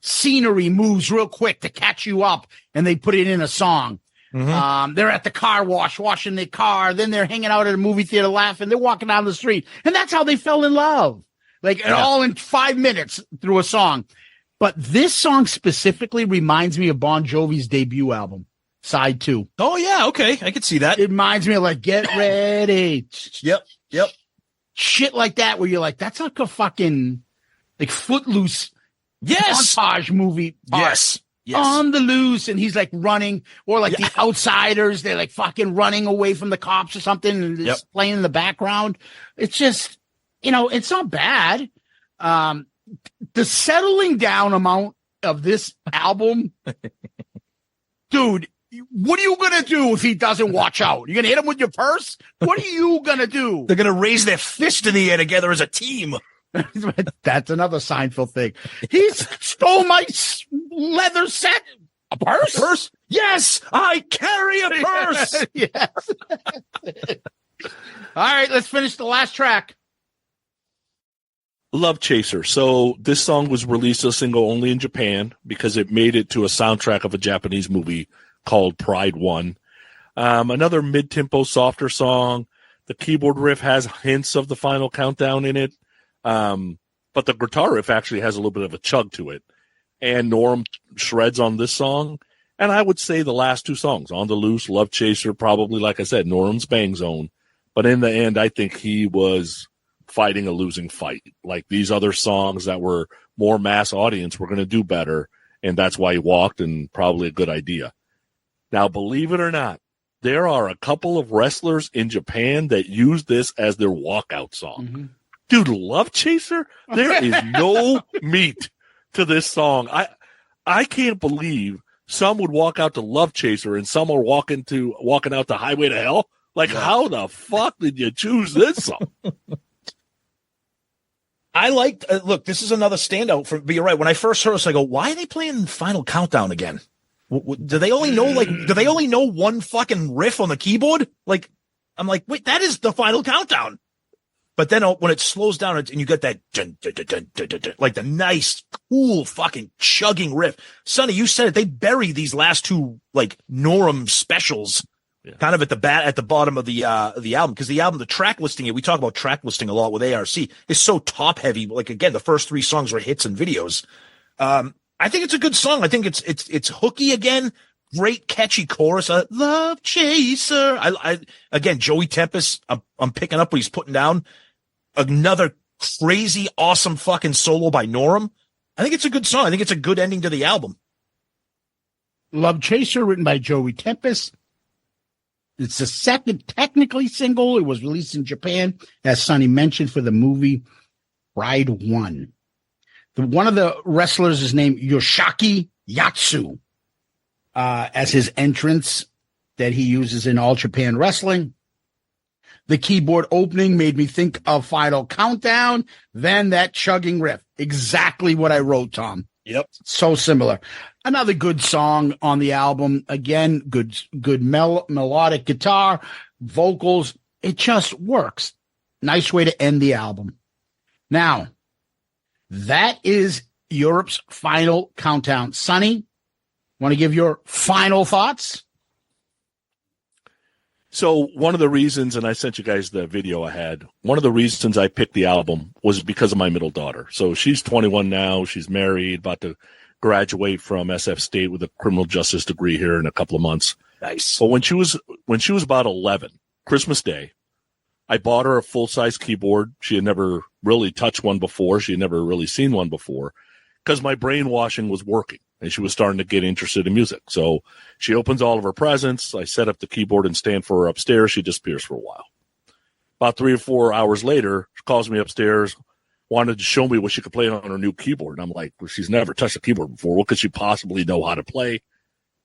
scenery moves real quick to catch you up, and they put it in a song. Mm-hmm. They're at the car wash, washing their car. Then they're hanging out at a movie theater laughing. They're walking down the street. And that's how they fell in love. Like all in 5 minutes through a song. But this song specifically reminds me of Bon Jovi's debut album, Side 2. Oh, yeah. Okay. I could see that. It reminds me of like, Get Ready. Yep. Shit like that, where you're like, that's like a fucking like Footloose montage movie. Yes. On the Loose, and he's like running, or like the Outsiders, they're like fucking running away from the cops or something, and it's playing in the background. It's just, it's not bad. The settling down amount of this album, dude, what are you going to do if he doesn't watch out? You're going to hit him with your purse? What are you going to do? They're going to raise their fist in the air together as a team. That's another Seinfeld thing. He stole my leather set. A purse? Purse? Yes, I carry a purse. Yes. All right, let's finish the last track. Love Chaser. So this song was released as a single only in Japan because it made it to a soundtrack of a Japanese movie called Pride 1. Another mid-tempo, softer song. The keyboard riff has hints of the Final Countdown in it. But the guitar riff actually has a little bit of a chug to it. And Norum shreds on this song. And I would say the last two songs, On the Loose, Love Chaser, probably, like I said, Norum's bang zone. But in the end, I think he was fighting a losing fight. Like these other songs that were more mass audience were going to do better. and that's why he walked, and probably a good idea. Now, believe it or not, there are a couple of wrestlers in Japan that use this as their walkout song. Mm-hmm. Dude, Love Chaser? There is no meat to this song. I can't believe some would walk out to Love Chaser and some are walking out to Highway to Hell. Like, how the fuck did you choose this song? I liked, look, this is another standout but you're right. When I first heard this, I go, why are they playing Final Countdown again? Do they only know one fucking riff on the keyboard? Like, I'm like, wait, that is the Final Countdown. But then when it slows down and you get that, like the nice, cool fucking chugging riff. Sonny, you said it. They bury these last two, like, Norum specials kind of at the bottom of the album. Because the album, the track listing, we talk about track listing a lot with ARC, is so top heavy. Like, again, the first three songs were hits and videos. I think it's a good song. I think it's hooky again. Great catchy chorus. Love Chaser. Again, Joey Tempest, I'm picking up what he's putting down. Another crazy, awesome fucking solo by Norum. I think it's a good song. I think it's a good ending to the album. Love Chaser, written by Joey Tempest. It's the second technically single. It was released in Japan, as Sonny mentioned, for the movie Ride 1. One of the wrestlers is named Yoshiaki Yatsu, as his entrance that he uses in All Japan Wrestling. The keyboard opening made me think of Final Countdown, then that chugging riff. Exactly what I wrote, Tom. Yep. So similar. Another good song on the album. Again, good melodic guitar, vocals. It just works. Nice way to end the album. Now, that is Europe's Final Countdown. Sonny, want to give your final thoughts? So one of the reasons, and I sent you guys the video I had, one of the reasons I picked the album was because of my middle daughter. So she's 21 now. She's married, about to graduate from SF State with a criminal justice degree here in a couple of months. Nice. But when she was about 11, Christmas Day, I bought her a full-size keyboard. She had never really touched one before. She had never really seen one before because my brainwashing was working. And she was starting to get interested in music. So she opens all of her presents. I set up the keyboard and stand for her upstairs. She disappears for a while. About 3 or 4 hours later, she calls me upstairs, wanted to show me what she could play on her new keyboard. And I'm like, well, she's never touched a keyboard before. What could she possibly know how to play?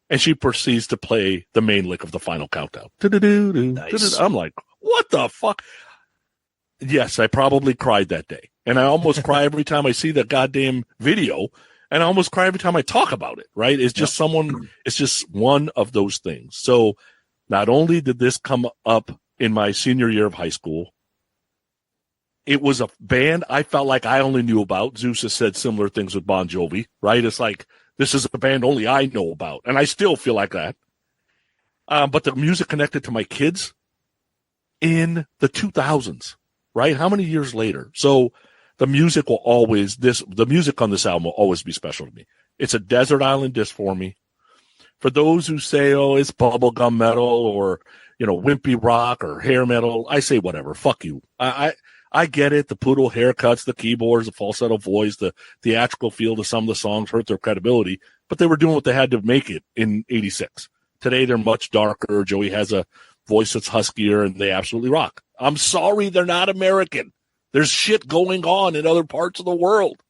And she proceeds to play the main lick of the Final Countdown. Nice. I'm like, what the fuck? Yes, I probably cried that day. And I almost cry every time I see that goddamn video. And I almost cry every time I talk about it, right? It's just it's just one of those things. So not only did this come up in my senior year of high school, it was a band I felt like I only knew about. Zeus has said similar things with Bon Jovi, right? It's like, this is a band only I know about. And I still feel like that. But the music connected to my kids in the 2000s, right? How many years later? So the music the music on this album will always be special to me. It's a desert island disc for me. For those who say, oh, it's bubblegum metal or, wimpy rock or hair metal, I say whatever. Fuck you. I get it. The poodle haircuts, the keyboards, the falsetto voice, the theatrical feel to some of the songs hurt their credibility, but they were doing what they had to make it in 86. Today, they're much darker. Joey has a voice that's huskier and they absolutely rock. I'm sorry they're not American. There's shit going on in other parts of the world.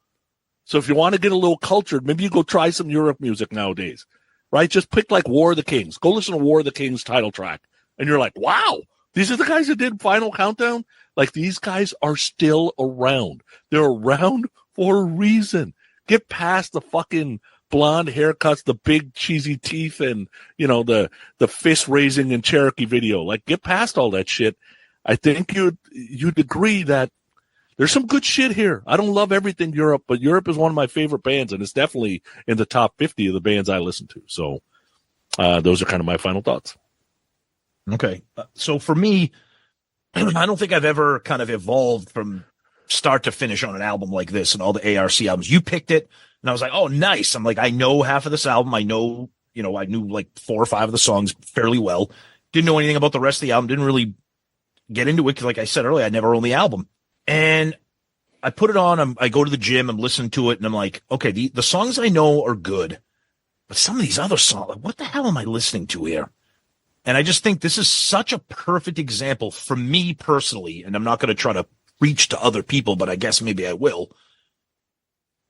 So if you want to get a little cultured, maybe you go try some Europe music nowadays, right? Just pick like War of the Kings. Go listen to War of the Kings title track. And you're like, wow, these are the guys that did Final Countdown? Like, these guys are still around. They're around for a reason. Get past the fucking blonde haircuts, the big cheesy teeth, and, the fist raising in Cherokee video. Like, get past all that shit. I think you'd agree that there's some good shit here. I don't love everything Europe, but Europe is one of my favorite bands, and it's definitely in the top 50 of the bands I listen to. So those are kind of my final thoughts. Okay. So for me, I don't think I've ever kind of evolved from start to finish on an album like this and all the ARC albums. You picked it, and I was like, oh, nice. I'm like, I know half of this album. I know, I knew like 4 or 5 of the songs fairly well. Didn't know anything about the rest of the album. Didn't really get into it because, like I said earlier, I never owned the album. And I put it on. I go to the gym. I'm listening to it, and I'm like, okay, the songs I know are good, but some of these other songs, like, what the hell am I listening to here? And I just think this is such a perfect example for me personally, and I'm not going to try to preach to other people, but I guess maybe I will.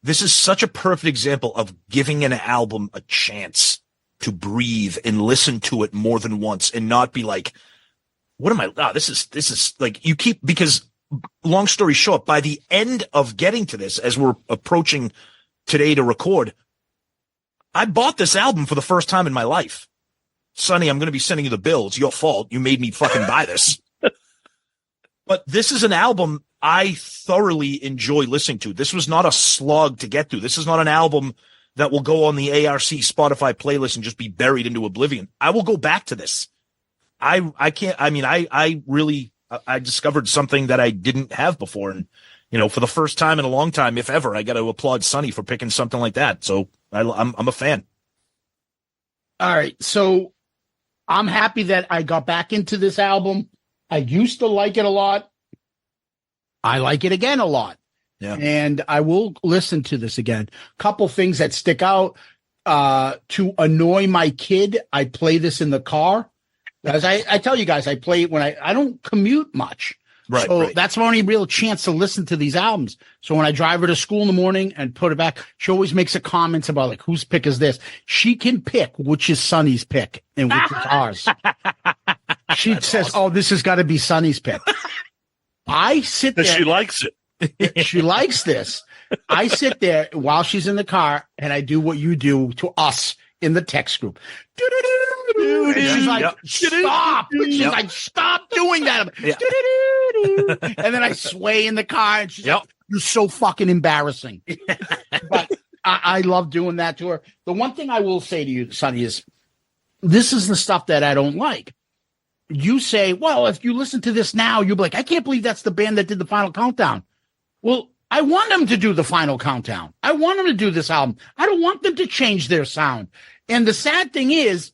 This is such a perfect example of giving an album a chance to breathe and listen to it more than once and not be like, what am I? Oh, this is like you keep, because long story short, by the end of getting to this, as we're approaching today to record, I bought this album for the first time in my life. Sonny, I'm going to be sending you the bill. It's your fault. You made me fucking buy this. But this is an album I thoroughly enjoy listening to. This was not a slog to get through. This is not an album that will go on the ARC Spotify playlist and just be buried into oblivion. I will go back to this. I discovered something that I didn't have before. And, for the first time in a long time, if ever, I got to applaud Sonny for picking something like that. So I'm a fan. All right. So I'm happy that I got back into this album. I used to like it a lot. I like it again a lot. Yeah. And I will listen to this again. Couple things that stick out. To annoy my kid, I play this in the car. As I tell you guys, I play it when I don't commute much. Right. So right. that's my only real chance to listen to these albums. So when I drive her to school in the morning and put it back, she always makes a comments about like, whose pick is this? She can pick which is Sonny's pick and which is ours. She says, awesome. Oh, this has got to be Sonny's pick. I sit there. She likes it. She likes this. I sit there while she's in the car and I do what you do to us in the text group. And she's like, stop. She's like, stop doing that. And then I sway in the car and she's like, you're so fucking embarrassing. But I love doing that to her. The one thing I will say to you, Sonny, is this is the stuff that I don't like. You say, well, if you listen to this now, you'll be like, I can't believe that's the band that did the Final Countdown. Well, I want them to do the Final Countdown. I want them to do this album. I don't want them to change their sound. And the sad thing is,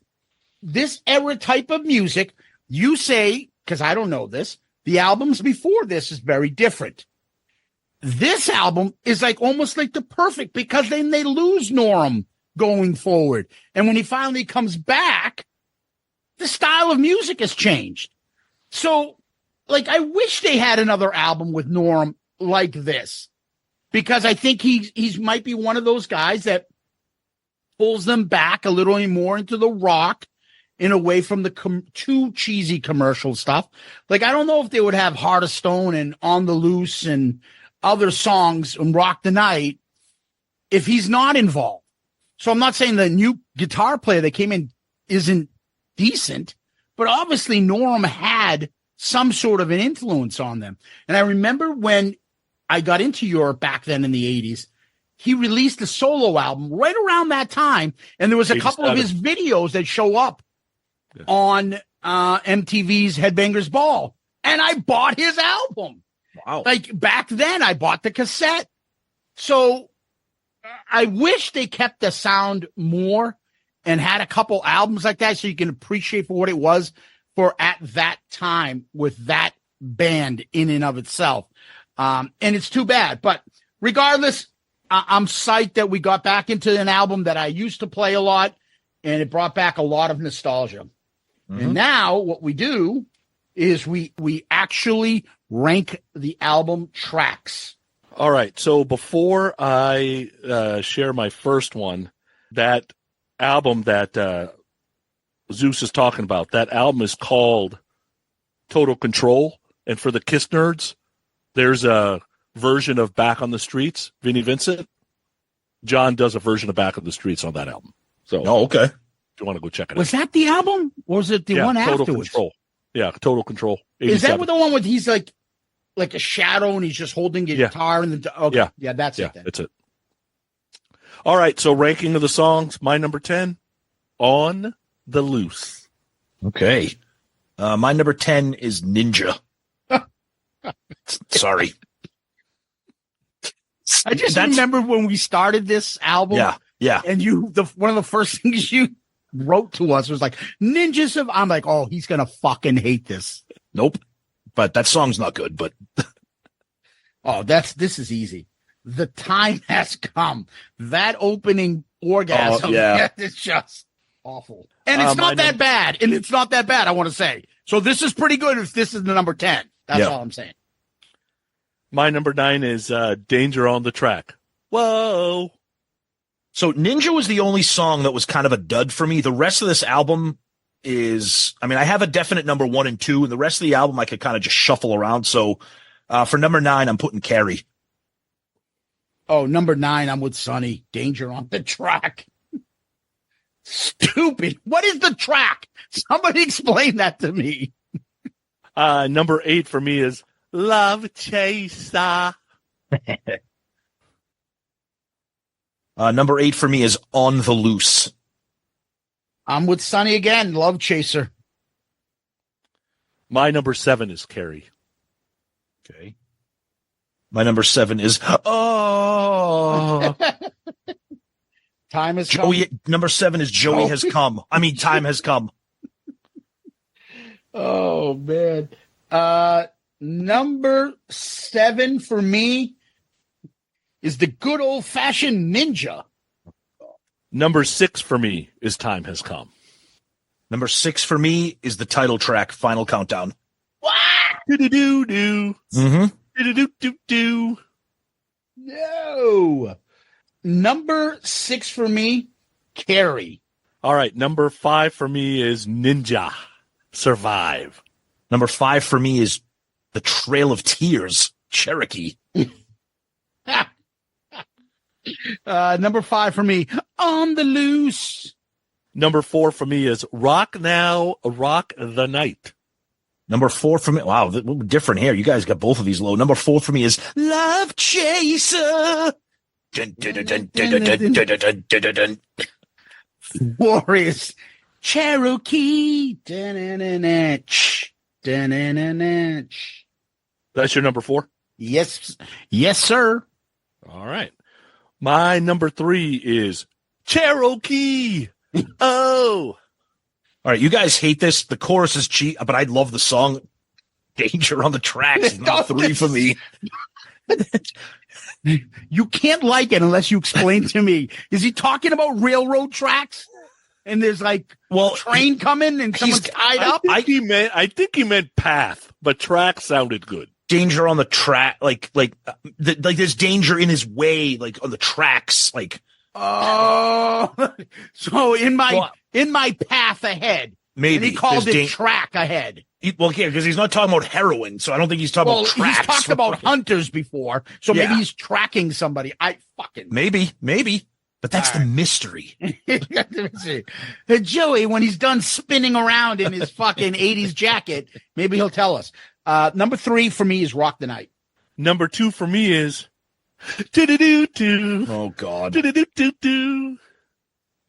this era type of music, you say, because I don't know this, the albums before this is very different. This album is like almost like the perfect, because then they lose Norum going forward. And when he finally comes back, the style of music has changed. So, like, I wish they had another album with Norum like this, because I think he's might be one of those guys that pulls them back a little more into the rock and away from the too cheesy commercial stuff. Like, I don't know if they would have Heart of Stone and On the Loose and other songs and Rock the Night if he's not involved. So I'm not saying the new guitar player that came in isn't decent, but obviously Norum had some sort of an influence on them. And I remember when I got into Europe back then in the 80s, he released a solo album right around that time. And there was a couple of his videos that show up on MTV's Headbangers Ball. And I bought his album. Wow. Like back then I bought the cassette. So I wish they kept the sound more and had a couple albums like that so you can appreciate for what it was for at that time with that band in and of itself. And it's too bad. But regardless, I'm psyched that we got back into an album that I used to play a lot, and it brought back a lot of nostalgia. Mm-hmm. And now what we do is we actually rank the album tracks. All right. So before I share my first one, that album that Zeus is talking about, that album is called Total Control. And for the Kiss nerds, there's a version of Back on the Streets, Vinnie Vincent. John does a version of Back on the Streets on that album. So, okay. If you want to go check it out. Was that the album? Or was it the one Total afterwards? Control. Yeah, Total Control. 87. Is that the one with he's like a shadow and he's just holding a guitar and the okay. Yeah, that's it then. That's it. All right, so ranking of the songs, my number 10, On the Loose. Okay. My number 10 is Ninja. Sorry. I just remember when we started this album. Yeah. And one of the first things you wrote to us was like, Ninjas of, I'm like, oh, he's going to fucking hate this. Nope. But that song's not good, but Oh, this is easy. The Time Has Come. That opening orgasm. Oh, yeah. It's just awful. And it's not that bad. And it's not that bad, I want to say. So this is pretty good if this is the number 10. That's all I'm saying. My number 9 is Danger on the Track. Whoa. So Ninja was the only song that was kind of a dud for me. The rest of this album is, I mean, I have a definite number 1 and 2, and the rest of the album I could kind of just shuffle around. So for number 9, I'm putting Carrie. Oh, number 9, I'm with Sonny. Danger on the Track. Stupid. What is the track? Somebody explain that to me. Number 8 for me is Love Chaser. Number 8 for me is On the Loose. I'm with Sonny again. Love Chaser. My number 7 is Carrie. Okay. My number 7 is Oh. Time Has Joey. Come. Number 7 is Joey Has Come. I mean, Time Has Come. Oh, man. Number 7 for me is the good old-fashioned Ninja. Number 6 for me is Time Has Come. Number 6 for me is the title track, Final Countdown. What? Do-do-do-do. Mm-hmm. Do-do-do-do-do. No. Number 6 for me, Carrie. All right. Number 5 for me is Ninja. Survive. Number 5 for me is The Trail of Tears, Cherokee. Number 5 for me, On the Loose. Number 4 for me is Rock Now, Rock the Night. Number 4 for me. Wow, different here. You guys got both of these low. Number 4 for me is Love Chaser. Dun, dun, dun, dun, dun, dun, dun, dun, dun, dun, dun. Warriors, Cherokee. Da-na-na-na, da-na-na-na. That's your number 4? Yes, sir. All right. My number 3 is Cherokee. Oh. All right, you guys hate this. The chorus is cheap, but I love the song. Danger on the Tracks is number 3 for me. You can't like it unless you explain to me. Is he talking about railroad tracks? And there's like train coming and someone's tied up? I think he meant path, but track sounded good. Danger on the track, like there's danger in his way, like on the tracks, like. Oh, so in my path ahead, maybe and he called it track ahead. Well, yeah, because he's not talking about heroin, so I don't think he's talking about tracks. He's talked about hunters before, so maybe he's tracking somebody. Maybe, but that's the mystery. Joey, when he's done spinning around in his fucking 80s jacket, maybe he'll tell us. Number 3 for me is Rock the Night. Number 2 for me is do-do-do-do. Oh, God. Do-do-do-do-do.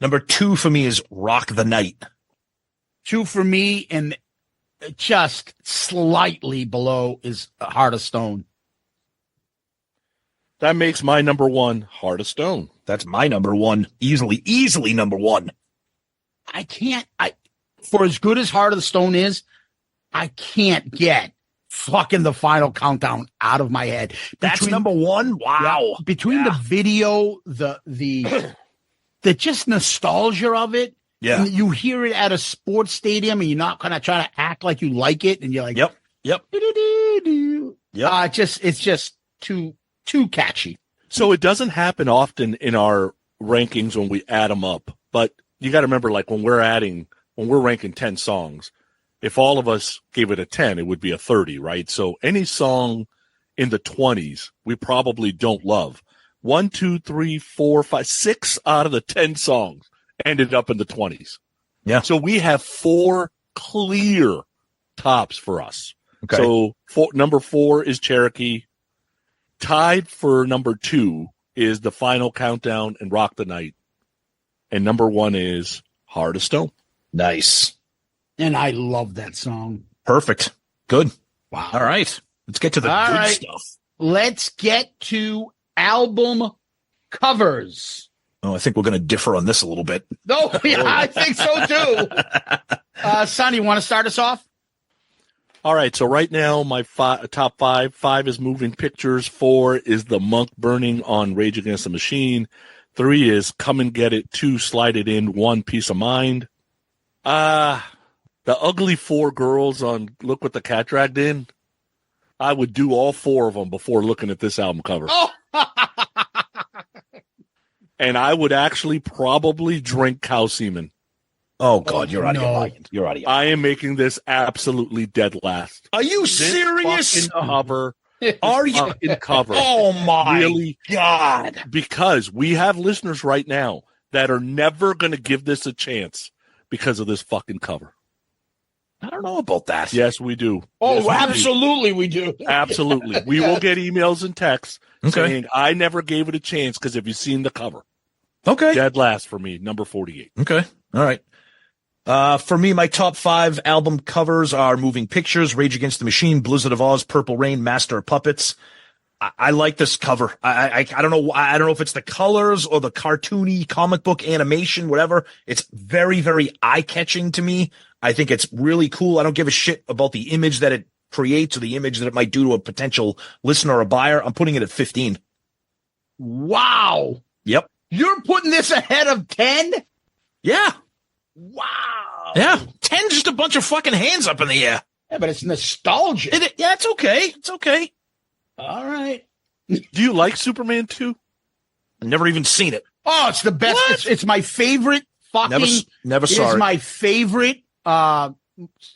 Number 2 for me is Rock the Night. 2 for me, and just slightly below is Heart of Stone. That makes my number 1 Heart of Stone. That's my number 1. Easily number 1. For as good as Heart of the Stone is, I can't get fucking the Final Countdown out of my head. That's number 1? Wow. Yeah, between the video, the just nostalgia of it. Yeah. And you hear it at a sports stadium and you're not kind of trying to act like you like it. And you're like, Yep. It's just too catchy. So it doesn't happen often in our rankings when we add them up, but you got to remember, like when we're ranking 10 songs, if all of us gave it a 10, it would be a 30, right? So any song in the 20s, we probably don't love. 1, 2, 3, 4, 5, 6 out of the 10 songs ended up in the 20s. Yeah. So we have 4 clear tops for us. Okay. So number 4 is Cherokee. Tied for number 2 is The Final Countdown and Rock the Night. And number 1 is Heart of Stone. Nice. And I love that song. Perfect. Good. Wow. All right. Let's get to the good stuff. Let's get to album covers. Oh, I think we're going to differ on this a little bit. No, yeah, I think so too. Sonny, you want to start us off? All right, so right now my top five. 5 is Moving Pictures. 4 is The Monk Burning on Rage Against the Machine. 3 is Come and Get It. 2, Slide It In. 1, Peace of Mind. The Ugly 4 Girls on Look What the Cat Dragged In. I would do all 4 of them before looking at this album cover. Oh! And I would actually probably drink cow semen. Oh, God, you're out of your mind. You're out of your mind. I am making this absolutely dead last. Are you This serious? fucking cover. Are you? Fucking cover. Oh, my Really? God. Because we have listeners right now that are never going to give this a chance because of this fucking cover. I don't know about that. Yes, we do. Oh, Yes, we do. absolutely we do. Absolutely. We will get emails and texts Okay. saying, I never gave it a chance because have you seen the cover? Okay. Dead last for me, number 48. Okay. All right. For me, my top 5 album covers are Moving Pictures, Rage Against the Machine, Blizzard of Oz, Purple Rain, Master of Puppets. I like this cover. I don't know. I don't know if it's the colors or the cartoony comic book animation, whatever. It's very, very eye catching to me. I think it's really cool. I don't give a shit about the image that it creates or the image that it might do to a potential listener or buyer. I'm putting it at 15. Wow. Yep. You're putting this ahead of 10? Yeah. Wow. Yeah. 10's just a bunch of fucking hands up in the air. Yeah, but it's nostalgia. Yeah, it's okay. It's okay. All right. Do you like Superman 2? I've never even seen it. Oh, it's the best. It's my favorite fucking. Never saw It's it. my favorite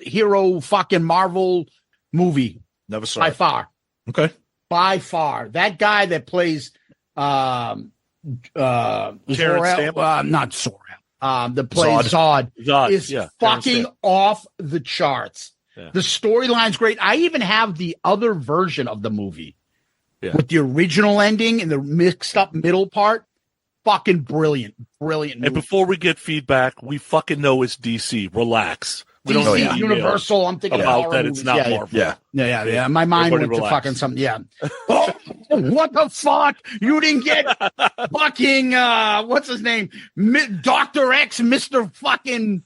hero fucking Marvel movie Never saw by it. far. Okay. By far. That guy that plays Zor-El, Stamp? not Zor-El. That plays Zod is yeah, fucking off the charts. Yeah. The storyline's great. I even have the other version of the movie Yeah. with the original ending and the mixed up middle part. Fucking brilliant. Brilliant movie. And before we get feedback, we fucking know it's DC. Relax. We DC, don't need emails Universal, I'm thinking about horror that it's movies. not Yeah, Marvel. Yeah. My mind Everybody went relax. to fucking something. Yeah. Oh, what the fuck? You didn't get fucking, what's his name? Dr. X, Mr. fucking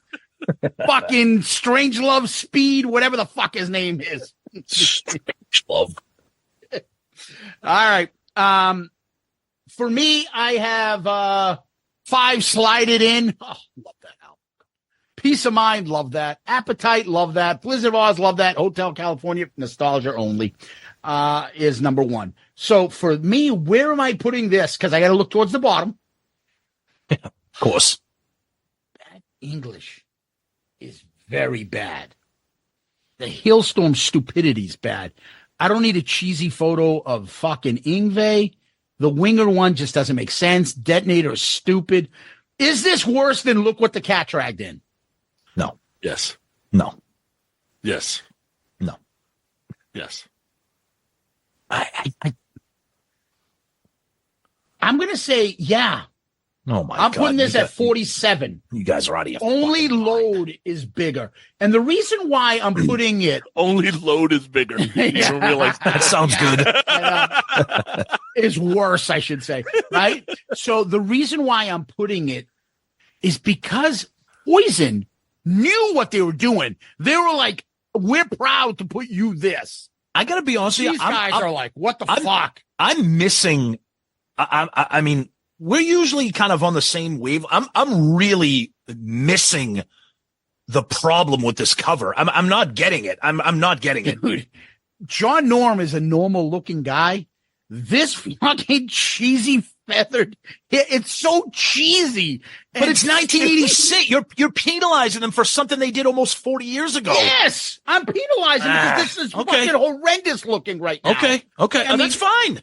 Strangelove Speed, whatever the fuck his name is. Strangelove. All right. For me, I have 5 Slide It In. Oh, love that album. Peace of Mind, love that. Appetite, love that. Blizzard of Oz, love that. Hotel California, nostalgia only, is number 1. So for me, where am I putting this? Because I got to look towards the bottom. Of course. Bad English is very bad. The Hailstorm stupidity is bad. I don't need a cheesy photo of fucking Ingve. The Winger one just doesn't make sense. Detonator is stupid. Is this worse than Look What the Cat Dragged In? No. Yes. No. Yes. No. Yes. I'm going to say, yeah. Oh, my God. I'm putting this at 47. You guys are out of your Only fucking mind. Load is bigger. And the reason why I'm putting it Only Load is bigger. You don't realize That sounds good. is worse, I should say, right? So the reason why I'm putting it is because Poison knew what they were doing. They were like, we're proud to put you this. I got to be honest with These you. guys are like, what the fuck? I'm missing. I mean, we're usually kind of on the same wave. I'm really missing the problem with this cover. I'm not getting it. I'm not getting it. Dude, John Norum is a normal looking guy. This fucking cheesy feathered, it's so cheesy. But it's 1986. You're penalizing them for something they did almost 40 years ago. Yes, I'm penalizing because this is fucking horrendous looking right now. Okay. I mean, that's fine.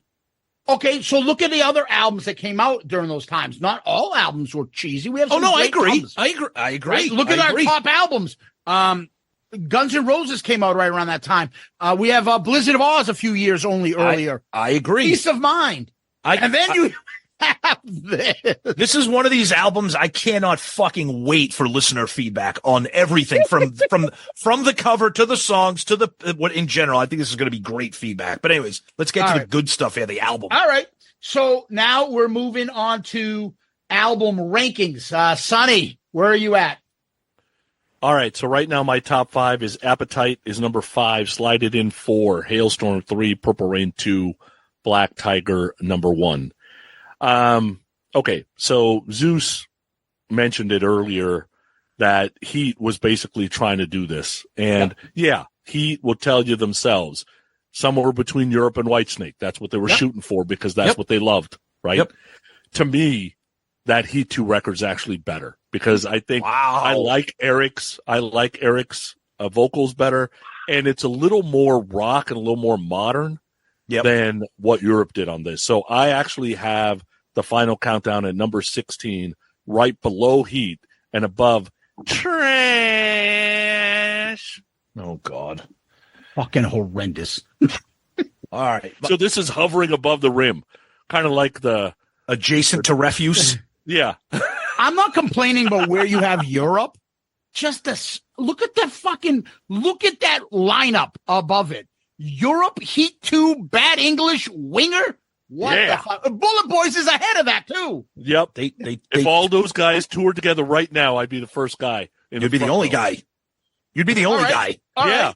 Okay, so look at the other albums that came out during those times. Not all albums were cheesy. We have some I great agree. albums, I agree. right? Look at our top albums. Guns N' Roses came out right around that time. We have Blizzard of Oz a few years only earlier. I agree. Peace of Mind. And then you have this. This is one of these albums I cannot fucking wait for listener feedback on everything from the cover to the songs to the what in general. I think this is going to be great feedback. But anyways, let's get to the good stuff here, the album. All right. So now we're moving on to album rankings. Sonny, where are you at? All right, so right now my top 5 is Appetite is number 5, Slide It In 4, Hailstorm 3, Purple Rain 2, Black Tiger number 1. Okay, so Zeus mentioned it earlier that Heat was basically trying to do this. And Heat will tell you themselves, somewhere between Europe and Whitesnake. That's what they were shooting for because that's what they loved, right? Yep. To me, that Heat 2 record's actually better because I think I like Eric's vocals better, and it's a little more rock and a little more modern than what Europe did on this. So I actually have the Final Countdown at number 16, right below Heat and above Trash. Oh, God. Fucking horrendous. All right. So this is hovering above the rim, kind of like the... Adjacent to refuse? Yeah. I'm not complaining about where you have Europe. Just look at that lineup above it. Europe, Heat 2, Bad English, Winger. What the fuck? Bullet Boys is ahead of that, too. Yep. If all those guys toured together right now, I'd be the first guy. You'd be the only guy. You'd be the only guy.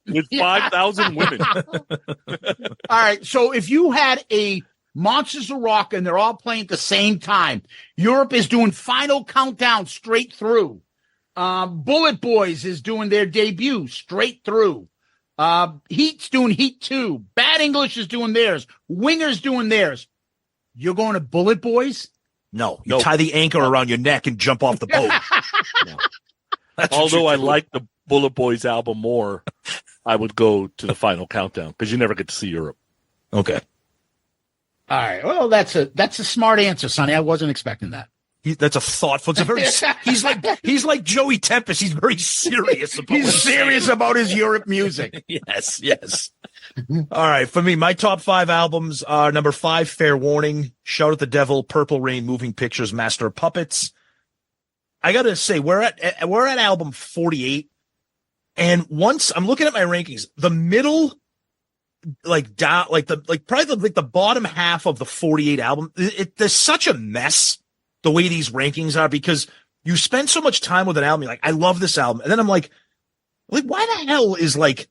With 5,000 women. All right. So if you had a Monsters of Rock and they're all playing at the same time, Europe is doing Final Countdown straight through. Bullet Boys is doing their debut straight through. Heat's doing Heat 2. Bad English is doing theirs. Winger's doing theirs. You're going to Bullet Boys? No. You tie the anchor around your neck and jump off the boat. Although I like the Bullet Boys album more, I would go to the Final Countdown because you never get to see Europe. Okay. All right. Well, that's a smart answer, Sonny. I wasn't expecting that. That's a thoughtful. It's a very. he's like Joey Tempest. He's very serious. About his Europe music. Yes. All right. For me, my top 5 albums are number 5, Fair Warning, Shout at the Devil, Purple Rain, Moving Pictures, Master of Puppets. I gotta say, we're at album 48, and once I'm looking at my rankings, the middle, probably the bottom half of the 48 album, there's such a mess the way these rankings are because you spend so much time with an album. You're like, I love this album, and then I'm like, why the hell is like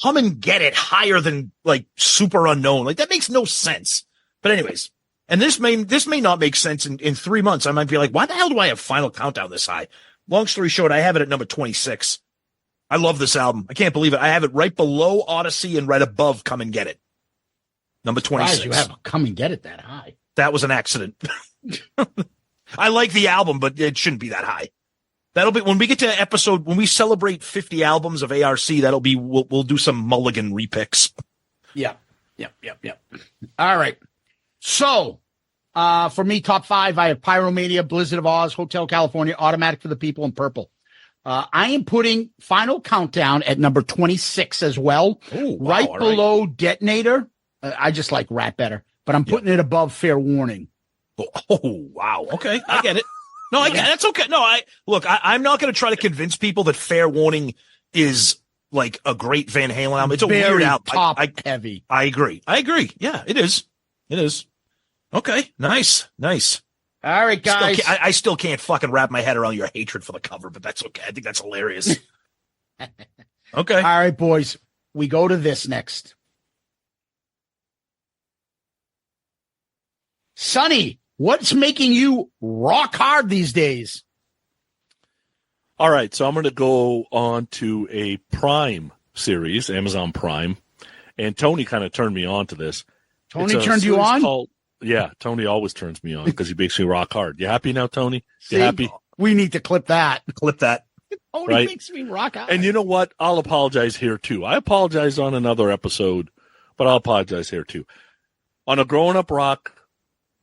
Come and Get It higher than like Super Unknown? Like that makes no sense. But anyways. And this may not make sense in 3 months. I might be like, why the hell do I have Final Countdown this high? Long story short, I have it at number 26. I love this album. I can't believe it. I have it right below Odyssey and right above Come and Get It. Number 26. Why did you have Come and Get It that high? That was an accident. I like the album, but it shouldn't be that high. That'll be when we get to when we celebrate 50 albums of ARC, that'll be, we'll do some mulligan repicks. Yep. All right. So, for me, top 5, I have Pyromania, Blizzard of Oz, Hotel California, Automatic for the People, and Purple. I am putting Final Countdown at number 26 as well. Ooh, wow, right below Detonator. I just like Rat better, but I'm putting it above Fair Warning. Oh, wow. Okay. I get it. No, I get it. That's okay. No, I'm not going to try to convince people that Fair Warning is like a great Van Halen album. It's a very weird album. Top heavy. I agree. Yeah, it is. Okay. Nice. All right, guys. I still can't fucking wrap my head around your hatred for the cover, but that's okay. I think that's hilarious. Okay. All right, boys. We go to this next. Sonny, what's making you rock hard these days? All right, so I'm going to go on to a Prime series, Amazon Prime, and Tony kind of turned me on to this. Tony turned you on? Yeah, Tony always turns me on because he makes me rock hard. You happy now, Tony? You happy? We need to clip that. Tony makes me rock hard. And you know what? I'll apologize here, too. I apologized on another episode, but I'll apologize here, too. On a Growing Up Rock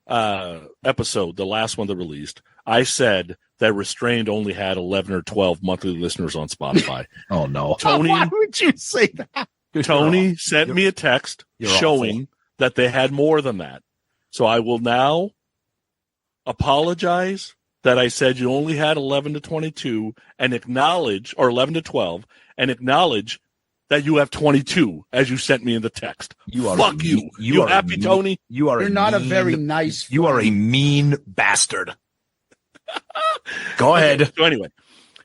episode, the last one that released, I said that Restrained only had 11 or 12 monthly listeners on Spotify. Oh, no. Tony, why would you say that? Tony sent me a text showing that they had more than that. So I will now apologize that I said you only had 11 to 22 and acknowledge, or 11 to 12, and acknowledge that you have 22 as you sent me in the text. Fuck you. You happy, Tony? You're not a very nice friend. You are a mean bastard. Go ahead. So anyway,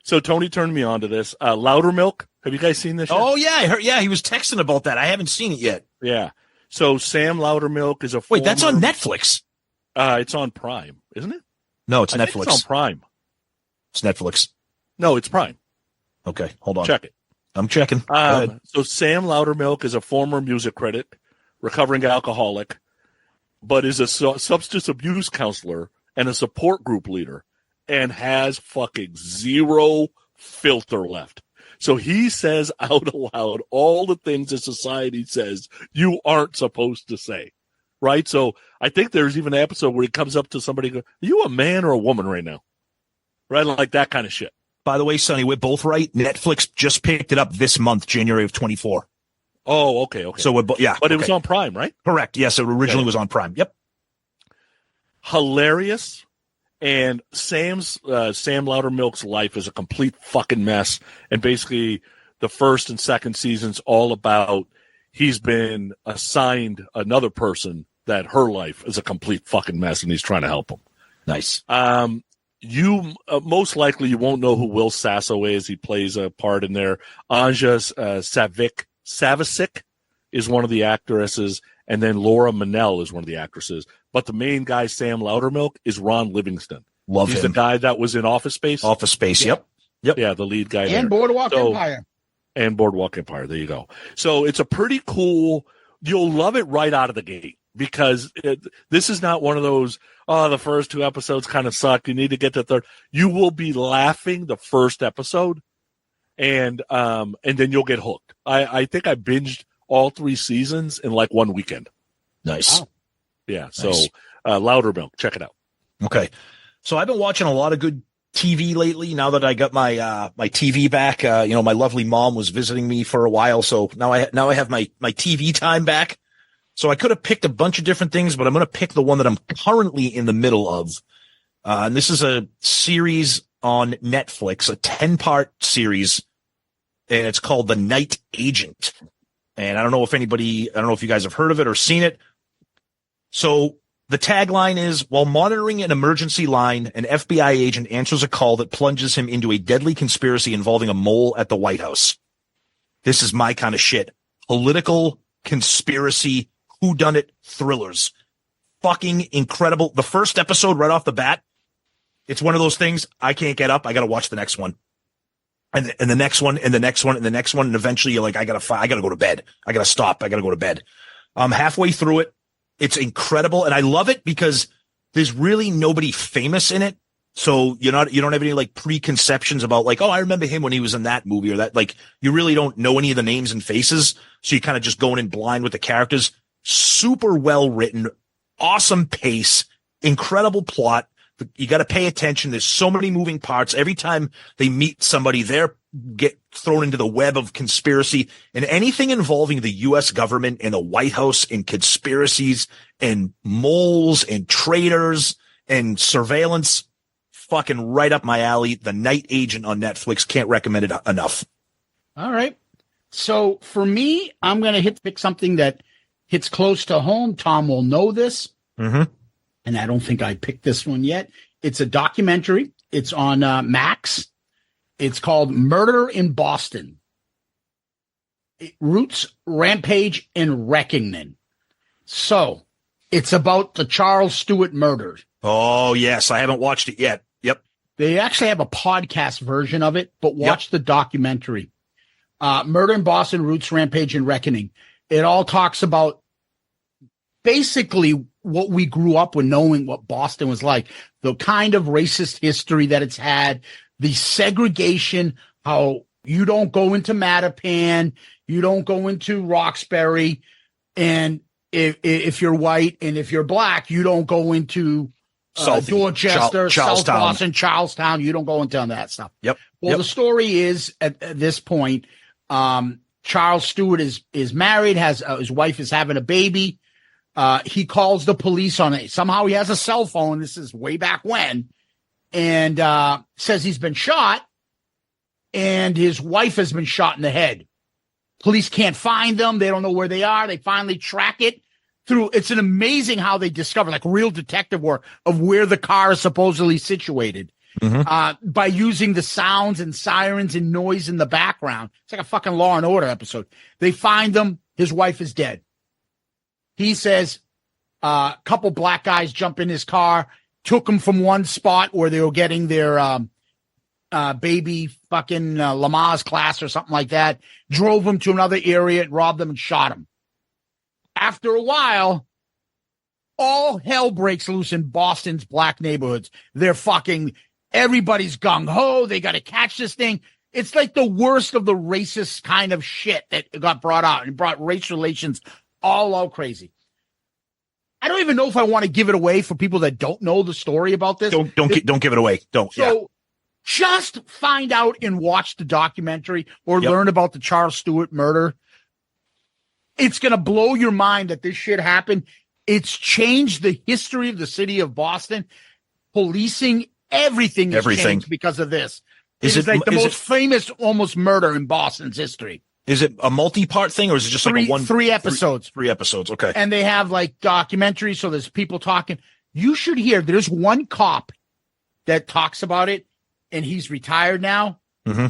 So Tony turned me on to this. Loudermilk. Have you guys seen this yet? Oh, yeah. I heard, yeah, he was texting about that. I haven't seen it yet. Yeah. So Sam Loudermilk is a Wait, that's on Netflix. It's on Prime, isn't it? No, it's I Netflix. think it's on Prime. It's Netflix. No, it's Prime. Okay, hold on. Check it. I'm checking. So Sam Loudermilk is a former music critic, recovering alcoholic, but is a substance abuse counselor and a support group leader, and has fucking zero filter left. So he says out aloud all the things that society says you aren't supposed to say, right? So I think there's even an episode where he comes up to somebody and goes, are you a man or a woman right now? Right? Like that kind of shit. By the way, Sonny, we're both right. Netflix just picked it up this month, January of 24. Oh, okay. So we're But it was on Prime, right? Correct. Yes, it originally was on Prime. Yep. Hilarious. And Sam Loudermilk's life is a complete fucking mess. And basically the first and second season's all about he's been assigned another person that her life is a complete fucking mess and he's trying to help him. Nice. You most likely you won't know who Will Sasso is. He plays a part in there. Anja Savicic is one of the actresses, and then Laura Manel is one of the actresses. But the main guy, Sam Loudermilk, is Ron Livingston. Love He's him. the guy that was in Office Space. Office Space. Yeah. Yep. Yeah, the lead guy. And there. Boardwalk Empire. And Boardwalk Empire. There you go. So it's a pretty cool. You'll love it right out of the gate because this is not one of those. Oh, the first two episodes kind of suck. You need to get to the third. You will be laughing the first episode, and then you'll get hooked. I think I binged all 3 seasons in like one weekend. Nice. Wow. Yeah. So Nice. Loudermilk, check it out. Okay. So I've been watching a lot of good TV lately. Now that I got my my TV back, my lovely mom was visiting me for a while, so now I have my TV time back. So I could have picked a bunch of different things, but I'm going to pick the one that I'm currently in the middle of. And this is a series on Netflix, a 10-part series, and it's called The Night Agent. And I don't know if you guys have heard of it or seen it. So the tagline is, while monitoring an emergency line, an FBI agent answers a call that plunges him into a deadly conspiracy involving a mole at the White House. This is my kind of shit. Political conspiracy whodunit thrillers. Fucking incredible. The first episode right off the bat, it's one of those things I can't get up. I got to watch the next one. And the next one, and the next one, and the next one. And eventually you're like, I got to go to bed. I got to stop. I got to go to bed. I'm halfway through it. It's incredible. And I love it because there's really nobody famous in it. So you don't have any like preconceptions about like, oh, I remember him when he was in that movie or that. Like you really don't know any of the names and faces. So you kind of just going in blind with the characters. Super well written, awesome pace, incredible plot. You got to pay attention. There's so many moving parts. Every time they meet somebody, they're get thrown into the web of conspiracy, and anything involving the U.S. government and the White House and conspiracies and moles and traitors and surveillance. Fucking right up my alley. The Night Agent on Netflix. Can't recommend it enough. All right. So for me, I'm going to pick something that hits close to home. Tom will know this. Mm-hmm. And I don't think I picked this one yet. It's a documentary. It's on Max. It's called Murder in Boston. Roots, Rampage, and Reckoning. So it's about the Charles Stewart murders. Oh, yes. I haven't watched it yet. Yep. They actually have a podcast version of it, but watch the documentary. Murder in Boston, Roots, Rampage, and Reckoning. It all talks about basically what we grew up with, knowing what Boston was like, the kind of racist history that it's had, the segregation, how you don't go into Mattapan, you don't go into Roxbury, and if you're white and if you're black, you don't go into Dorchester, South Boston, Charlestown. You don't go into that stuff. Yep. Well, the story is at this point, Charles Stewart is married, has his wife is having a baby. He calls the police on it. Somehow he has a cell phone. This is way back when, and says he's been shot, and his wife has been shot in the head. Police can't find them. They don't know where they are. They finally track it through. It's an amazing how they discover, like real detective work, of where the car is supposedly situated. by using the sounds and sirens and noise in the background. It's like a fucking Law and Order episode. They find him. His wife is dead. He says a couple black guys jump in his car, took him from one spot where they were getting their baby fucking Lamaze class or something like that, drove him to another area and robbed them and shot him. After a while, all hell breaks loose in Boston's black neighborhoods. They're fucking, everybody's gung-ho. They got to catch this thing. It's like the worst of the racist kind of shit that got brought out and brought race relations all out crazy. I don't even know if I want to give it away for people that don't know the story about this. Don't give it away. Don't. So just find out and watch the documentary or learn about the Charles Stewart murder. It's going to blow your mind that this shit happened. It's changed the history of the city of Boston. Policing, everything has changed because of this. It's like the most famous almost murder in Boston's history. Is it a multi-part thing, or is it just like three episodes? Three episodes, okay. And they have like documentaries, so there's people talking. You should hear, there's one cop that talks about it, and he's retired now. Mm-hmm.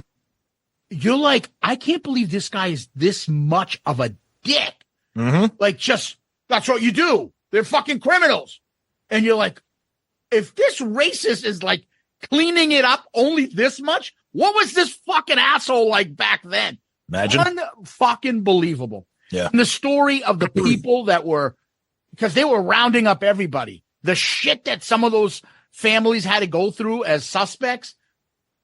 You're like, I can't believe this guy is this much of a dick. Mm-hmm. Like, just, that's what you do. They're fucking criminals. And you're like, if this racist is like cleaning it up only this much, what was this fucking asshole like back then? Imagine. Unfucking believable. Yeah. And the story of the people that were, because they were rounding up everybody, the shit that some of those families had to go through as suspects.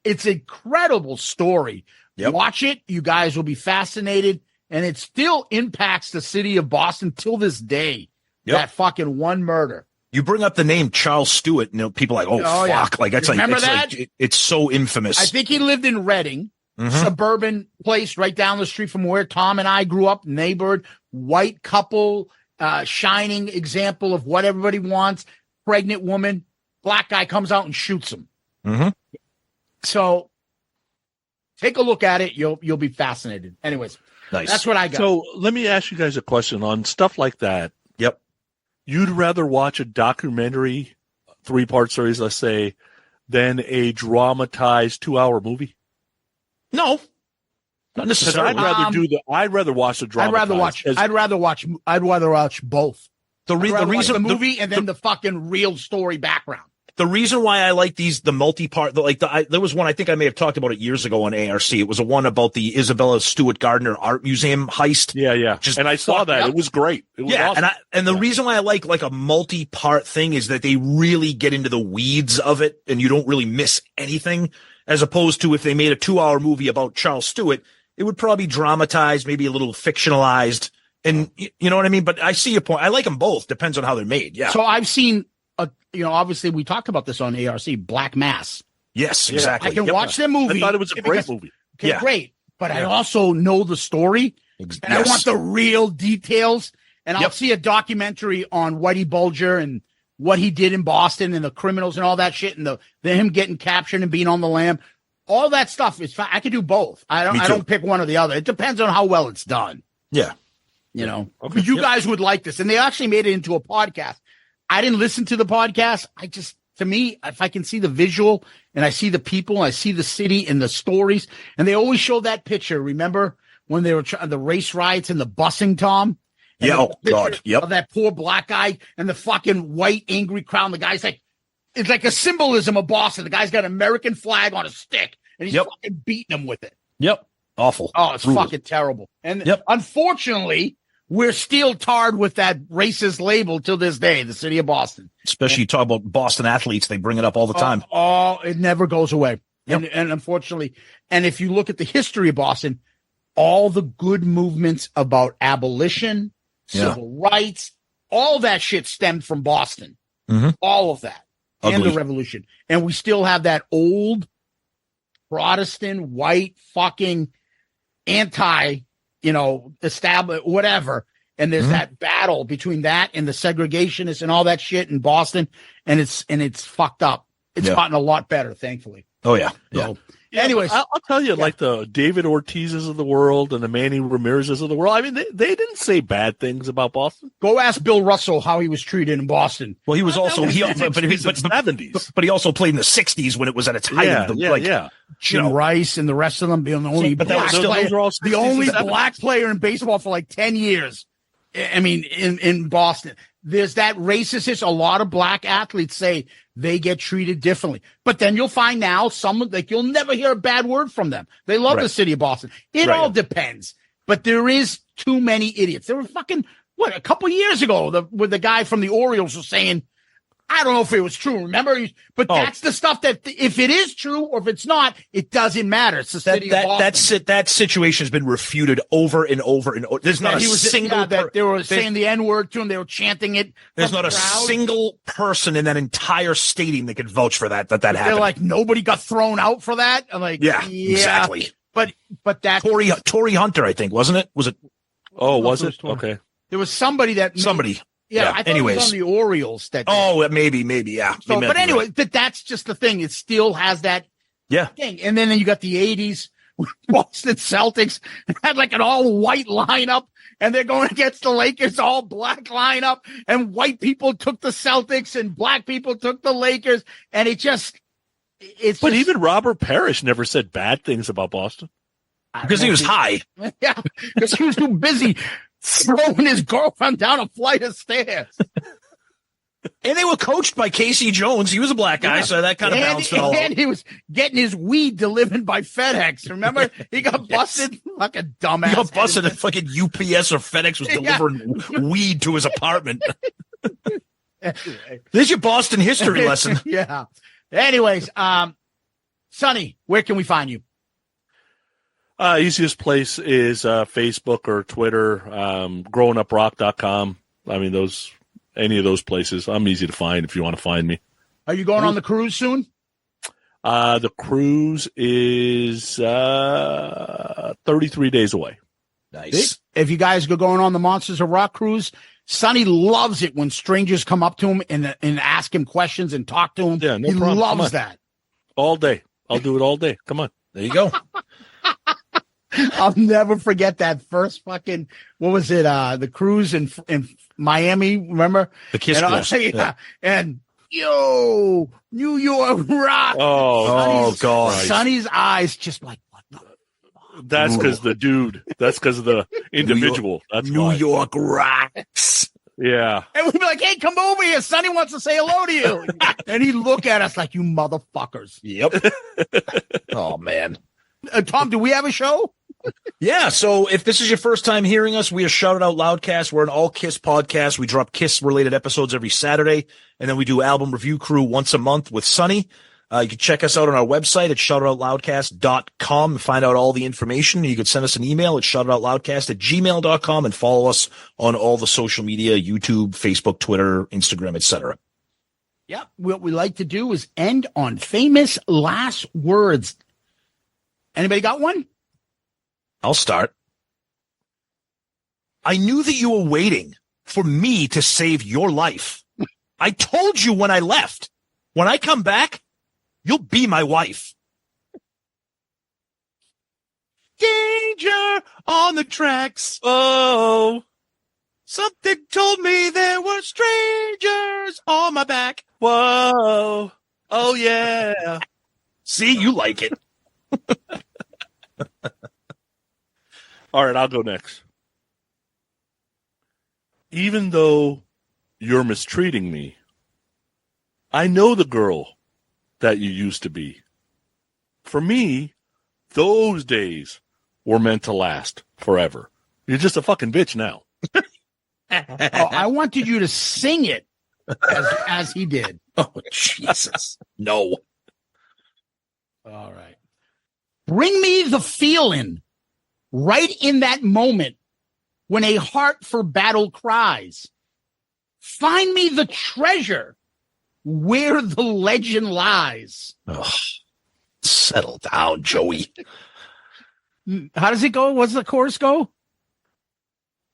It's an incredible story. Yep. Watch it. You guys will be fascinated. And it still impacts the city of Boston till this day. Yep. That fucking one murder. You bring up the name Charles Stewart, people are like, fuck. Yeah. Like, that's Remember like, that? like, it's so infamous. I think he lived in Reading. Suburban place right down the street from where Tom and I grew up, neighborhood, white couple, shining example of what everybody wants, pregnant woman, black guy comes out and shoots him. Mm-hmm. So take a look at it. You'll be fascinated. Anyways, nice. That's what I got. So let me ask you guys a question on stuff like that. Yep. You'd rather watch a documentary, 3-part series, let's say, than a dramatized 2-hour movie? No, not necessarily. I'd rather watch the drama. I'd rather watch both. The reason the movie and then the fucking real story background. The reason why I like the multi-part, there was one, I think I may have talked about it years ago on ARC. It was a one about the Isabella Stewart Gardner Art Museum heist. Yeah. And I saw that. Up. It was great. It was awesome. And the reason why I like a multi-part thing is that they really get into the weeds of it and you don't really miss anything, as opposed to if they made a 2-hour movie about Charles Stewart, it would probably dramatized, maybe a little fictionalized. And you know what I mean? But I see your point. I like them both. Depends on how they're made. Yeah. So I've seen, obviously we talked about this on ARC, Black Mass. Yes, exactly. I can watch their movie. I thought it was a great movie. Okay, yeah. Great. But I also know the story and I want the real details. And I'll see a documentary on Whitey Bulger and what he did in Boston and the criminals and all that shit and the him getting captured and being on the lam. All that stuff is fine. I can do both. I don't pick one or the other. It depends on how well it's done. Yeah. Okay. You guys would like this. And they actually made it into a podcast. I didn't listen to the podcast. To me, if I can see the visual and I see the people, I see the city and the stories, and they always show that picture. Remember when they were the race riots and the busing, Tom? And God. Yep. Of that poor black guy and the fucking white angry crowd. And the guy's like, it's like a symbolism of Boston. The guy's got an American flag on a stick and he's fucking beating him with it. Yep. Awful. Oh, it's fucking terrible. And unfortunately, we're still tarred with that racist label till this day, the city of Boston. Especially you talk about Boston athletes, they bring it up all the time. Oh, it never goes away. Yep. And unfortunately, and if you look at the history of Boston, all the good movements about abolition, civil rights, all that shit stemmed from Boston. Mm-hmm. All of that. Ugly. And the revolution. And we still have that old Protestant, white, fucking anti, established, whatever. And there's that battle between that and the segregationists and all that shit in Boston. And it's fucked up. It's gotten a lot better, thankfully. Oh yeah. Yeah. So, anyways, I'll tell you, like the David Ortizes of the world and the Manny Ramirez's of the world. I mean, they didn't say bad things about Boston. go ask Bill Russell how he was treated in Boston. Well, he was also but he 70s. but he also played in the 60s when it was at its height. Yeah. Jim Rice and the rest of them being the only but that was black still- player, those are all the 60s only and 70s. black player in baseball for like 10 years. I mean, in Boston, there's that racist history. A lot of black athletes say they get treated differently, but then you'll find now someone like you'll never hear a bad word from them. They love the city of Boston. It all depends, but there is too many idiots. There were fucking a couple years ago, with the guy from the Orioles was saying, I don't know if it was true. Remember? But that's the stuff that if it is true or if it's not, it doesn't matter. It's the city of Boston. That situation has been refuted over and over and over. There's not a single that they were saying the N-word to him. They were chanting it. There's not a single person in that entire stadium that could vouch for that happened. They're like, nobody got thrown out for that. I'm like, yeah, exactly. But that Torrey Hunter, I think, wasn't it? Was it? Oh, was it? Okay. There was somebody that Yeah, I thought it was on the Orioles. Maybe, yeah. So, but anyway, but that's just the thing. It still has that thing. And then you got the 80s, Boston Celtics had like an all-white lineup, and they're going against the Lakers, all-black lineup, and white people took the Celtics, and black people took the Lakers, and But even Robert Parrish never said bad things about Boston. Because he was high. Yeah, because he was too busy throwing his girlfriend down a flight of stairs. And they were coached by Casey Jones. He was a black guy, so that kind of bounced it all. And he was getting his weed delivered by FedEx. Remember? He got busted like a dumbass. He got busted at fucking UPS or FedEx was delivering weed to his apartment. There's your Boston history lesson. Yeah. Anyways, Sonny, where can we find you? Easiest place is Facebook or Twitter, growinguprock.com. I mean, any of those places. I'm easy to find if you want to find me. Are you going on the cruise soon? The cruise is 33 days away. Nice. If you guys go going on the Monsters of Rock cruise, Sonny loves it when strangers come up to him and ask him questions and talk to him. Yeah, no he problem. loves that. All day. I'll do it all day. Come on. There you go. I'll never forget that first fucking, what was it? The cruise in Miami, remember? The Kiss cruise. Yeah. And New York rock. Oh God. Sonny's eyes just like, what the fuck? That's because the dude. That's because of the individual. That's New why. York rocks. Yeah. And we'd be like, hey, come over here. Sonny wants to say hello to you. And he'd look at us like, you motherfuckers. Yep. Oh, man. Tom, do we have a show? Yeah, so if this is your first time hearing us, we are Shout It Out Loudcast. We're an all Kiss podcast. We drop Kiss-related episodes every Saturday, and then we do Album Review Crew once a month with Sonny. You can check us out on our website at shoutitoutloudcast.com and find out all the information. You could send us an email at shoutitoutloudcast@gmail.com and follow us on all the social media, YouTube, Facebook, Twitter, Instagram, etc. Yep. What we like to do is end on famous last words. Anybody got one? I'll start. I knew that you were waiting for me to save your life. I told you when I left. When I come back, you'll be my wife. Danger on the tracks. Oh, something told me there were strangers on my back. Whoa. Oh, yeah. See, you like it. All right, I'll go next. Even though you're mistreating me, I know the girl that you used to be. For me, those days were meant to last forever. You're just a fucking bitch now. I wanted you to sing it as he did. Oh, Jesus. No. All right. Bring me the feeling right in that moment when a heart for battle cries. Find me the treasure where the legend lies. Oh, settle down, Joey. How does it go? What's the chorus go?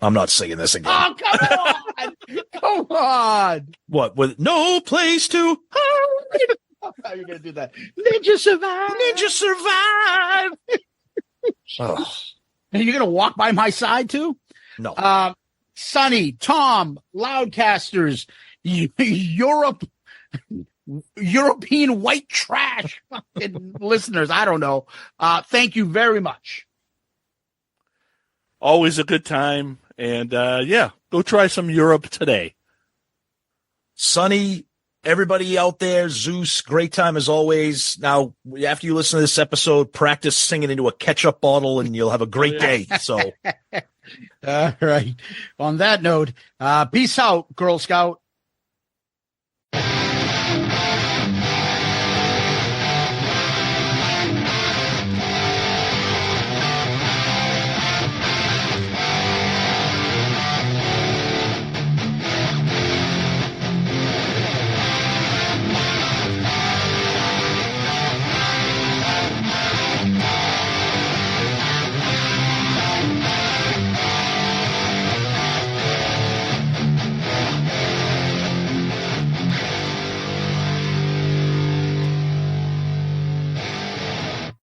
I'm not singing this again. Oh, come on. Come on. What? With no place to hide. How are you going to do that? Ninja survive. Ninja survive. Oh, Are you going to walk by my side too? no. Sonny, Tom, Loudcasters, European white trash fucking listeners. I don't know. Thank you very much. Always a good time. And yeah, go try some Europe today. Sonny, everybody out there, Zeus, great time as always. Now, after you listen to this episode, practice singing into a ketchup bottle and you'll have a great day. So, All right. On that note, peace out, Girl Scout.